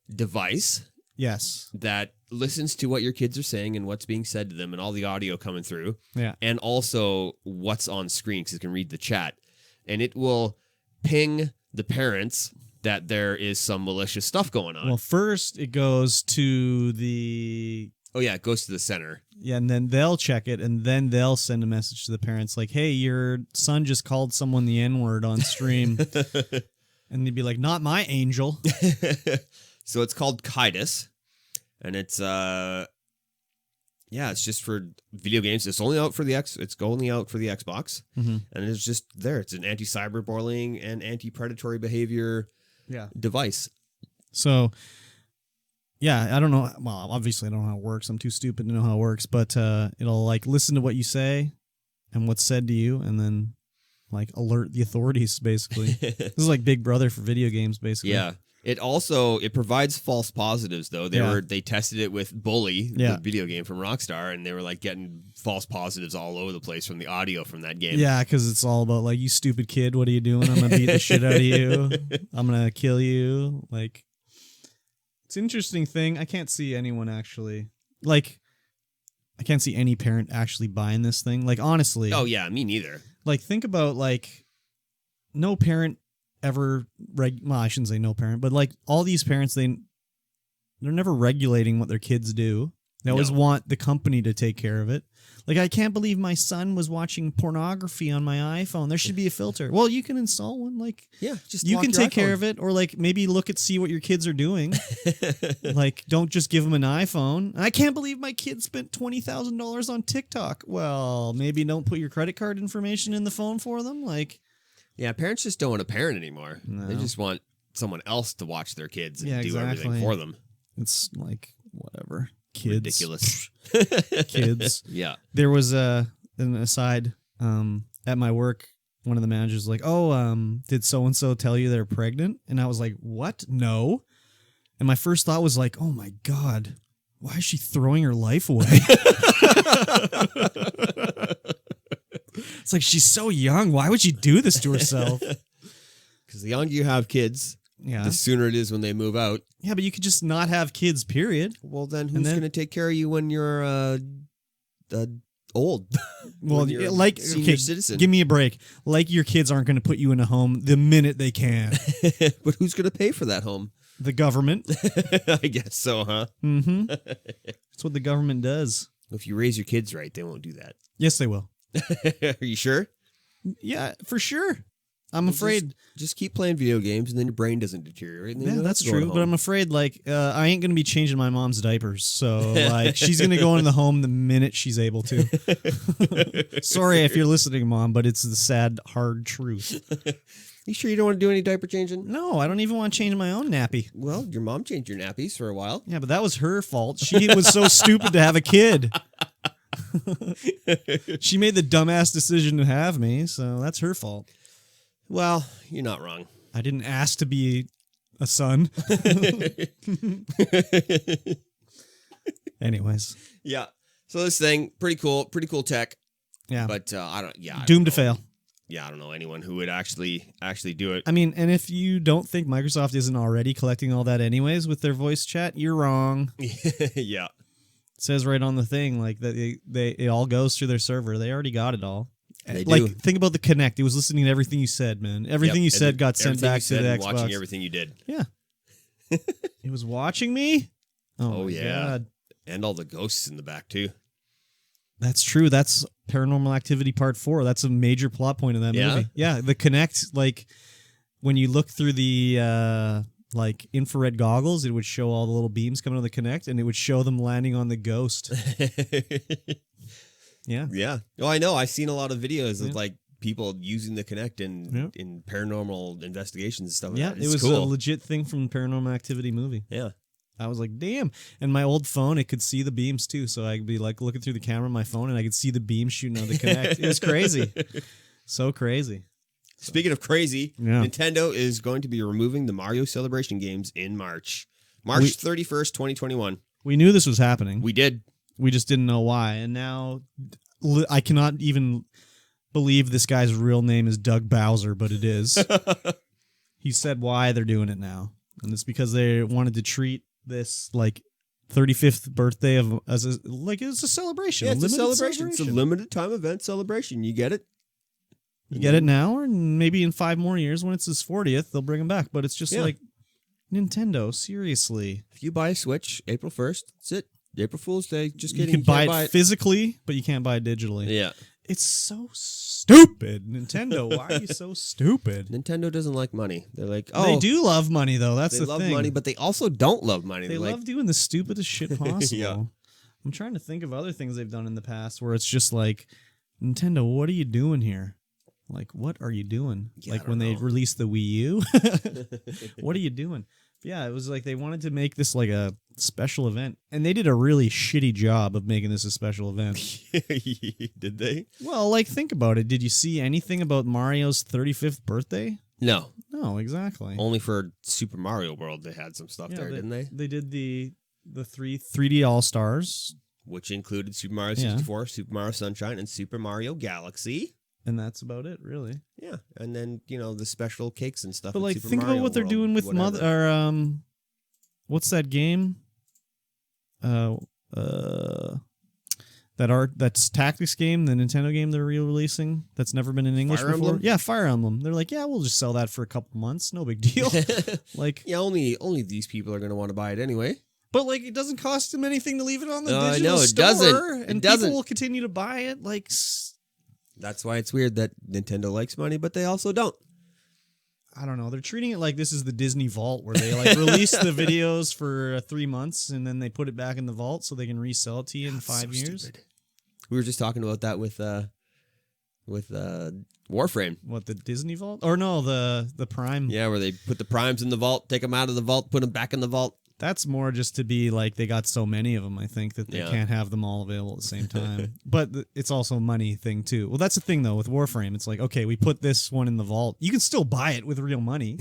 device. Yes. That listens to what your kids are saying and what's being said to them and all the audio coming through. Yeah. And also what's on screen because it can read the chat. And it will ping the parents that there is some malicious stuff going on. Well, first it goes to the... Oh, yeah, it goes to the center. Yeah, and then they'll check it, and then they'll send a message to the parents like, hey, your son just called someone the N-word on stream. And they'd be like, not my angel. So it's called Kaidos, and it's it's just for video games. It's only out for it's only out for the Xbox, and it's just there. It's an anti-cyberbullying and anti-predatory behavior device. So, yeah, I don't know. Well, obviously I don't know how it works. I'm too stupid to know how it works, but it'll like listen to what you say and what's said to you, and then like alert the authorities. Basically, this is like Big Brother for video games. Basically, yeah. It provides false positives though. They tested it with Bully, the video game from Rockstar, and they were like getting false positives all over the place from the audio from that game. Yeah, because it's all about like, you stupid kid, what are you doing? I'm gonna beat the shit out of you. I'm gonna kill you. Like, it's an interesting thing. I can't see anyone actually I can't see any parent actually buying this thing. Like, honestly. Oh yeah, me neither. Like, think about like, no parent ever well, I shouldn't say no parent, but like all these parents, they're never regulating what their kids do. They always want the company to take care of it. Like, I can't believe my son was watching pornography on my iPhone. There should be a filter. Well, you can install one. Like, just you can take care of it, or like maybe see what your kids are doing. Like, don't just give them an iPhone. I can't believe my kid spent $20,000 on TikTok. Well, maybe don't put your credit card information in the phone for them. Like, yeah, parents just don't want a parent anymore. No. They just want someone else to watch their kids and do everything for them. It's like, whatever. Kids. Ridiculous. Kids. Yeah. There was an aside at my work. One of the managers was like, "Oh, did so and so tell you they're pregnant?" And I was like, "What? No." And my first thought was like, "Oh my god, why is she throwing her life away?" It's like, she's so young. Why would she do this to herself? Because the younger you have kids, the sooner it is when they move out. Yeah, but you could just not have kids, period. Well, then who's going to take care of you when you're old? Well, you're like, senior citizen. Give me a break. Like, your kids aren't going to put you in a home the minute they can. But who's going to pay for that home? The government. I guess so, huh? Mm-hmm. That's what the government does. If you raise your kids right, they won't do that. Yes, they will. Are you sure? Yeah, for sure. I'm afraid. Just keep playing video games, and then your brain doesn't deteriorate. And then yeah, that's true. But I'm afraid, like, I ain't going to be changing my mom's diapers. So, like, she's going to go into the home the minute she's able to. Sorry if you're listening, Mom, but it's the sad, hard truth. You sure you don't want to do any diaper changing? No, I don't even want to change my own nappy. Well, your mom changed your nappies for a while. Yeah, but that was her fault. She was so stupid to have a kid. She made the dumbass decision to have me, so that's her fault. Well, you're not wrong. I didn't ask to be a son. Anyways. Yeah. So this thing, pretty cool tech. Yeah. But I don't doomed to fail. Yeah, I don't know anyone who would actually do it. I mean, and if you don't think Microsoft isn't already collecting all that anyways with their voice chat, you're wrong. Yeah. It says right on the thing, like, that it all goes through their server. They already got it all. They like, do. think about the Kinect. It was listening to everything you said, man. Everything you said got sent back to the Xbox. Watching everything you did. Yeah. It was watching me? Oh yeah. God. And all the ghosts in the back, too. That's true. That's Paranormal Activity Part 4. That's a major plot point in that movie. Yeah, the Kinect, like, when you look through the like infrared goggles, it would show all the little beams coming on the Kinect, and it would show them landing on the ghost. Yeah. Yeah. Oh, I know. I've seen a lot of videos of like people using the Kinect in paranormal investigations and stuff. Yeah, like that. it was cool. a legit thing from the Paranormal Activity movie. Yeah. I was like, damn. And my old phone, it could see the beams too. So I'd be like looking through the camera on my phone and I could see the beams shooting on the Kinect. It was crazy. So crazy. Speaking of crazy, Nintendo is going to be removing the Mario Celebration games in March. March 31st, 2021. We knew this was happening. We did. We just didn't know why. And now I cannot even believe this guy's real name is Doug Bowser, but it is. He said why they're doing it now. And it's because they wanted to treat this like 35th birthday as a celebration. Yeah, it's a celebration. It's a limited time event celebration. You get it? You get it now, or maybe in 5 more years when it's his 40th, they'll bring him back. But it's just like, Nintendo, seriously. If you buy a Switch April 1st, that's it. April Fool's Day. Just kidding. You can buy it physically, but you can't buy it digitally. Yeah. It's so stupid. Nintendo, why are you so stupid? Nintendo doesn't like money. They're like, oh. They do love money, though. That's the thing. They love money, but they also don't love money. They love doing the stupidest shit possible. Yeah. I'm trying to think of other things they've done in the past where it's just like, Nintendo, what are you doing here? Like, what are you doing? Yeah, like when they released the Wii U? What are you doing? Yeah, it was like they wanted to make this like a special event, and they did a really shitty job of making this a special event. Did they? Well, like, think about it. Did you see anything about Mario's 35th birthday? No. No, exactly. Only for Super Mario World, they had some stuff there, didn't they? They did the 3D All-Stars. Which included Super Mario 64, Super Mario Sunshine, and Super Mario Galaxy. And that's about it, really. Yeah, and then, the special cakes and stuff. But, like, Super think Mario about what they're World, doing with what's that game? That That's tactics game, the Nintendo game they're re-releasing that's never been in English Fire before. Emblem? Yeah, Fire Emblem. They're like, yeah, we'll just sell that for a couple months, no big deal. Like, yeah, only these people are going to want to buy it anyway. But like, it doesn't cost them anything to leave it on the No, I digital know, it store, doesn't. and It doesn't. people will continue to buy it. Like, That's why it's weird that Nintendo likes money, but they also don't. I don't know. They're treating it like this is the Disney Vault, where they like release the videos for 3 months and then they put it back in the vault so they can resell it to you in 5 years. Stupid. We were just talking about that with Warframe. What, the Disney Vault? Or no, the Prime. Yeah, where they put the primes in the vault, take them out of the vault, put them back in the vault. That's more just to be like they got so many of them, I think, that they can't have them all available at the same time. But it's also a money thing, too. Well, that's the thing, though, with Warframe. It's like, okay, we put this one in the vault. You can still buy it with real money.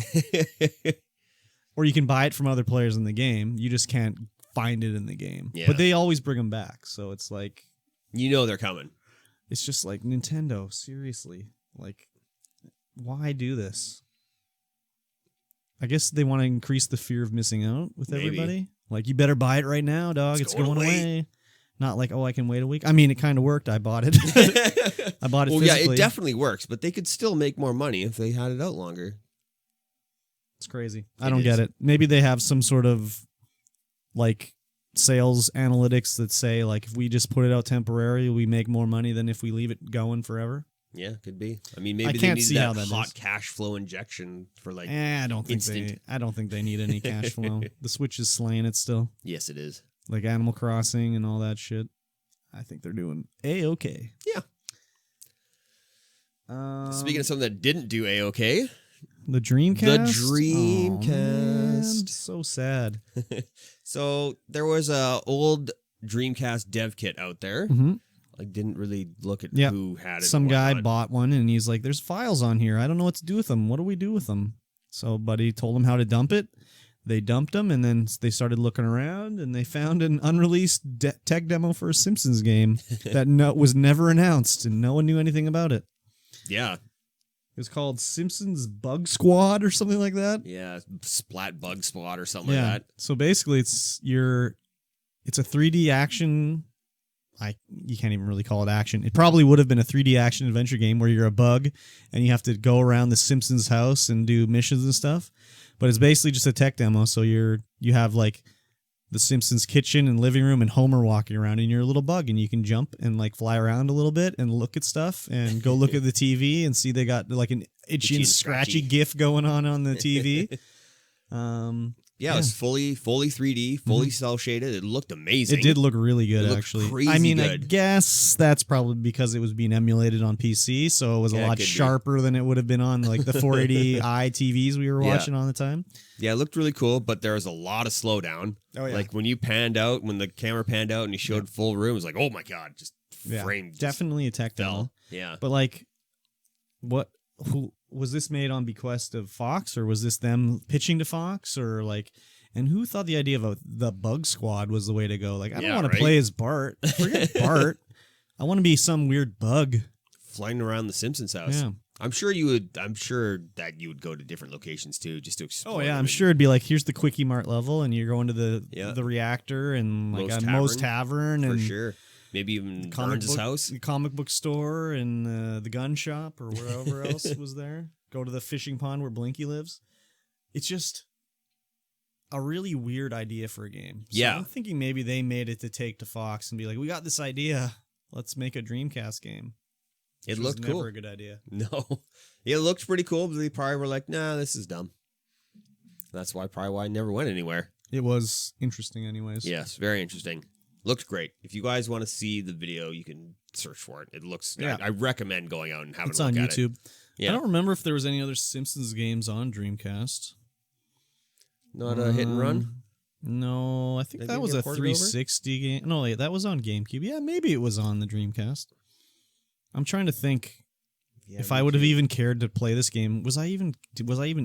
Or you can buy it from other players in the game. You just can't find it in the game. Yeah. But they always bring them back. So it's like... You know they're coming. It's just like, Nintendo, seriously. Like, why do this? I guess they want to increase the fear of missing out with everybody. Like, you better buy it right now, dog. It's going away. Not like, oh, I can wait a week. I mean, it kind of worked. I bought it. I bought it physically. Yeah, it definitely works, but they could still make more money if they had it out longer. It's crazy. I don't get it. Maybe they have some sort of, like, sales analytics that say, like, if we just put it out temporarily, we make more money than if we leave it going forever. Yeah, could be. I mean, maybe can't they see need how that that hot is. cash flow injection for like I don't think they need any cash flow. The Switch is slaying it still. Yes, it is. Like Animal Crossing and all that shit. I think they're doing A-okay. Yeah. Speaking of something that didn't do A-okay. The Dreamcast? The Dreamcast. Oh, man, so sad. So there was a old Dreamcast dev kit out there. Mm-hmm. I didn't really look at who had it. Some guy bought one and he's like, there's files on here. I don't know what to do with them. What do we do with them? So buddy told him how to dump it. They dumped them and then they started looking around and they found an unreleased tech demo for a Simpsons game that was never announced and no one knew anything about it. Yeah. It was called Simpsons Bug Squad or something like that. Yeah, Splat Bug Squad or something like that. So basically it's a 3D action. You can't even really call it action. It probably would have been a 3D action adventure game where you're a bug and you have to go around the Simpsons house and do missions and stuff. But it's basically just a tech demo. So you have like the Simpsons kitchen and living room and Homer walking around and you're a little bug and you can jump and like fly around a little bit and look at stuff and go look at the TV and see they got like an itchy and scratchy GIF going on the TV. Yeah, it was fully 3D, fully cell shaded. It looked amazing. It did look really good, actually. Crazy I mean, good. I guess that's probably because it was being emulated on PC, so it was a lot sharper than it would have been on like the 480i TVs we were watching on the time. Yeah, it looked really cool, but there was a lot of slowdown. Oh yeah, like when you panned out, when the camera panned out and you showed full room, it was like, oh my god, just framed. Definitely a tech demo. Yeah, but like, who was this made on bequest of Fox, or was this them pitching to Fox, or like, and who thought the idea of the Bug Squad was the way to go? Like, I don't want to play as Bart. Forget Bart. I want to be some weird bug flying around the Simpsons house. Yeah. I'm sure that you would go to different locations too, just to explore. Oh yeah, I'm sure it'd be like, here's the Quickie Mart level, and you're going to the reactor and like a Moe's Tavern, and for sure. Maybe even Burns' house, the comic book store, and the gun shop, or wherever else was there. Go to the fishing pond where Blinky lives. It's just a really weird idea for a game. So I'm thinking maybe they made it to take to Fox and be like, we got this idea. Let's make a Dreamcast game. It looked cool. Never a good idea. No. It looked pretty cool, but they probably were like, nah, this is dumb. That's why it never went anywhere. It was interesting anyways. Yes, very interesting. Looked great. If you guys want to see the video, you can search for it. It looks... Yeah. I recommend going out and having a look at it. It's on YouTube. Yeah. I don't remember if there was any other Simpsons games on Dreamcast. Not a hit and run? No, I think that was a 360 game. No, that was on GameCube. Yeah, maybe it was on the Dreamcast. I'm trying to think if I would have even cared to play this game. Was I even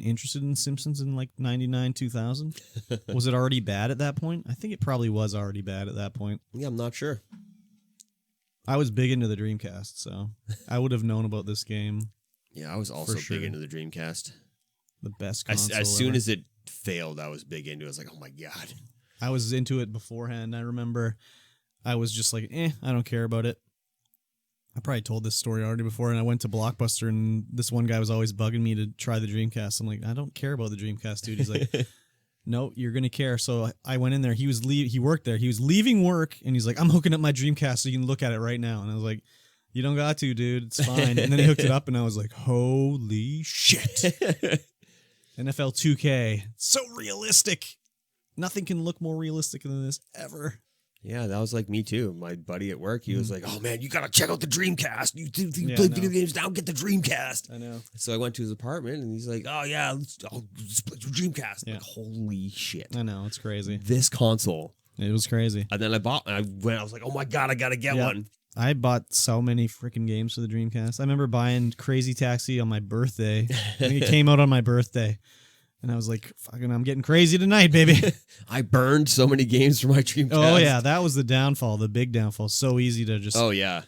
interested in Simpsons in like 99, 2000? Was it already bad at that point? I think it probably was already bad at that point. Yeah, I'm not sure. I was big into the Dreamcast, so I would have known about this game. Yeah, I was also big into the Dreamcast. The best console as soon as it failed, I was big into it. I was like, oh my god. I was into it beforehand. I remember I was just like, I don't care about it. I probably told this story already before, and I went to Blockbuster, and this one guy was always bugging me to try the Dreamcast. I'm like, I don't care about the Dreamcast, dude. He's like, no, you're going to care. So I went in there. He worked there. He was leaving work, and he's like, I'm hooking up my Dreamcast so you can look at it right now. And I was like, you don't got to, dude. It's fine. And then he hooked it up, and I was like, holy shit. NFL 2K. So realistic. Nothing can look more realistic than this ever. Yeah, that was like me too. My buddy at work, he was like, "Oh man, you gotta check out the Dreamcast. You play video games now, get the Dreamcast." I know. So I went to his apartment, and he's like, "Oh yeah, let's play the Dreamcast." Yeah. Like, holy shit! I know, it's crazy. This console. It was crazy. And then I was like, "Oh my god, I gotta get one." I bought so many freaking games for the Dreamcast. I remember buying Crazy Taxi on my birthday. I think it came out on my birthday. And I was like, fucking, I'm getting crazy tonight, baby. I burned so many games for my Dreamcast. Oh, yeah. That was the downfall, the big downfall. So easy to just... Oh, yeah.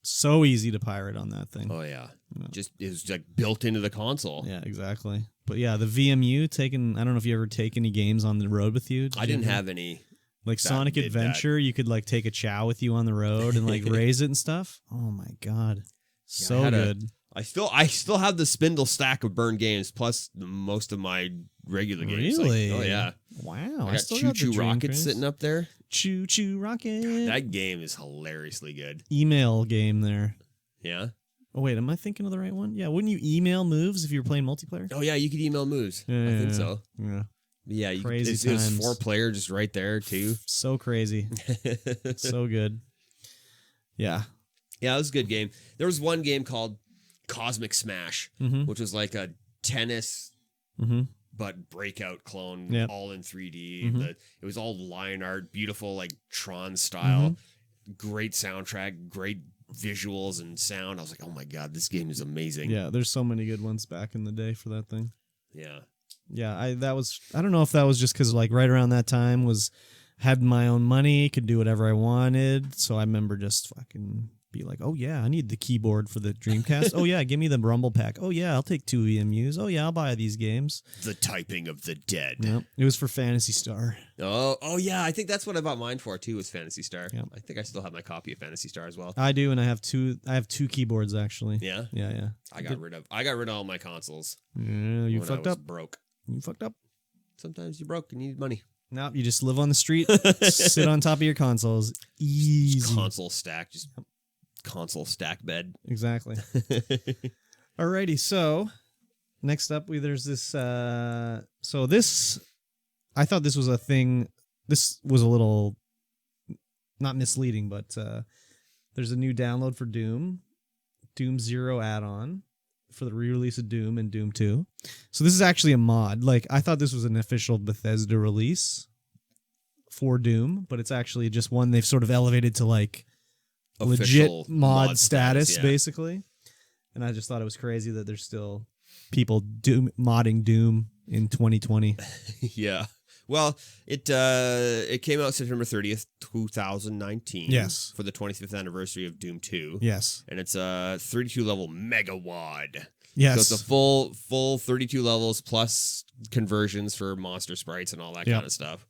So easy to pirate on that thing. Oh, yeah. Just, it was like built into the console. Yeah, exactly. But yeah, the VMU, I don't know if you ever take any games on the road with you. I didn't have any. Like Sonic Adventure, you could like take a chow with you on the road and like raise it and stuff. Oh, my God. So good. I still have the spindle stack of burned games plus most of my regular games. Really? Like, oh yeah. Wow. I got Choo Choo Rocket sitting up there. Choo Choo Rocket. God, that game is hilariously good. Email game there. Yeah. Oh wait, am I thinking of the right one? Yeah. Wouldn't you email moves if you were playing multiplayer? Oh yeah, you could email moves. Yeah, I think so. Yeah. Yeah. It was 4-player just right there too. So crazy. So good. Yeah. Yeah, it was a good game. There was one game called Cosmic Smash, which was like a tennis, but breakout clone, all in 3D. It was all line art, beautiful, like Tron style, great soundtrack, great visuals and sound. I was like, oh my God, this game is amazing. Yeah, there's so many good ones back in the day for that thing. Yeah. Yeah, I don't know if that was just because like right around that time had my own money, could do whatever I wanted. So I remember just fucking be like, oh yeah, I need the keyboard for the Dreamcast. Oh yeah, give me the Rumble Pack. Oh yeah, I'll take 2 EMUs. Oh yeah, I'll buy these games. The Typing of the Dead. Yep. It was for Phantasy Star. Oh yeah, I think that's what I bought mine for too, was Phantasy Star. Yep. I think I still have my copy of Phantasy Star as well. I do, and I have two keyboards actually. Yeah? Yeah. I got rid of all my consoles. Yeah, you when fucked I was up. Broke. You fucked up. Sometimes you're broke and you need money. No, you just live on the street, sit on top of your consoles. Easy. Just console stack, just console stack bed. Exactly. Alrighty, so next up there's this I thought this was a thing. This was a little not misleading, but there's a new download for Doom 0 add-on for the re-release of Doom and Doom 2. So this is actually a mod. Like, I thought this was an official Bethesda release for Doom, but it's actually just one they've sort of elevated to like Official legit mod status, yeah. Basically. And I just thought it was crazy that there's still people modding Doom in 2020. Yeah. Well, it came out September 30th, 2019. Yes. For the 25th anniversary of Doom 2. Yes. And it's a 32 level mega wad. Yes. So it's a full 32 levels plus conversions for monster sprites and all that kind of stuff.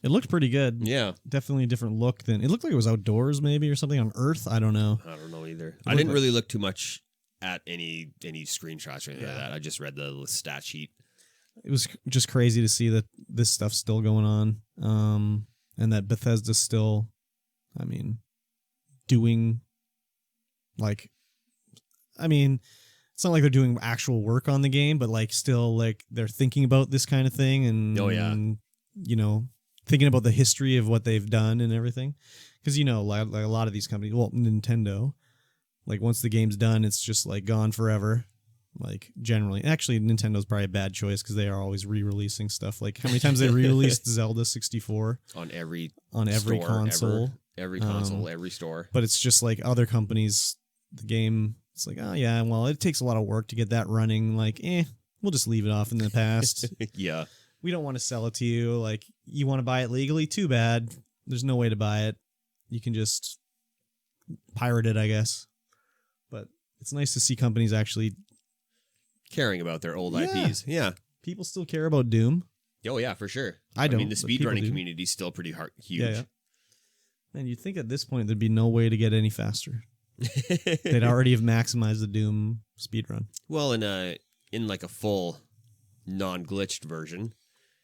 It looked pretty good. Yeah. Definitely a different look than... It looked like it was outdoors maybe or something on Earth. I don't know. I don't know either. I didn't really look too much at any screenshots or anything like that. I just read the stat sheet. It was just crazy to see that this stuff's still going on, and that Bethesda's still, I mean, doing, like, I mean, it's not like they're doing actual work on the game, but, like, still, like, they're thinking about this kind of thing and, you know, thinking about the history of what they've done and everything. Because, you know, like a lot of these companies, well, Nintendo, like, once the game's done, it's just, like, gone forever. Like, generally. Actually, Nintendo's probably a bad choice because they are always re-releasing stuff. Like, how many times they re-released Zelda 64? On every console. Every console, every store. But it's just like other companies, the game, it's like, oh, yeah, well, it takes a lot of work to get that running. Like, we'll just leave it off in the past. Yeah. We don't want to sell it to you. Like, you want to buy it legally? Too bad. There's no way to buy it. You can just pirate it, I guess. But it's nice to see companies actually caring about their old IPs. Yeah. People still care about Doom. Oh, yeah, for sure. I don't. I mean, the speedrunning community is still pretty huge. Yeah. And you'd think at this point there'd be no way to get any faster. They'd already have maximized the Doom speedrun. Well, in like a full non-glitched version.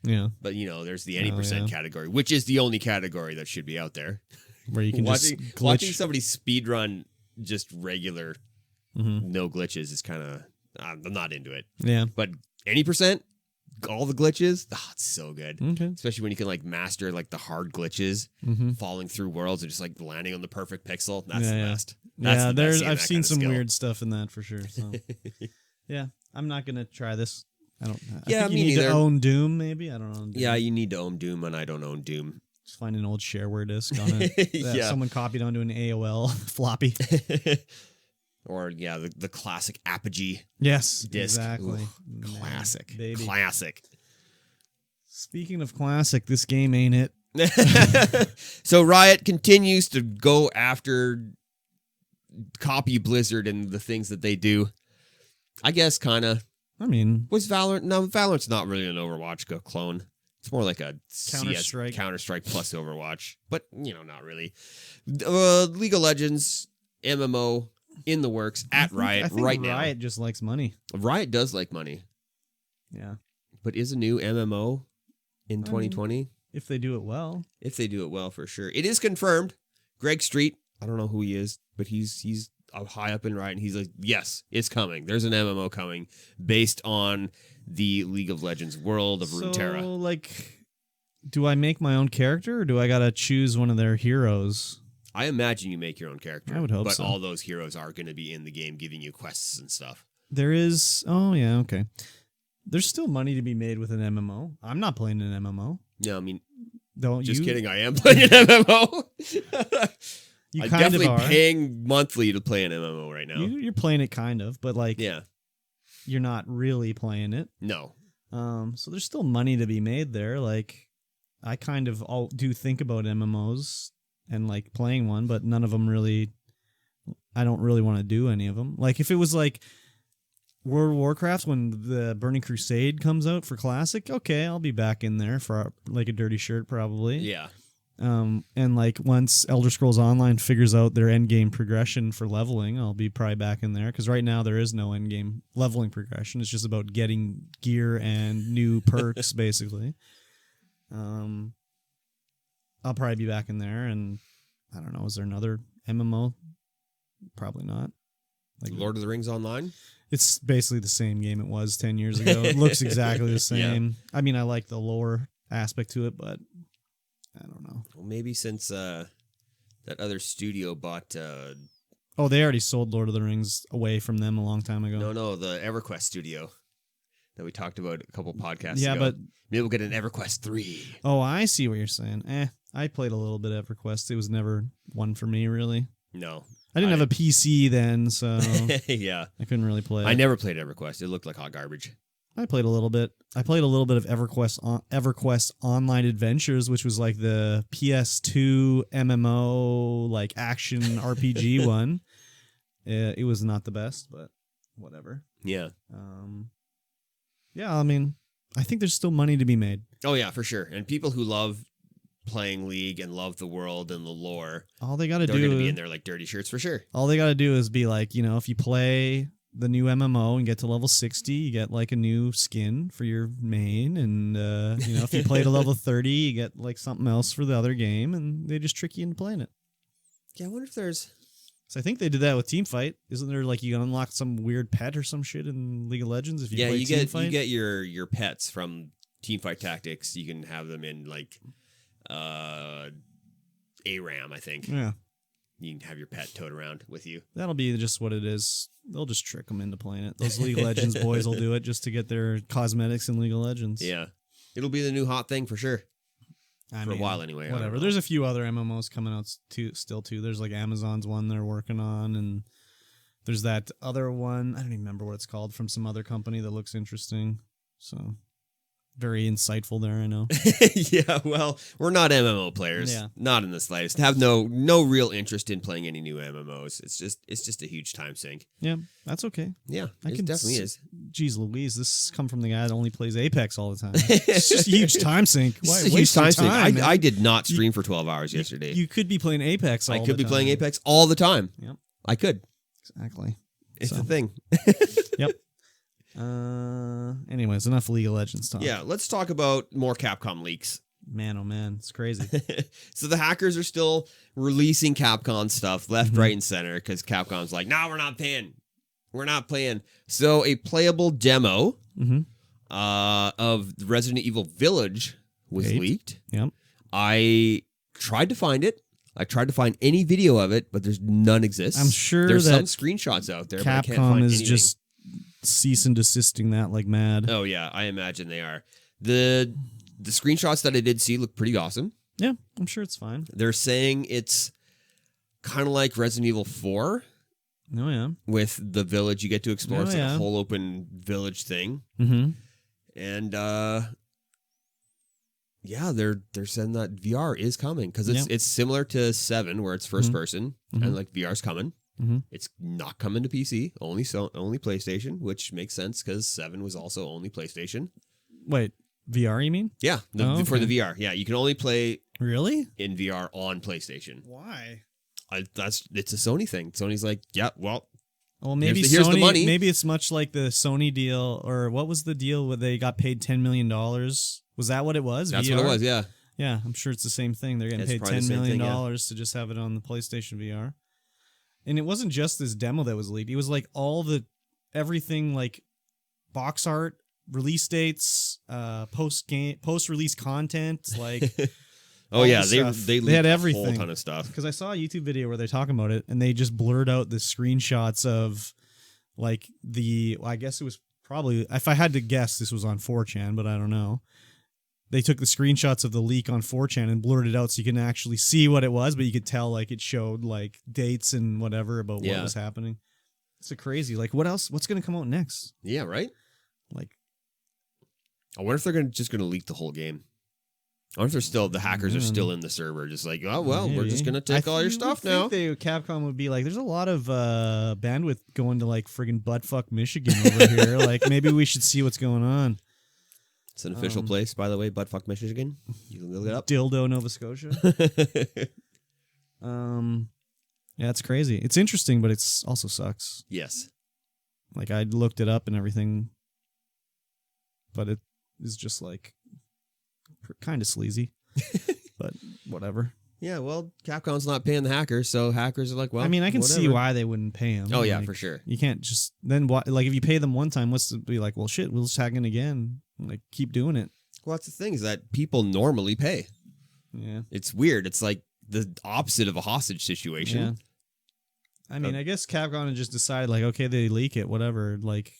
Yeah. But, there's the any percent category, which is the only category that should be out there. Where you can watching somebody speedrun just regular, no glitches is kind of... I'm not into it. Yeah. But any percent, all the glitches, it's so good. Okay. Especially when you can master the hard glitches, falling through worlds and just landing on the perfect pixel. That's the best. That's the best I've seen some weird stuff in that for sure. So. Yeah, I'm not gonna try this. I think you need to own Doom, maybe. I don't know. Yeah, you need to own Doom, and I don't own Doom. Just find an old shareware disk on it that someone copied onto an AOL floppy. Or, the classic Apogee disc. Exactly. Ooh, classic. Baby. Classic. Speaking of classic, this game ain't it. So Riot continues to go after copy Blizzard and the things that they do. I guess kind of. I mean... Was Valorant... No, Valorant's not really an Overwatch clone. It's more like a Counter-Strike plus Overwatch. But, not really. League of Legends, MMO... in the works at Riot right now. Riot just likes money. Riot does like money. Yeah. But is a new MMO in 2020? If they do it well. If they do it well, for sure. It is confirmed. Greg Street, I don't know who he is, but he's high up in Riot, and he's like, yes, it's coming. There's an MMO coming based on the League of Legends world of Runeterra. So, do I make my own character, or do I gotta choose one of their heroes? I imagine you make your own character. I would hope so. But all those heroes are going to be in the game giving you quests and stuff. There is... Oh, yeah, okay. There's still money to be made with an MMO. I'm not playing an MMO. No, I mean... Just kidding, I am playing an MMO. I'm definitely paying monthly to play an MMO right now. You're playing it kind of, but you're not really playing it. No. So there's still money to be made there. I kind of do think about MMOs and playing one, but none of them really, I don't really want to do any of them. If it was World of Warcraft when the Burning Crusade comes out for Classic, okay, I'll be back in there for a dirty shirt probably. Yeah. And once Elder Scrolls Online figures out their end game progression for leveling, I'll be probably back in there, because right now there is no end game leveling progression. It's just about getting gear and new perks basically. I'll probably be back in there, and I don't know, is there another MMO? Probably not. Lord of the Rings Online? It's basically the same game it was 10 years ago. It looks exactly the same. Yeah. I mean, I like the lore aspect to it, but I don't know. Well, maybe since that other studio bought... they already sold Lord of the Rings away from them a long time ago. No, the EverQuest studio that we talked about a couple podcasts ago. Yeah, but... Maybe we'll get an EverQuest 3. Oh, I see what you're saying. I played a little bit of EverQuest. It was never one for me, really. No. I didn't have a PC then, so yeah, I couldn't really play it. I never played EverQuest. It looked like hot garbage. I played a little bit. I played a little bit of EverQuest Online Adventures, which was the PS2 MMO, action RPG one. It was not the best, but whatever. Yeah. Yeah, I mean, I think there's still money to be made. Oh, yeah, for sure. And people who love playing League and love the world and the lore, all they gotta they're do, going to be in there like dirty shirts for sure. All they gotta do is be if you play the new MMO and get to level 60, you get a new skin for your main, and if you play to level 30, you get something else for the other game, and they just trick you into playing it. Yeah, I wonder if there's... So I think they did that with Teamfight. Isn't there you can unlock some weird pet or some shit in League of Legends if you play Teamfight? You get your pets from Teamfight Tactics. You can have them in ARAM, I think. Yeah. You can have your pet towed around with you. That'll be just what it is. They'll just trick them into playing it. Those League of Legends boys will do it just to get their cosmetics in League of Legends. Yeah. It'll be the new hot thing for sure. For a while anyway. Whatever. There's a few other MMOs coming out still too. There's Amazon's one they're working on, and there's that other one. I don't even remember what it's called, from some other company that looks interesting. So very insightful there, I know. Yeah, well, we're not MMO players. Yeah. Not in the slightest. Have no real interest in playing any new MMOs. It's just a huge time sink. Yeah, that's okay. Yeah, I it can definitely is. Jeez Louise, this come from the guy that only plays Apex all the time. It's just a huge time sink. Why It's a huge waste your time sink. man? I did not stream for 12 hours yesterday. You could be playing Apex all I the could be time. playing Apex all the time. Yep. I could. Exactly. It's So. a thing. Yep. Anyways, enough League of Legends talk. Yeah, let's talk about more Capcom leaks. Man, oh man, it's crazy. So the hackers are still releasing Capcom stuff left, right, and center because Capcom's like, no, we're not paying. We're not playing. So a playable demo of the Resident Evil Village was leaked. Yep. I tried to find it. I tried to find any video of it, but there's none exists. I'm sure there's that some screenshots out there, but I can't Capcom find is anything. just cease and desisting that like mad. Oh yeah, I imagine they are. The screenshots that I did see look pretty awesome. Yeah, I'm sure it's fine. They're saying it's kind of like Resident Evil 4 Oh yeah. with the village you get to explore. Oh, It's like yeah. a whole open village thing. Mm-hmm. And yeah, they're saying that VR is coming because it's similar to 7 where it's first person and like VR's coming. Mm-hmm. It's not coming to PC, only PlayStation, which makes sense because 7 was also only PlayStation. Wait, VR you mean? Yeah, for the VR. Yeah, you can only play Really? in VR on PlayStation. Why? It's a Sony thing. Sony's like, yeah, well, Well, maybe here's Sony, the money. Maybe it's much like the Sony deal, or what was the deal where they got paid $10 million? Was that what it was? that's VR? what it was. Yeah, Yeah, I'm sure it's the same thing. They're getting It's paid probably $10 the same million thing, to just have it on the PlayStation VR. And it wasn't just this demo that was leaked. It was like everything like box art, release dates, post-release content, like oh all yeah, the stuff. they They had leaked a everything. whole ton of stuff. because I saw a YouTube video where they're talking about it, and they just blurred out the screenshots of like I guess it was probably, if I had to guess, this was on 4chan, but I don't know. They took the screenshots of the leak on 4chan and blurred it out so you can actually see what it was, but you could tell like it showed like dates and whatever about what was happening. It's a crazy. Like what else? What's going to come out next? Yeah, right. Like, I wonder if they're just gonna leak the whole game. I wonder if the hackers are still in the server, just like, oh well, we're just gonna take all your stuff now. Capcom would be like, there's a lot of bandwidth going to like friggin' buttfuck Michigan over here. Like maybe we should see what's going on. It's an official place, by the way, Buttfuck Michigan. You can look it up. Dildo, Nova Scotia. Yeah, it's crazy. It's interesting, but it's also sucks. Yes. Like I looked it up and everything, but it is just like kind of sleazy. But whatever. Yeah, well, Capcom's not paying the hackers, so hackers are like, well, I mean, I can whatever. see why they wouldn't pay them. Oh yeah, Like, for sure. You can't just then like if you pay them one time, what's to be like? Well, shit, we'll just hack it again. Like keep doing it. Well, that's the thing is that people normally pay. Yeah, It's weird. It's like the opposite of a hostage situation. yeah. I mean, I guess Capcom had just decided like, okay, they leak it, whatever. Like,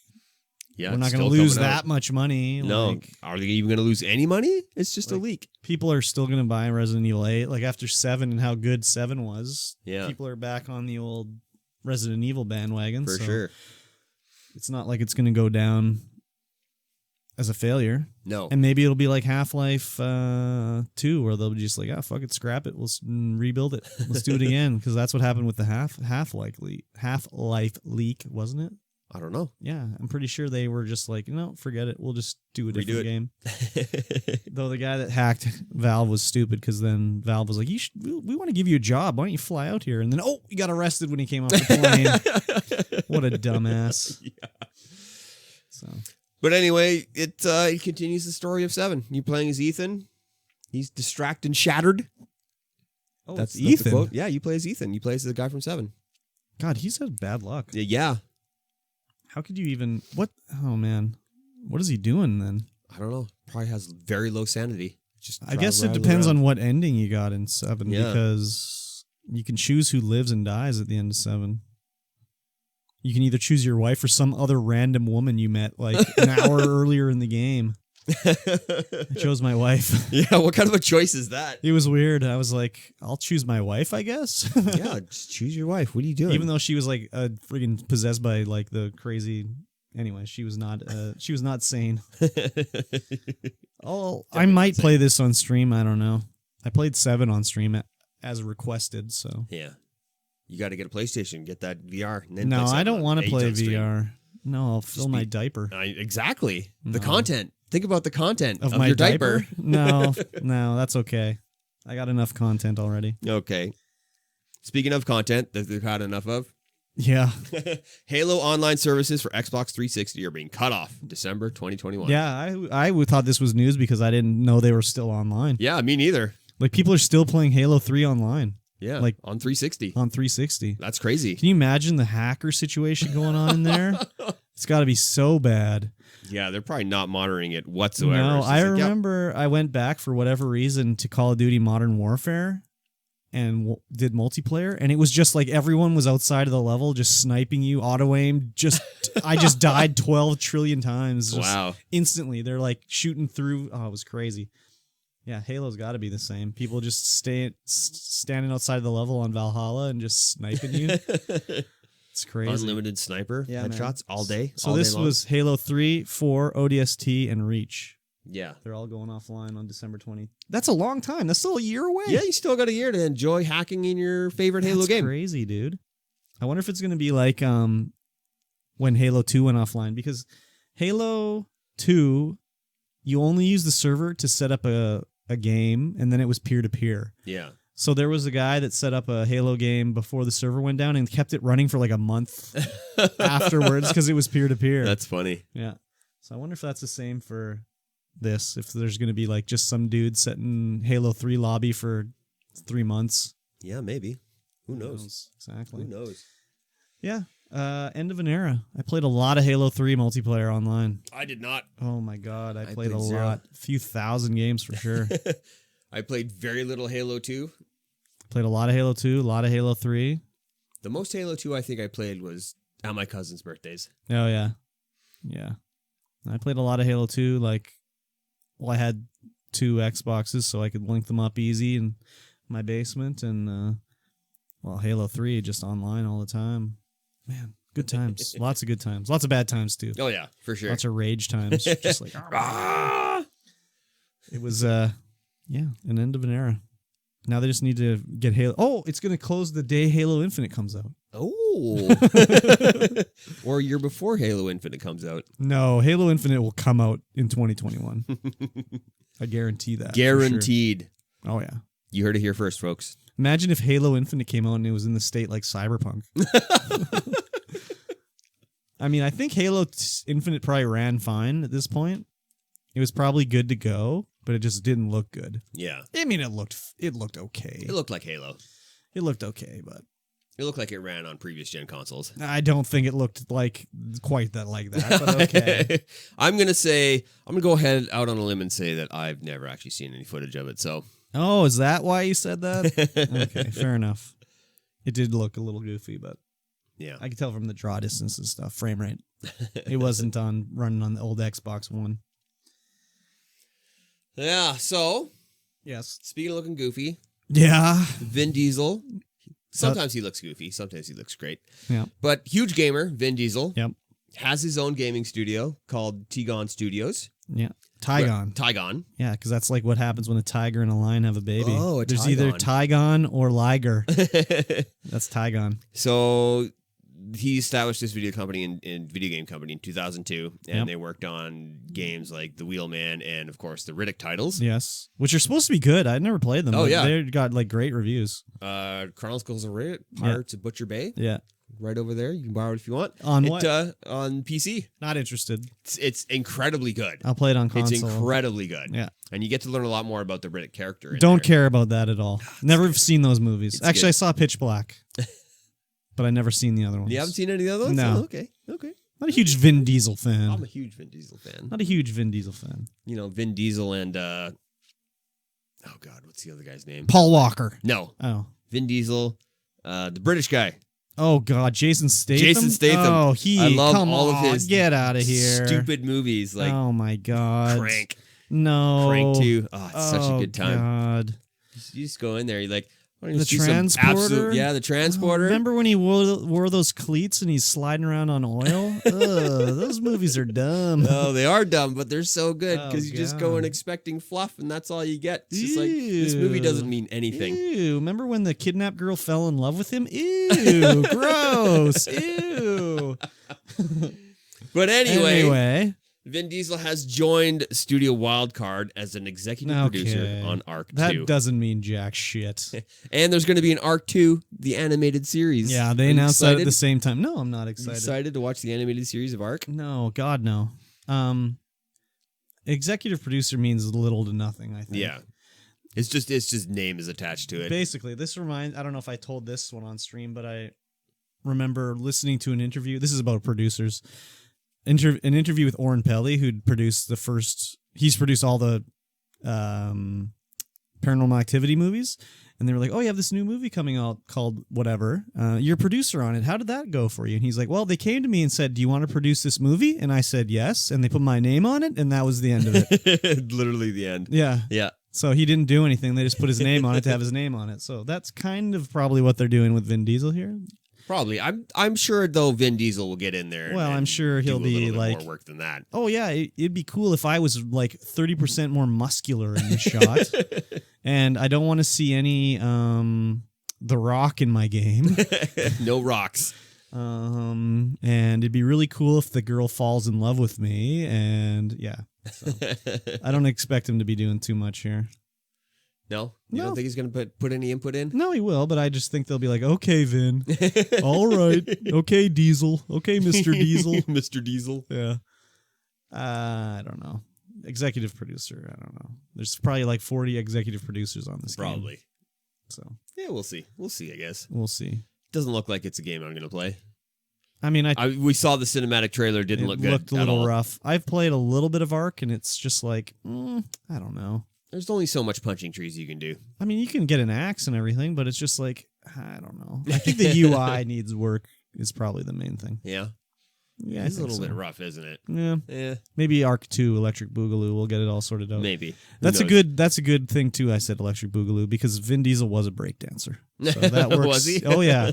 Yeah, we're not it's going to still lose coming that out. much money. No, Like, are they even going to lose any money? It's just a Like, leak. people are still going to buy Resident Evil 8. Like after 7 and how good 7 was, Yeah. people are back on the old Resident Evil bandwagon. For so sure. It's not like it's going to go down as a failure. No. And maybe it'll be like Half-Life 2, where they'll be just like, fuck it, scrap it, we'll rebuild it, let's do it again, because that's what happened with the Half-Life leak, wasn't it? I don't know. Yeah, I'm pretty sure they were just like, no, forget it, we'll just do a different game. Though the guy that hacked Valve was stupid, because then Valve was like, we want to give you a job, why don't you fly out here? And then, he got arrested when he came off the plane. What a dumbass. Yeah. So. But anyway, it continues the story of 7. You playing as Ethan. He's distracted and shattered. Oh, That's it's the Ethan. quote. Yeah, you play as Ethan. You play as the guy from 7. God, he's had bad luck. Yeah. How could you even... What? Oh, man. What is he doing then? I don't know. Probably has very low sanity. Just I guess it depends on what ending you got in 7, because you can choose who lives and dies at the end of 7. You can either choose your wife or some other random woman you met like an hour earlier in the game. I chose my wife. Yeah, what kind of a choice is that? It was weird. I was like, I'll choose my wife, I guess. Yeah, just choose your wife. What are you doing? Even though she was like friggin' possessed by like the crazy... Anyway, she was not sane. Oh, I might play this on stream. I don't know. I played 7 on stream as requested. So yeah, you got to get a PlayStation, get that VR. And then no, play I don't want to play VR. No, I'll fill my diaper. Exactly. The content. Think about the content of my your diaper. No, that's okay. I got enough content already. Okay. Speaking of content that they've had enough of, yeah. Halo online services for Xbox 360 are being cut off December 2021. Yeah, I thought this was news because I didn't know they were still online. Yeah, me neither. Like, people are still playing Halo 3 online. Yeah, like on 360. On 360. That's crazy. Can you imagine the hacker situation going on in there? It's got to be so bad. Yeah, they're probably not monitoring it whatsoever. No, I remember I went back for whatever reason to Call of Duty Modern Warfare and did multiplayer, and it was just like everyone was outside of the level just sniping you, auto-aim. I just died 12 trillion times. Wow. Instantly. They're like shooting through. Oh, it was crazy. Yeah, Halo's got to be the same. People just standing outside of the level on Valhalla and just sniping you. It's crazy. Unlimited sniper headshots all day. So this was Halo 3, 4, ODST, and Reach. Yeah. They're all going offline on December 20th. That's a long time. That's still a year away. Yeah, you still got a year to enjoy hacking in your favorite Halo game. That's crazy, dude. I wonder if it's going to be like when Halo 2 went offline. Because Halo 2, you only use the server to set up a game, and then it was peer-to-peer. Yeah. So there was a guy that set up a Halo game before the server went down and kept it running for like a month afterwards because it was peer-to-peer. That's funny. Yeah. So I wonder if that's the same for this, if there's going to be like just some dude setting Halo 3 lobby for 3 months. Yeah, maybe. Who knows? Exactly. Who knows? Yeah. End of an era. I played a lot of Halo 3 multiplayer online. I did not. Oh my God. I played a 0. lot. A few thousand games for sure. I played very little Halo 2. Played a lot of Halo 2, a lot of Halo 3. The most Halo 2 I think I played was at my cousin's birthdays. Oh, yeah. Yeah. I played a lot of Halo 2. I had 2 Xboxes, so I could link them up easy in my basement. And, Halo 3 just online all the time. Man, good times. Lots of good times. Lots of bad times, too. Oh, yeah, for sure. Lots of rage times. Just like, It was, an end of an era. Now they just need to get Halo. Oh, it's going to close the day Halo Infinite comes out. Oh. Or a year before Halo Infinite comes out. No, Halo Infinite will come out in 2021. I guarantee that. Guaranteed. Sure. Oh, yeah. You heard it here first, folks. Imagine if Halo Infinite came out and it was in the state like Cyberpunk. I mean, I think Halo Infinite probably ran fine at this point. It was probably good to go, but it just didn't look good. Yeah. I mean, it looked okay. It looked like Halo. It looked okay, but it looked like it ran on previous gen consoles. I don't think it looked like quite that like that, but okay. I'm going to go ahead out on a limb and say that I've never actually seen any footage of it, so. Oh, is that why you said that? Okay, fair enough. It did look a little goofy, but yeah, I could tell from the draw distance and stuff, frame rate. It wasn't running on the old Xbox One. Yeah, so. Yes. Speaking of looking goofy. Yeah. Vin Diesel. Sometimes he looks goofy. Sometimes he looks great. Yeah. But huge gamer, Vin Diesel. Yep. Has his own gaming studio called Tygon Studios. Yeah. Tygon. Yeah, because that's like what happens when a tiger and a lion have a baby. Oh, There's either Tygon or Liger. That's Tygon. So he established this video game company in 2002, and they worked on games like The Wheelman and, of course, the Riddick titles. Yes, which are supposed to be good. I never played them. Oh, yeah. They got like great reviews. Chronicles of Riddick, Pirates of Butcher Bay. Yeah. Right over there. You can borrow it if you want. On what? On PC. Not interested. It's incredibly good. I'll play it on console. It's incredibly good. Yeah. And you get to learn a lot more about the Riddick character. Don't care about that at all. Never seen those movies. It's Actually, good. I saw Pitch Black. But I never seen the other ones. You haven't seen any of the other ones? No. Oh, okay. Not a huge Vin Diesel fan. I'm a huge Vin Diesel fan. Not a huge Vin Diesel fan. You know, Vin Diesel and, oh God, what's the other guy's name? Paul Walker. No. Oh. Vin Diesel, the British guy. Oh, God, Jason Statham? Oh, I love all of his get out of here. Stupid movies like oh, my God. Crank. No. Crank 2. Oh, it's such a good time. God. You just go in there, you're like, The transporter? The transporter. Remember when he wore those cleats and he's sliding around on oil? Those movies are dumb. Oh, they are dumb, but they're so good because you just go in expecting fluff and that's all you get. It's just like, this movie doesn't mean anything. Ew. Remember when the kidnapped girl fell in love with him? Ew. Gross. Ew. But anyway, Vin Diesel has joined Studio Wildcard as an executive producer on Arc 2. That doesn't mean jack shit. And there's going to be an Arc 2, the animated series. Yeah, they announced that at the same time. No, I'm not excited. Excited to watch the animated series of Arc? No, God, no. Executive producer means little to nothing, I think. Yeah. It's just name is attached to it. Basically, this reminds, I don't know if I told this one on stream, but I remember listening to an interview. This is about producers. An interview with Oren Peli, who'd produced he's produced all the Paranormal Activity movies. And they were like, oh, you have this new movie coming out called whatever. You're a producer on it. How did that go for you? And he's like, well, they came to me and said, do you want to produce this movie? And I said, yes. And they put my name on it. And that was the end of it. Literally the end. Yeah. Yeah. So he didn't do anything. They just put his name on it to have his name on it. So that's kind of probably what they're doing with Vin Diesel here. Probably. I'm sure, though, Vin Diesel will get in there. Well, I'm sure he'll be like more work than that. Oh, yeah. It'd be cool if I was like 30% more muscular in the shot. And I don't want to see any The Rock in my game. No rocks. And it'd be really cool if the girl falls in love with me. And yeah. So I don't expect him to be doing too much here. No? You don't think he's going to put any input in? No, he will, but I just think they'll be like, okay, Vin. All right. Okay, Diesel. Okay, Mr. Diesel. Mr. Diesel. Yeah. I don't know. Executive producer. I don't know. There's probably like 40 executive producers on this game. Probably. So. Yeah, we'll see. We'll see, I guess. We'll see. Doesn't look like it's a game I'm going to play. I mean, we saw the cinematic trailer. Didn't look good. Looked a little rough. I've played a little bit of Ark, and it's just like, I don't know. There's only so much punching trees you can do. I mean, you can get an axe and everything, but it's just like, I don't know. I think the UI needs work is probably the main thing. Yeah. Yeah, it's a little bit rough, isn't it? Yeah. Maybe Arc 2, Electric Boogaloo, will get it all sorted out. Maybe. That's a good thing too. I said Electric Boogaloo because Vin Diesel was a breakdancer. So that works. Was he? Oh yeah.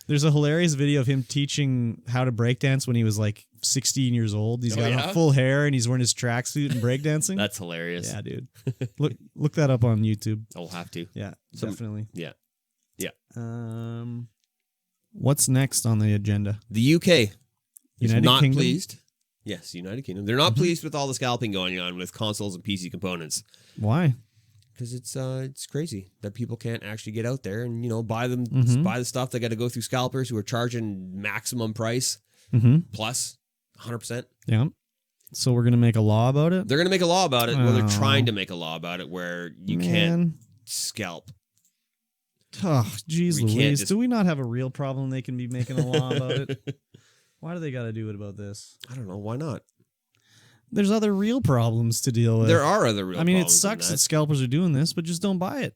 There's a hilarious video of him teaching how to breakdance when he was like 16 years old. He's got full hair and he's wearing his tracksuit and breakdancing. That's hilarious. Yeah, dude. Look that up on YouTube. I'll have to. Yeah, definitely. Yeah. What's next on the agenda? The UK. United not Kingdom? pleased. Yes, United Kingdom. They're not pleased with all the scalping going on with consoles and PC components. Why? Because it's crazy that people can't actually get out there and buy them, buy the stuff. They got to go through scalpers who are charging maximum price plus 100%. Yeah. So we're gonna make a law about it. They're gonna make a law about it. Well, they're trying to make a law about it where you can't scalp. Oh, geez, Louise. Do we not have a real problem they can be making a law about it? Why do they got to do it about this? I don't know. Why not? There's other real problems to deal with. There are other real problems. I mean, it sucks that scalpers are doing this, but just don't buy it.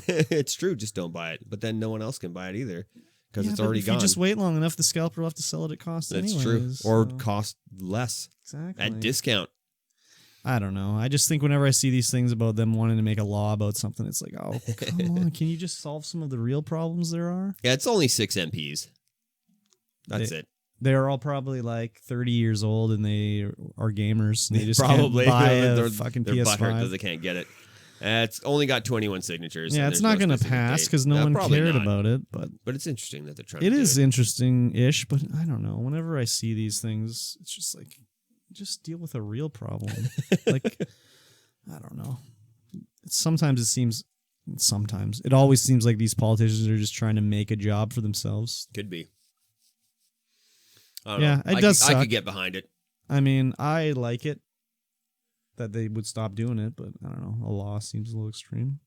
It's true. Just don't buy it. But then no one else can buy it either because it's already gone. If you just wait long enough, the scalper will have to sell it at cost anyways. That's true. Or cost less. Exactly. At discount. I don't know. I just think whenever I see these things about them wanting to make a law about something, it's like, oh, come on. Can you just solve some of the real problems there are? Yeah, it's only 6 MPs. That's it. They're all probably like 30 years old and they are gamers. They just probably can't buy a fucking they're PS5. butthurt that they can't get it. It's only got 21 signatures. Yeah, it's not going to pass because no one cared about it. But it's interesting that they're trying to do it. It is interesting-ish, but I don't know. Whenever I see these things, it's just like, just deal with a real problem. Like, I don't know. It always seems like these politicians are just trying to make a job for themselves. Could be. Yeah, it does suck. I could get behind it. I mean, I like it that they would stop doing it, but I don't know. A law seems a little extreme.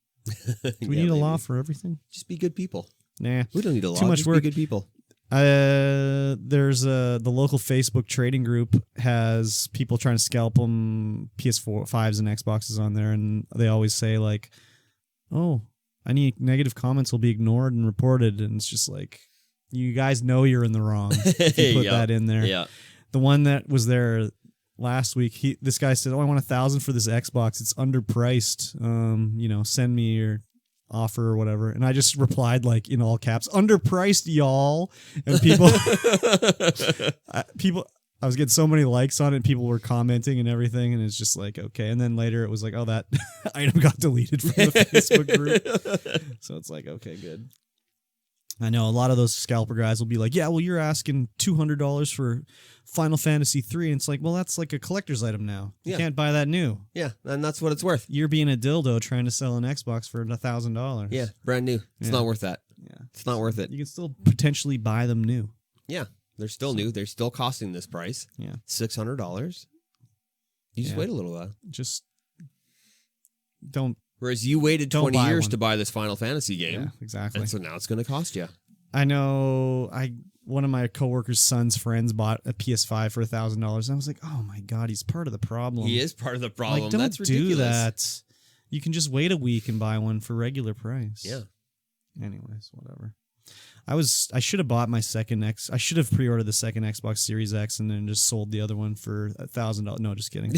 Do we need a law for everything? Just be good people. Nah. We don't need a law. Too much work. Be good people. There's the local Facebook trading group has people trying to scalp them PS4, 5s, and Xboxes on there, and they always say like, "Oh, any negative comments will be ignored and reported," and it's just like, you guys know you're in the wrong if you put that in there. Yeah. The one that was there last week, this guy said, "Oh, I want 1,000 for this Xbox. It's underpriced. Send me offer or whatever. And I just replied like in all caps, underpriced, y'all. And I was getting so many likes on it, and people were commenting and everything, and it's just like, okay. And then later it was like, oh, that item got deleted from the Facebook group. So it's like, okay, good. I know a lot of those scalper guys will be like, yeah, well, you're asking $200 for Final Fantasy 3. And it's like, well, that's like a collector's item now. You can't buy that new. Yeah, and that's what it's worth. You're being a dildo trying to sell an Xbox for $1,000. Yeah, brand new. It's not worth that. Yeah. It's not worth it. You can still potentially buy them new. Yeah, they're still new. They're still costing this price. Yeah. $600. You just wait a little while. Just don't. Whereas you waited 20 years to buy this Final Fantasy game. Yeah, exactly. And so now it's going to cost you. I know one of my coworkers' son's friends bought a PS5 for $1,000. And I was like, oh my God, he's part of the problem. He is part of the problem. Like, don't That's ridiculous. do that. You can just wait a week and buy one for regular price. Yeah. Anyways, whatever. I should have bought my I should have pre-ordered the second Xbox Series X and then just sold the other one for $1,000. No, just kidding.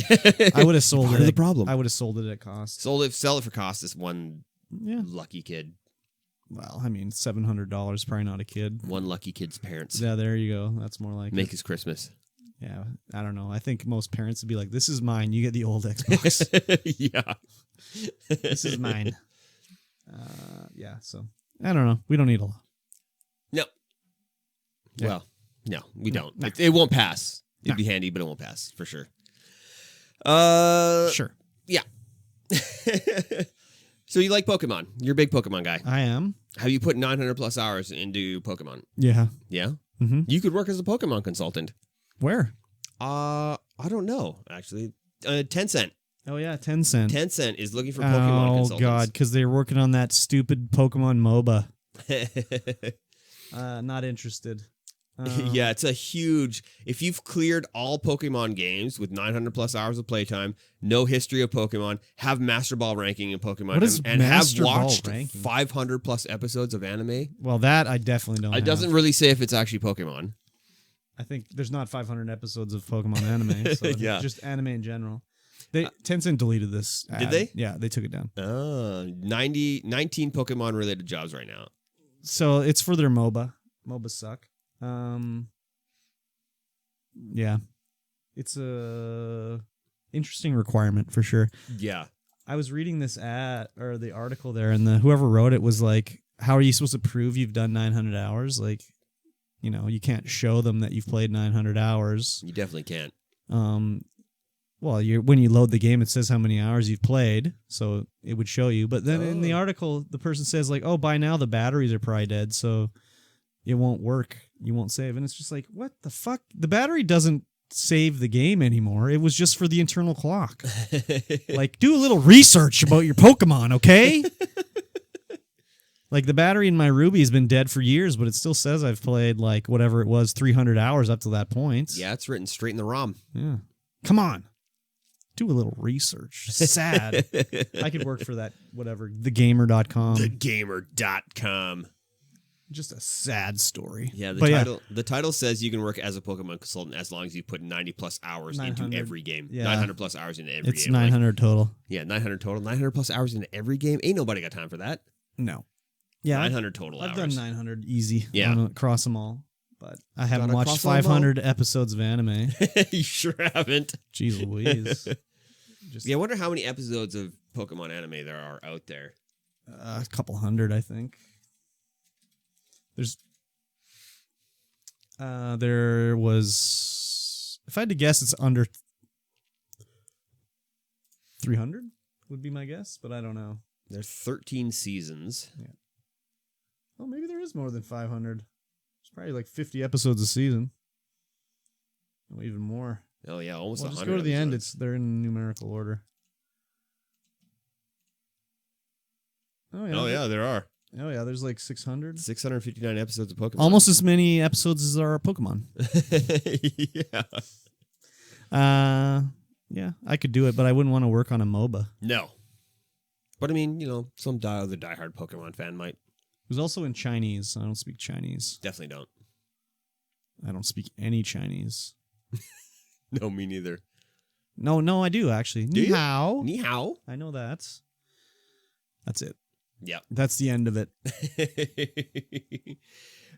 I would have sold it. The problem. I would have sold it at cost. Sell it for cost. This one lucky kid. Well, I mean, $700, probably not a kid. One lucky kid's parents. Yeah, there you go. That's more like Make his Christmas. Yeah, I don't know. I think most parents would be like, this is mine. You get the old Xbox. Yeah. This is mine. Yeah, so I don't know. We don't need a lot. No. Yeah. Well, no, we don't. No. It won't pass. It'd be handy, but it won't pass for sure. Sure. Yeah. So you like Pokemon? You're a big Pokemon guy. I am. Have you put 900 plus hours into Pokemon? Yeah. Yeah? Mm-hmm. You could work as a Pokemon consultant. Where? I don't know, actually. Tencent. Oh, yeah, Tencent. Tencent is looking for Pokemon consultants. Oh, God, because they're working on that stupid Pokemon MOBA. Not interested. Yeah, it's a huge... If you've cleared all Pokemon games with 900 plus hours of playtime, no history of Pokemon, have Master Ball ranking in Pokemon, What is and Master have Ball watched ranking? 500 plus episodes of anime... Well, that I definitely don't It doesn't really say if it's actually Pokemon. I think there's not 500 episodes of Pokemon anime. So Yeah. just anime in general. Tencent deleted this ad. Did they? Yeah, they took it down. 19 Pokemon-related jobs right now. So it's for their MOBA. MOBAs suck. Yeah. It's a interesting requirement for sure. Yeah. I was reading this ad or the article there, and whoever wrote it was like, how are you supposed to prove you've done 900 hours? Like, you know, you can't show them that you've played 900 hours. You definitely can't. Well, when you load the game, it says how many hours you've played, so it would show you. But then in the article, the person says like, oh, by now the batteries are probably dead, so it won't work. You won't save. And it's just like, what the fuck? The battery doesn't save the game anymore. It was just for the internal clock. Like, do a little research about your Pokemon, okay? Like, the battery in my Ruby has been dead for years, but it still says I've played, like, whatever it was, 300 hours up to that point. Yeah, it's written straight in the ROM. Yeah. Come on. Do a little research. Sad. I could work for that, whatever, thegamer.com. Thegamer.com. Just a sad story. Yeah, the title says you can work as a Pokemon consultant as long as you put 90 plus hours into every game. Yeah. 900 plus hours into every game. It's 900 total. Yeah, 900 total. 900 plus hours into every game. Ain't nobody got time for that. No. Yeah. 900 total hours. I've done 900 easy. Yeah. Across them all. But I haven't watched 500 episodes of anime. You sure haven't. Jeez Louise. Yeah, I wonder how many episodes of Pokemon anime there are out there. A couple hundred, I think. There was, if I had to guess, it's under 300 would be my guess, but I don't know. There's 13 seasons. Yeah. Oh, maybe there is more than 500. It's probably like 50 episodes a season. Oh, even more. Oh yeah, almost 100. Just go to the end. They're in numerical order. Oh yeah, there are. Oh yeah, there's like 600. 659 episodes of Pokemon. Almost as many episodes as there are Pokemon. Yeah. Yeah, I could do it, but I wouldn't want to work on a MOBA. No. But I mean, you know, some other diehard Pokemon fan might. It was also in Chinese. I don't speak Chinese. Definitely don't. I don't speak any Chinese. No, me neither. No, I do actually. Do Ni you? hao. Ni hao. I know that. That's it. Yeah. That's the end of it.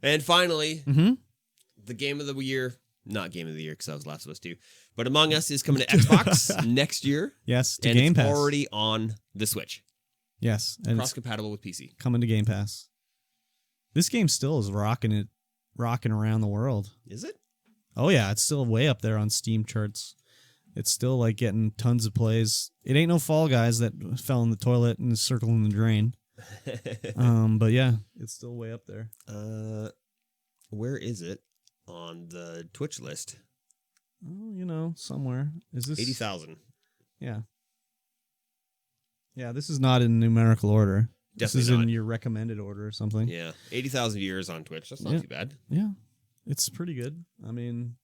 And finally, the game of the year, not game of the year because that was Last of Us 2, but Among Us is coming to Xbox next year. Yes, to and Game it's Pass. already on the Switch. Yes. And Cross-compatible with PC. Coming to Game Pass. This game still is rocking around the world. Is it? Oh, yeah. It's still way up there on Steam charts. It's still like getting tons of plays. It ain't no Fall Guys that fell in the toilet and is circling the drain. But yeah, it's still way up there. Where is it on the Twitch list? Oh, somewhere. Is this 80,000? Yeah. Yeah, this is not in numerical order. This is Definitely in not. your recommended order or something. Yeah, 80,000 viewers on Twitch. That's not too bad. Yeah, it's pretty good. I mean,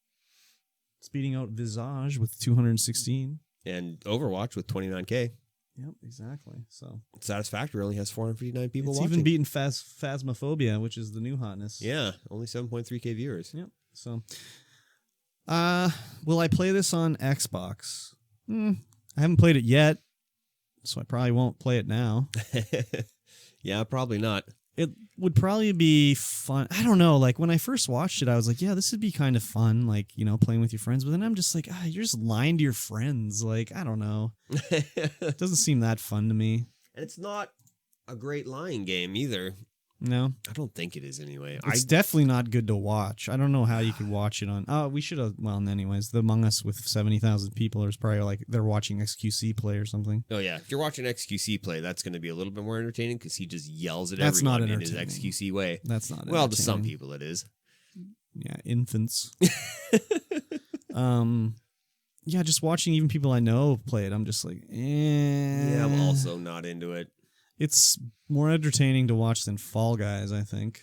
it's beating out Visage with 216. And Overwatch with 29K. Yep, exactly. So Satisfactory only has 459 people it's watching. even beating Phasmophobia, which is the new hotness. Yeah, only 7.3K viewers. Yep. So, will I play this on Xbox? I haven't played it yet, so I probably won't play it now. Yeah, probably not. It would probably be fun. I don't know. Like when I first watched it, I was like, yeah, this would be kind of fun, like, playing with your friends. But then I'm just like, you're just lying to your friends. Like, I don't know. It doesn't seem that fun to me. And it's not a great lying game either. No. I don't think it is anyway. It's definitely not good to watch. I don't know how you could watch it on. Oh, we should have. Well, anyways, the Among Us with 70,000 people is probably like they're watching XQC play or something. Oh, yeah. If you're watching XQC play, that's going to be a little bit more entertaining because he just yells at That's everyone not in his entertaining. XQC way. That's not Well, to some entertaining. people it is. Yeah, infants. Yeah, just watching even people I know play it, I'm just like, Yeah, I'm also not into it. It's more entertaining to watch than Fall Guys, I think.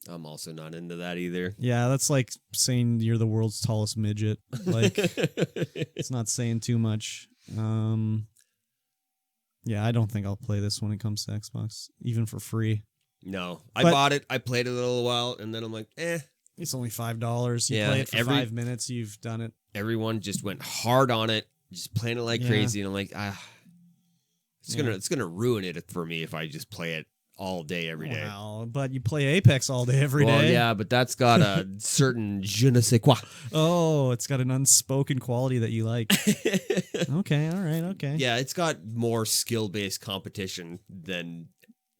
I'm also not into that either. Yeah, that's like saying you're the world's tallest midget. Like, it's not saying too much. Yeah, I don't think I'll play this when it comes to Xbox, even for free. No, I bought it. I played it a little while, and then I'm like, It's only $5. You Yeah, play it for 5 minutes, you've done it. Everyone just went hard on it, just playing it like crazy, and I'm like, it's gonna ruin it for me if I just play it all day every day. Wow, but you play Apex all day every day. Well, yeah, but that's got a certain je ne sais quoi. Oh, it's got an unspoken quality that you like. Okay, all right, okay. Yeah, it's got more skill-based competition than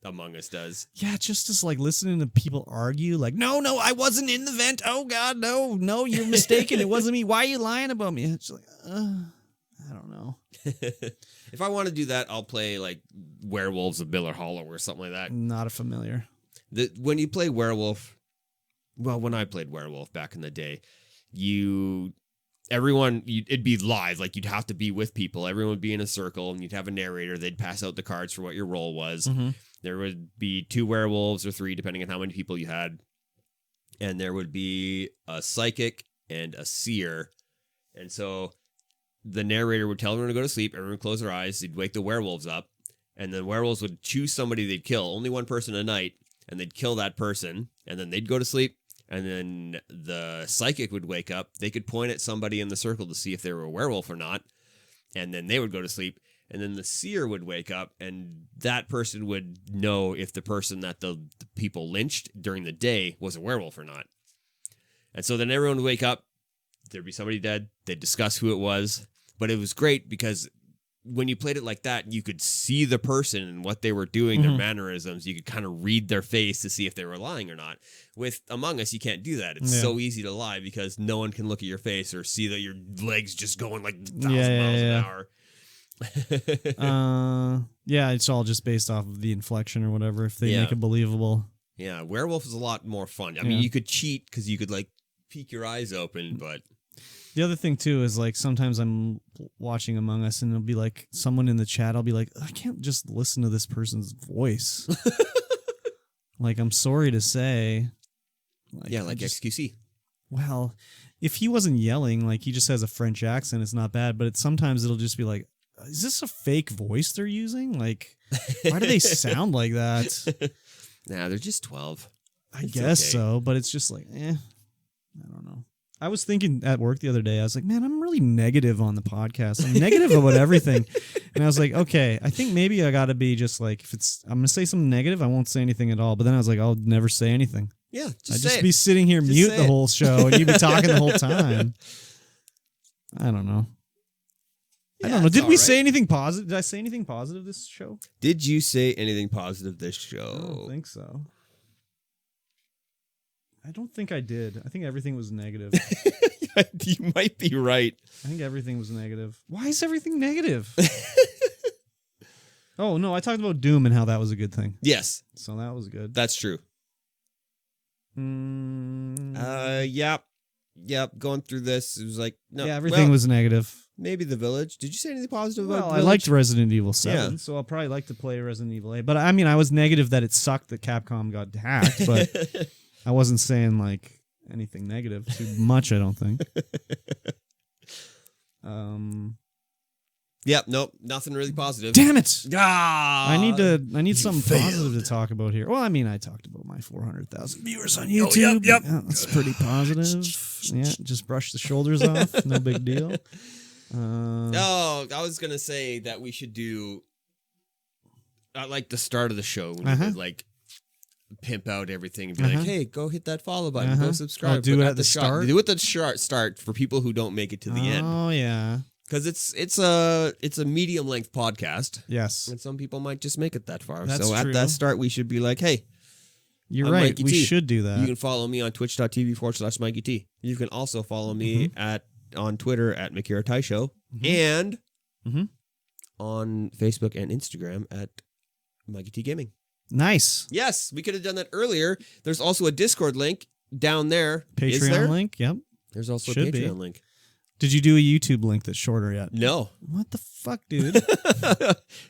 Among Us does. Yeah, just as like listening to people argue, like, no, I wasn't in the vent. Oh God, no, you're mistaken. It wasn't me. Why are you lying about me? It's like, I don't know. If I want to do that, I'll play like Werewolves of Miller Hollow or something like that. Not a familiar. When you play Werewolf, well, when I played Werewolf back in the day, it'd be live. Like you'd have to be with people. Everyone would be in a circle, and you'd have a narrator. They'd pass out the cards for what your role was. Mm-hmm. There would be 2 werewolves or 3, depending on how many people you had. And there would be a psychic and a seer. And so the narrator would tell everyone to go to sleep. Everyone would close their eyes. They'd wake the werewolves up. And then werewolves would choose somebody they'd kill. Only one person a night. And they'd kill that person. And then they'd go to sleep. And then the psychic would wake up. They could point at somebody in the circle to see if they were a werewolf or not. And then they would go to sleep. And then the seer would wake up, and that person would know if the person that the people lynched during the day was a werewolf or not. And so then everyone would wake up. There'd be somebody dead. They'd discuss who it was. But it was great because when you played it like that, you could see the person and what they were doing, their mannerisms. You could kind of read their face to see if they were lying or not. With Among Us, you can't do that. It's so easy to lie because no one can look at your face or see that your legs just going like 1,000 miles an hour. Yeah, it's all just based off of the inflection or whatever. If they make it believable. Yeah, Werewolf is a lot more fun. I mean, you could cheat because you could like peek your eyes open, but the other thing too is like sometimes I'm watching Among Us and it'll be like someone in the chat. I'll be like, I can't just listen to this person's voice. Like, I'm sorry to say. Like XQC. Well, if he wasn't yelling, like he just has a French accent, it's not bad. But sometimes it'll just be like, is this a fake voice they're using? Like, why do they sound like that? Nah, they're just 12. I guess so, but it's just like, I don't know. I was thinking at work the other day, I was like, man, I'm really negative on the podcast. I'm negative about everything. And I was like, okay, I think maybe I got to be just like, I'm going to say something negative, I won't say anything at all. But then I was like, I'll never say anything. Yeah, I'd just be sitting here mute the whole show and you'd be talking the whole time. I don't know. I don't know. Did we say anything positive? Did I say anything positive this show? Did you say anything positive this show? I don't think so. I don't think I did. I think everything was negative. You might be right. I think everything was negative. Why is everything negative? Oh, no. I talked about Doom and how that was a good thing. Yes. So that was good. That's true. Yep. Going through this, it was like, no. Yeah, everything was negative. Maybe The Village. Did you say anything positive about The Village? I liked Resident Evil 7, so I'll probably like to play Resident Evil 8. But I mean, I was negative that it sucked that Capcom got hacked, but I wasn't saying like anything negative too much, I don't think. Yep, nope, nothing really positive. Damn it! Ah, I need something positive to talk about here. Well, I mean, I talked about my 400,000 viewers on YouTube. Yep. Yeah, that's pretty positive. Yeah, just brush the shoulders off. No big deal. I was gonna say that we should do at like the start of the show when you could like pimp out everything and be like, hey, go hit that follow button, go subscribe. I'll do it at the start. Do it at the start for people who don't make it to the end. Oh yeah. Because it's a medium length podcast. Yes. And some people might just make it that far. That's so true. At that start, we should be like, hey, you're right. We should do that. You can follow me on twitch.tv/MikeyT. You can also follow me on Twitter at Mikira Tai Show and on Facebook and Instagram at Mikey T Gaming. Nice. Yes, we could have done that earlier. There's also a Discord link down there. Patreon link, yep. There's also a Patreon link. Did you do a YouTube link that's shorter yet? No. What the fuck, dude?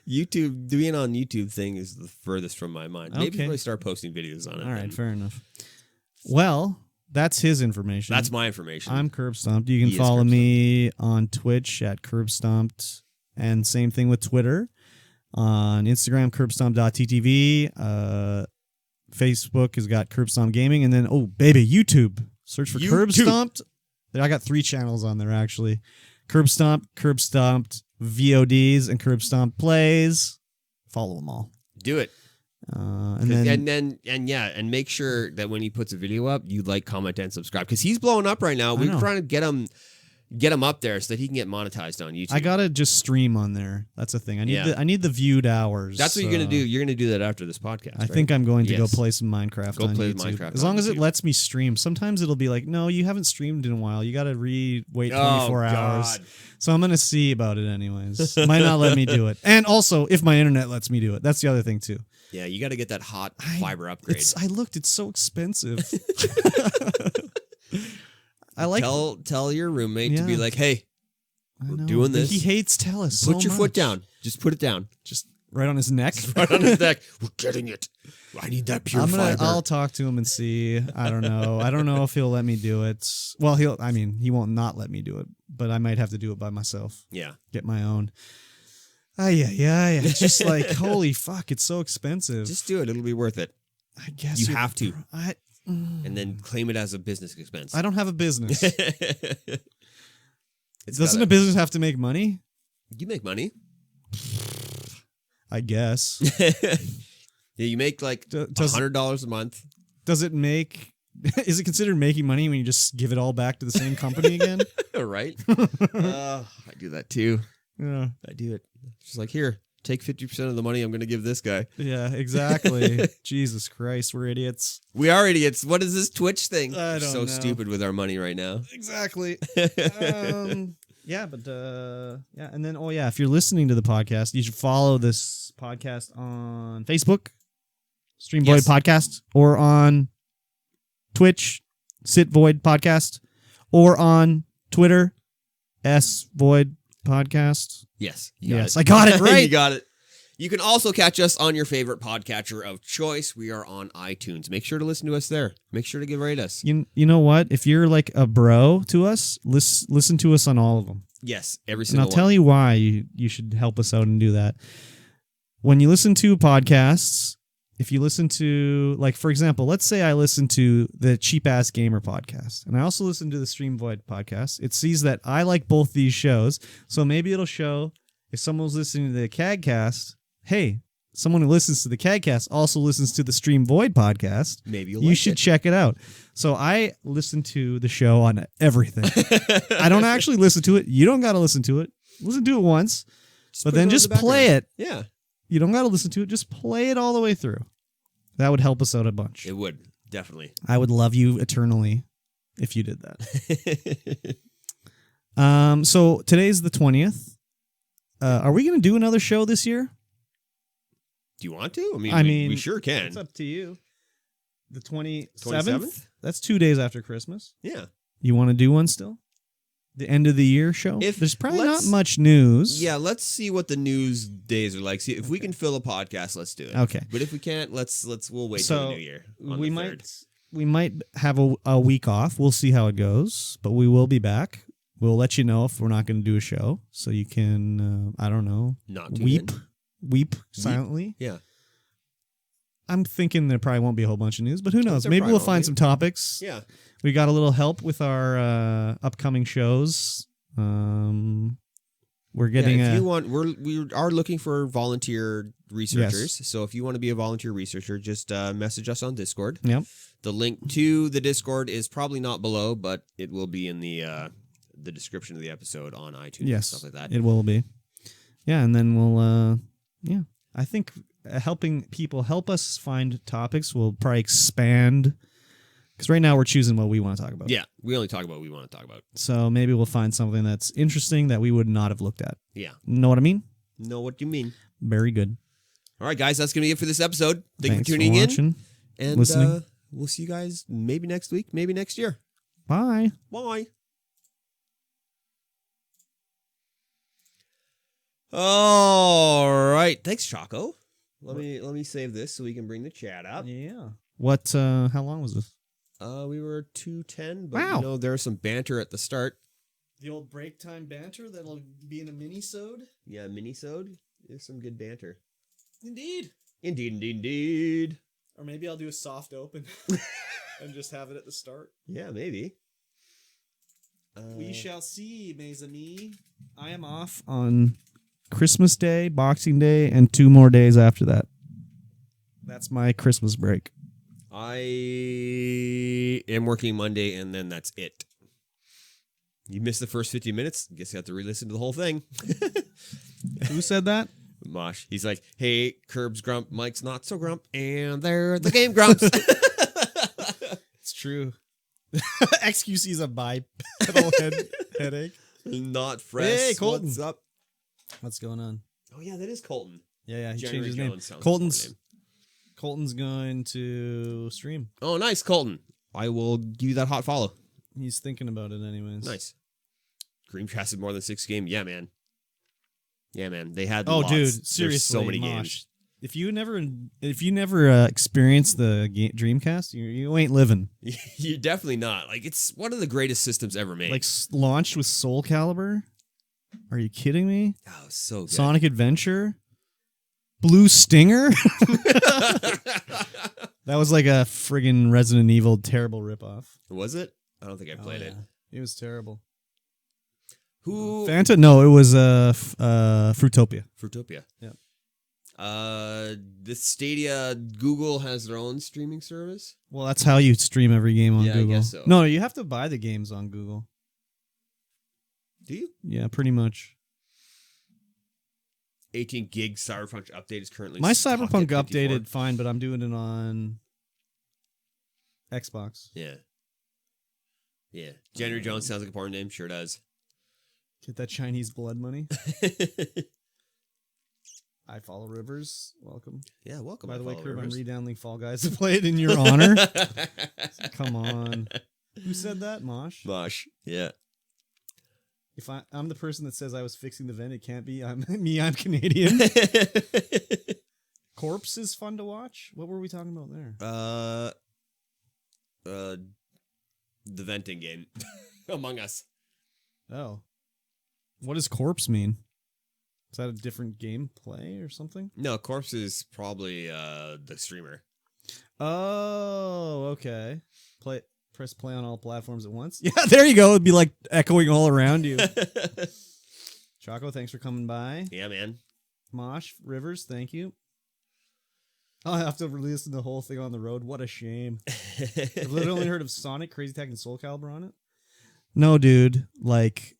YouTube, being on YouTube thing is the furthest from my mind. Maybe if I start posting videos on it. All right, fair enough. Well, that's his information. That's my information. I'm Curb Stomped. You can follow me on Twitch at Curb Stomped, and same thing with Twitter. On Instagram, curbstomp.ttv. Facebook has got Curb Stomp Gaming, and then YouTube. Search for Curb Stomped. I got 3 channels on there actually: Curb Stomped VODs, and Curb Stomped Plays. Follow them all. Do it. And make sure that when he puts a video up, you like, comment, and subscribe, because he's blowing up right now. We're trying to get him up there so that he can get monetized on YouTube. I gotta just stream on there. That's the thing. I need the viewed hours. That's what you're gonna do. You're gonna do that after this podcast. I think I'm going to go play some Minecraft on YouTube. As long as it lets me stream. Sometimes it'll be like, no, you haven't streamed in a while. You gotta wait 24 hours. So I'm gonna see about it anyways. Might not let me do it. And also, if my internet lets me do it. That's the other thing too. Yeah, you got to get that hot fiber upgrade. I looked. It's so expensive. Tell your roommate to be like, hey, we're doing this. He hates TELUS. Put your foot down. Just put it down. Just right on his neck. Right on his neck. We're getting it. I need that pure fiber. I'll talk to him and see. I don't know. I don't know if he'll let me do it. Well, he won't not let me do it, but I might have to do it by myself. Yeah. Get my own. Yeah. It's just like, holy fuck, it's so expensive. Just do it. It'll be worth it. I guess you have to. And then claim it as a business expense. I don't have a business. Doesn't a business have to make money? You make money. I guess. Yeah, you make like $100 a month. Is it considered making money when you just give it all back to the same company again? Right. I do that too. Yeah. I do it. Just like, here, take 50% of the money I'm going to give this guy. Yeah, exactly. Jesus Christ, we're idiots. We are idiots. What is this Twitch thing? I don't know. So stupid with our money right now. Exactly. And then, if you're listening to the podcast, you should follow this podcast on Facebook, Stream Void Podcast, or on Twitch, Sit Void Podcast, or on Twitter, S Void Podcast. Yes. I got it right. You got it. You can also catch us on your favorite podcatcher of choice. We are on iTunes. Make sure to listen to us there. Make sure to rate us. You know what? If you're like a bro to us, listen to us on all of them. Yes, every single one. And I'll tell you why you should help us out and do that. When you listen to podcasts, if you listen to, like, for example, let's say I listen to the Cheap Ass Gamer podcast, and I also listen to the Stream Void podcast. It sees that I like both these shows, so maybe it'll show if someone's listening to the CADcast, hey, someone who listens to the CADcast also listens to the Stream Void podcast. Maybe you should check it out. So I listen to the show on everything. I don't actually listen to it. You don't got to listen to it. Listen to it once, but then just play it. Yeah. You don't got to listen to it. Just play it all the way through. That would help us out a bunch. It would, definitely. I would love you eternally if you did that. So today's the 20th. Are we going to do another show this year? Do you want to? I mean, we sure can. It's up to you. The 27th? That's 2 days after Christmas. Yeah. You want to do one still? The end of the year show? There's probably not much news. Yeah, let's see what the news days are like. See if we can fill a podcast, let's do it. Okay. But if we can't, we'll wait till the new year. We might have a week off. We'll see how it goes, but we will be back. We'll let you know if we're not going to do a show, so you can I don't know, weep silently. Yeah. I'm thinking there probably won't be a whole bunch of news, but who knows? Maybe we'll find some topics. Yeah. We got a little help with our upcoming shows. We're getting if you want, we are looking for volunteer researchers. Yes. So if you want to be a volunteer researcher, just message us on Discord. Yep. The link to the Discord is probably not below, but it will be in the description of the episode on iTunes and stuff like that. It will be. Yeah, and then we'll I think helping people help us find topics will probably expand, because right now we're choosing what we want to talk about. Yeah, we only talk about what we want to talk about. So maybe we'll find something that's interesting that we would not have looked at. Yeah. Know what I mean? Know what you mean. Very good. All right, guys, that's going to be it for this episode. Thanks for tuning in. And listening. We'll see you guys maybe next week, maybe next year. Bye. Bye. All right. Thanks, Choco. Let me save this so we can bring the chat up. Yeah. What? How long was this? We were 2:10, but there was some banter at the start. The old break time banter that'll be in a mini-sode? Yeah, mini-sode. There's some good banter. Indeed. Indeed. Or maybe I'll do a soft open and just have it at the start. Yeah, maybe. We shall see, mes amis. I am off on Christmas Day, Boxing Day, and 2 more days after that. That's my Christmas break. I am working Monday, and then that's it. You missed the first 50 minutes. Guess you have to re-listen to the whole thing. Who said that? Mosh. He's like, hey, Curb's grump, Mike's not so grump, and they're the game grumps. It's true. XQC's a bipedal headache. Not fresh. Hey, Colton. What's up? What's going on? Oh, yeah, that is Colton. Yeah, he January changed his name. Colton's going to stream. Oh, nice, Colton. I will give you that hot follow. He's thinking about it anyways. Nice. Dreamcast is more than 6 games. Yeah, man. Yeah, man. They had dude, seriously, there's so many Mosh. games. If you never experienced the Dreamcast, you ain't living. You're definitely not. Like, it's one of the greatest systems ever made. Like, launched with Soul Calibur? Are you kidding me? Oh, so good. Sonic Adventure? Blue Stinger? That was like a friggin' Resident Evil terrible ripoff. Was it? I don't think I played it. It was terrible. Who? Fanta? No, it was Fruitopia. Fruitopia. Yeah. The Stadia, Google has their own streaming service. Well, that's how you stream every game on Google. I guess so. No, you have to buy the games on Google. Do you? Yeah, pretty much. 18 gig Cyberpunk update is currently my Cyberpunk updated fine, but I'm doing it on Xbox. Yeah. Yeah. January Jones sounds like a porn name. Sure does. Get that Chinese blood money. I follow Rivers. Welcome. Yeah, welcome. By the way, Curb, I'm redownloading Fall Guys to play it in your honor. Come on. Who said that? Mosh? Mosh. Yeah. If I'm the person that says I was fixing the vent, it can't be. I'm Canadian. Corpse is fun to watch. What were we talking about there? The venting game. Among Us. Oh. What does corpse mean? Is that a different gameplay or something? No, Corpse is probably the streamer. Oh, okay. Press play on all platforms at once. Yeah, there you go. It'd be like echoing all around you. Choco, thanks for coming by. Yeah, man. Mosh Rivers, thank you. I'll have to listen to the whole thing on the road. What a shame. I've literally only heard of Sonic, Crazy Taxi, and Soul Calibur on it. No, dude. Like,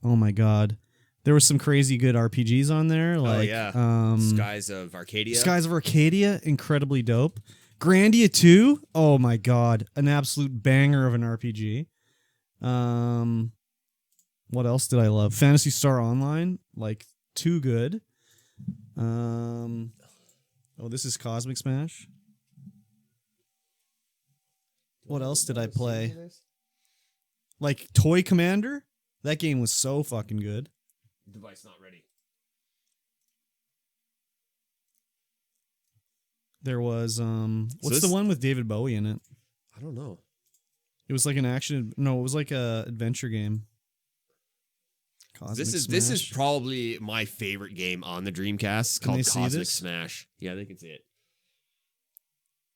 oh my god. There was some crazy good RPGs on there. Like, Skies of Arcadia. Skies of Arcadia, incredibly dope. Grandia 2, oh my god. An absolute banger of an RPG. What else did I love? Phantasy Star Online, like, too good. Oh, this is Cosmic Smash. What else did I play? Like Toy Commander? That game was so fucking good. Device not ready. There was what's the one with David Bowie in it? I don't know. It was like an action. No, it was like a adventure game. This is probably my favorite game on the Dreamcast. It's called Cosmic Smash. Yeah, they can see it.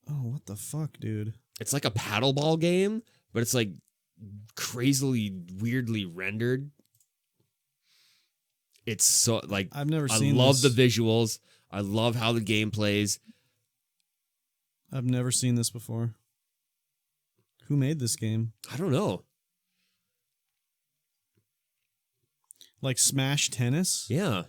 Oh, what the fuck, dude? It's like a paddleball game, but it's like crazily weirdly rendered. It's so like I've never seen. I love the visuals. I love how the game plays. I've never seen this before. Who made this game? I don't know. Like Smash Tennis? Yeah.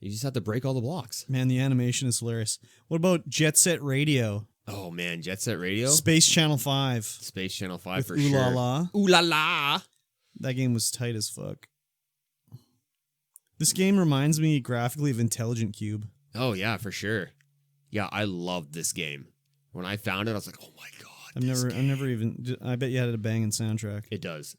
You just have to break all the blocks. Man, the animation is hilarious. What about Jet Set Radio? Oh, man. Jet Set Radio? Space Channel 5. Space Channel 5 with for Ooh sure. La La. Ooh La La. That game was tight as fuck. This game reminds me graphically of Intelligent Cube. Oh, yeah, for sure. Yeah, I loved this game. When I found it, I was like, oh my god. I've never even. I bet you had a banging soundtrack. It does.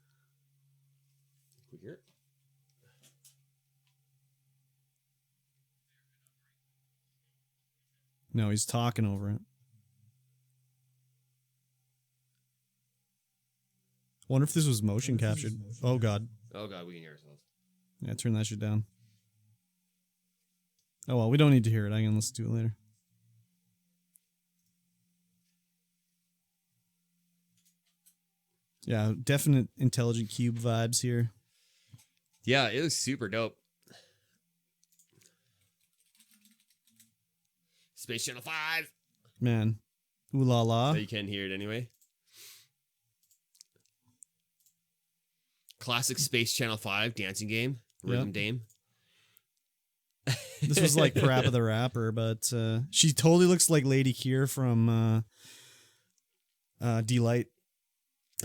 No, he's talking over it. Wonder if this was motion captured. Oh god. Oh god, we can hear ourselves. Yeah, turn that shit down. Oh well, we don't need to hear it. I can listen to it later. Yeah, definite Intelligent Cube vibes here. Yeah, it was super dope. Space Channel 5. Man. Ooh la la. So you can hear it anyway. Classic Space Channel 5 dancing game. Rhythm Dame. This was like Parappa the Rapper, but she totally looks like Lady Keir from Delight.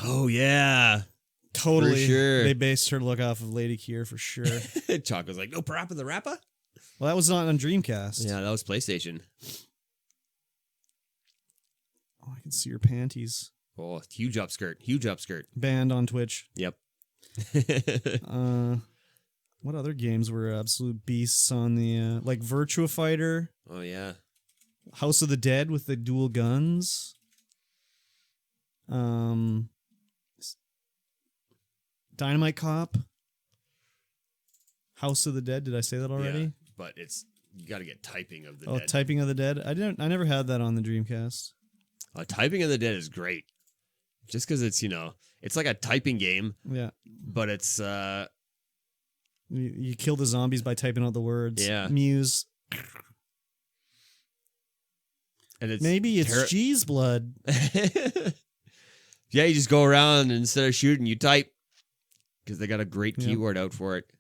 Oh, yeah. Totally. For sure. They based her look off of Lady Keir for sure. Choco's like, no, Parappa the Rapper? Well, that was not on Dreamcast. Yeah, that was PlayStation. Oh, I can see your panties. Oh, huge upskirt. Huge upskirt. Banned on Twitch. Yep. What other games were absolute beasts on the like Virtua Fighter? Oh yeah. House of the Dead with the dual guns. Dynamite Cop. House of the Dead. Did I say that already? Yeah, but you got to get Typing of the Dead. Oh, Typing of the Dead. I never had that on the Dreamcast. Typing of the Dead is great. Just because it's, it's like a typing game. Yeah. But it's you kill the zombies by typing out the words. Yeah. Muse. And maybe it's G's blood. Yeah, you just go around and instead of shooting, you type. Because they got a great keyword out for it.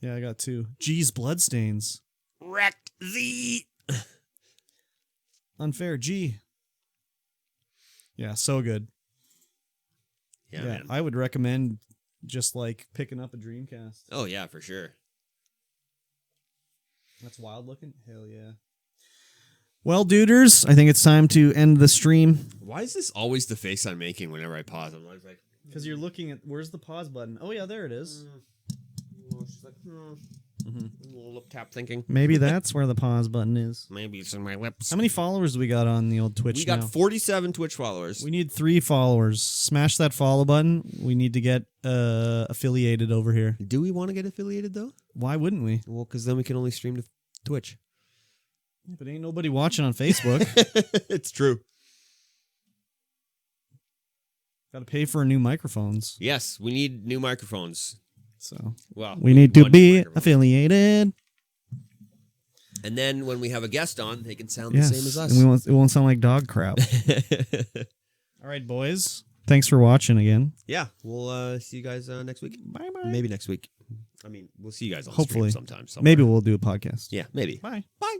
Yeah, I got 2. G's bloodstains. Wrecked Z. Unfair G. Yeah, so good. Yeah, man. I would recommend just like picking up a Dreamcast. Oh yeah, for sure. That's wild looking. Hell yeah. Well, duders, I think it's time to end the stream. Why is this always the face I'm making whenever I pause? I'm always like, because you're looking at where's the pause button? Oh yeah, there it is. She's like, A little lip tap thinking. Maybe that's where the pause button is. Maybe it's in my lips. How many followers do we got on the old Twitch We got now? 47 Twitch followers. We need 3 followers. Smash that follow button. We need to get affiliated over here. Do we want to get affiliated, though? Why wouldn't we? Well, because then we can only stream to Twitch. But ain't nobody watching on Facebook. It's true. Got to pay for new microphones. Yes, we need new microphones. So Well, we need to one be microphone. affiliated. And then when we have a guest on, they can sound the same as us. And it won't sound like dog crap. All right, boys. Thanks for watching again. Yeah, we'll see you guys next week. Bye-bye. Maybe next week. I mean, we'll see you guys on Hopefully. stream sometime. Maybe we'll do a podcast. Yeah, maybe. Bye. Bye.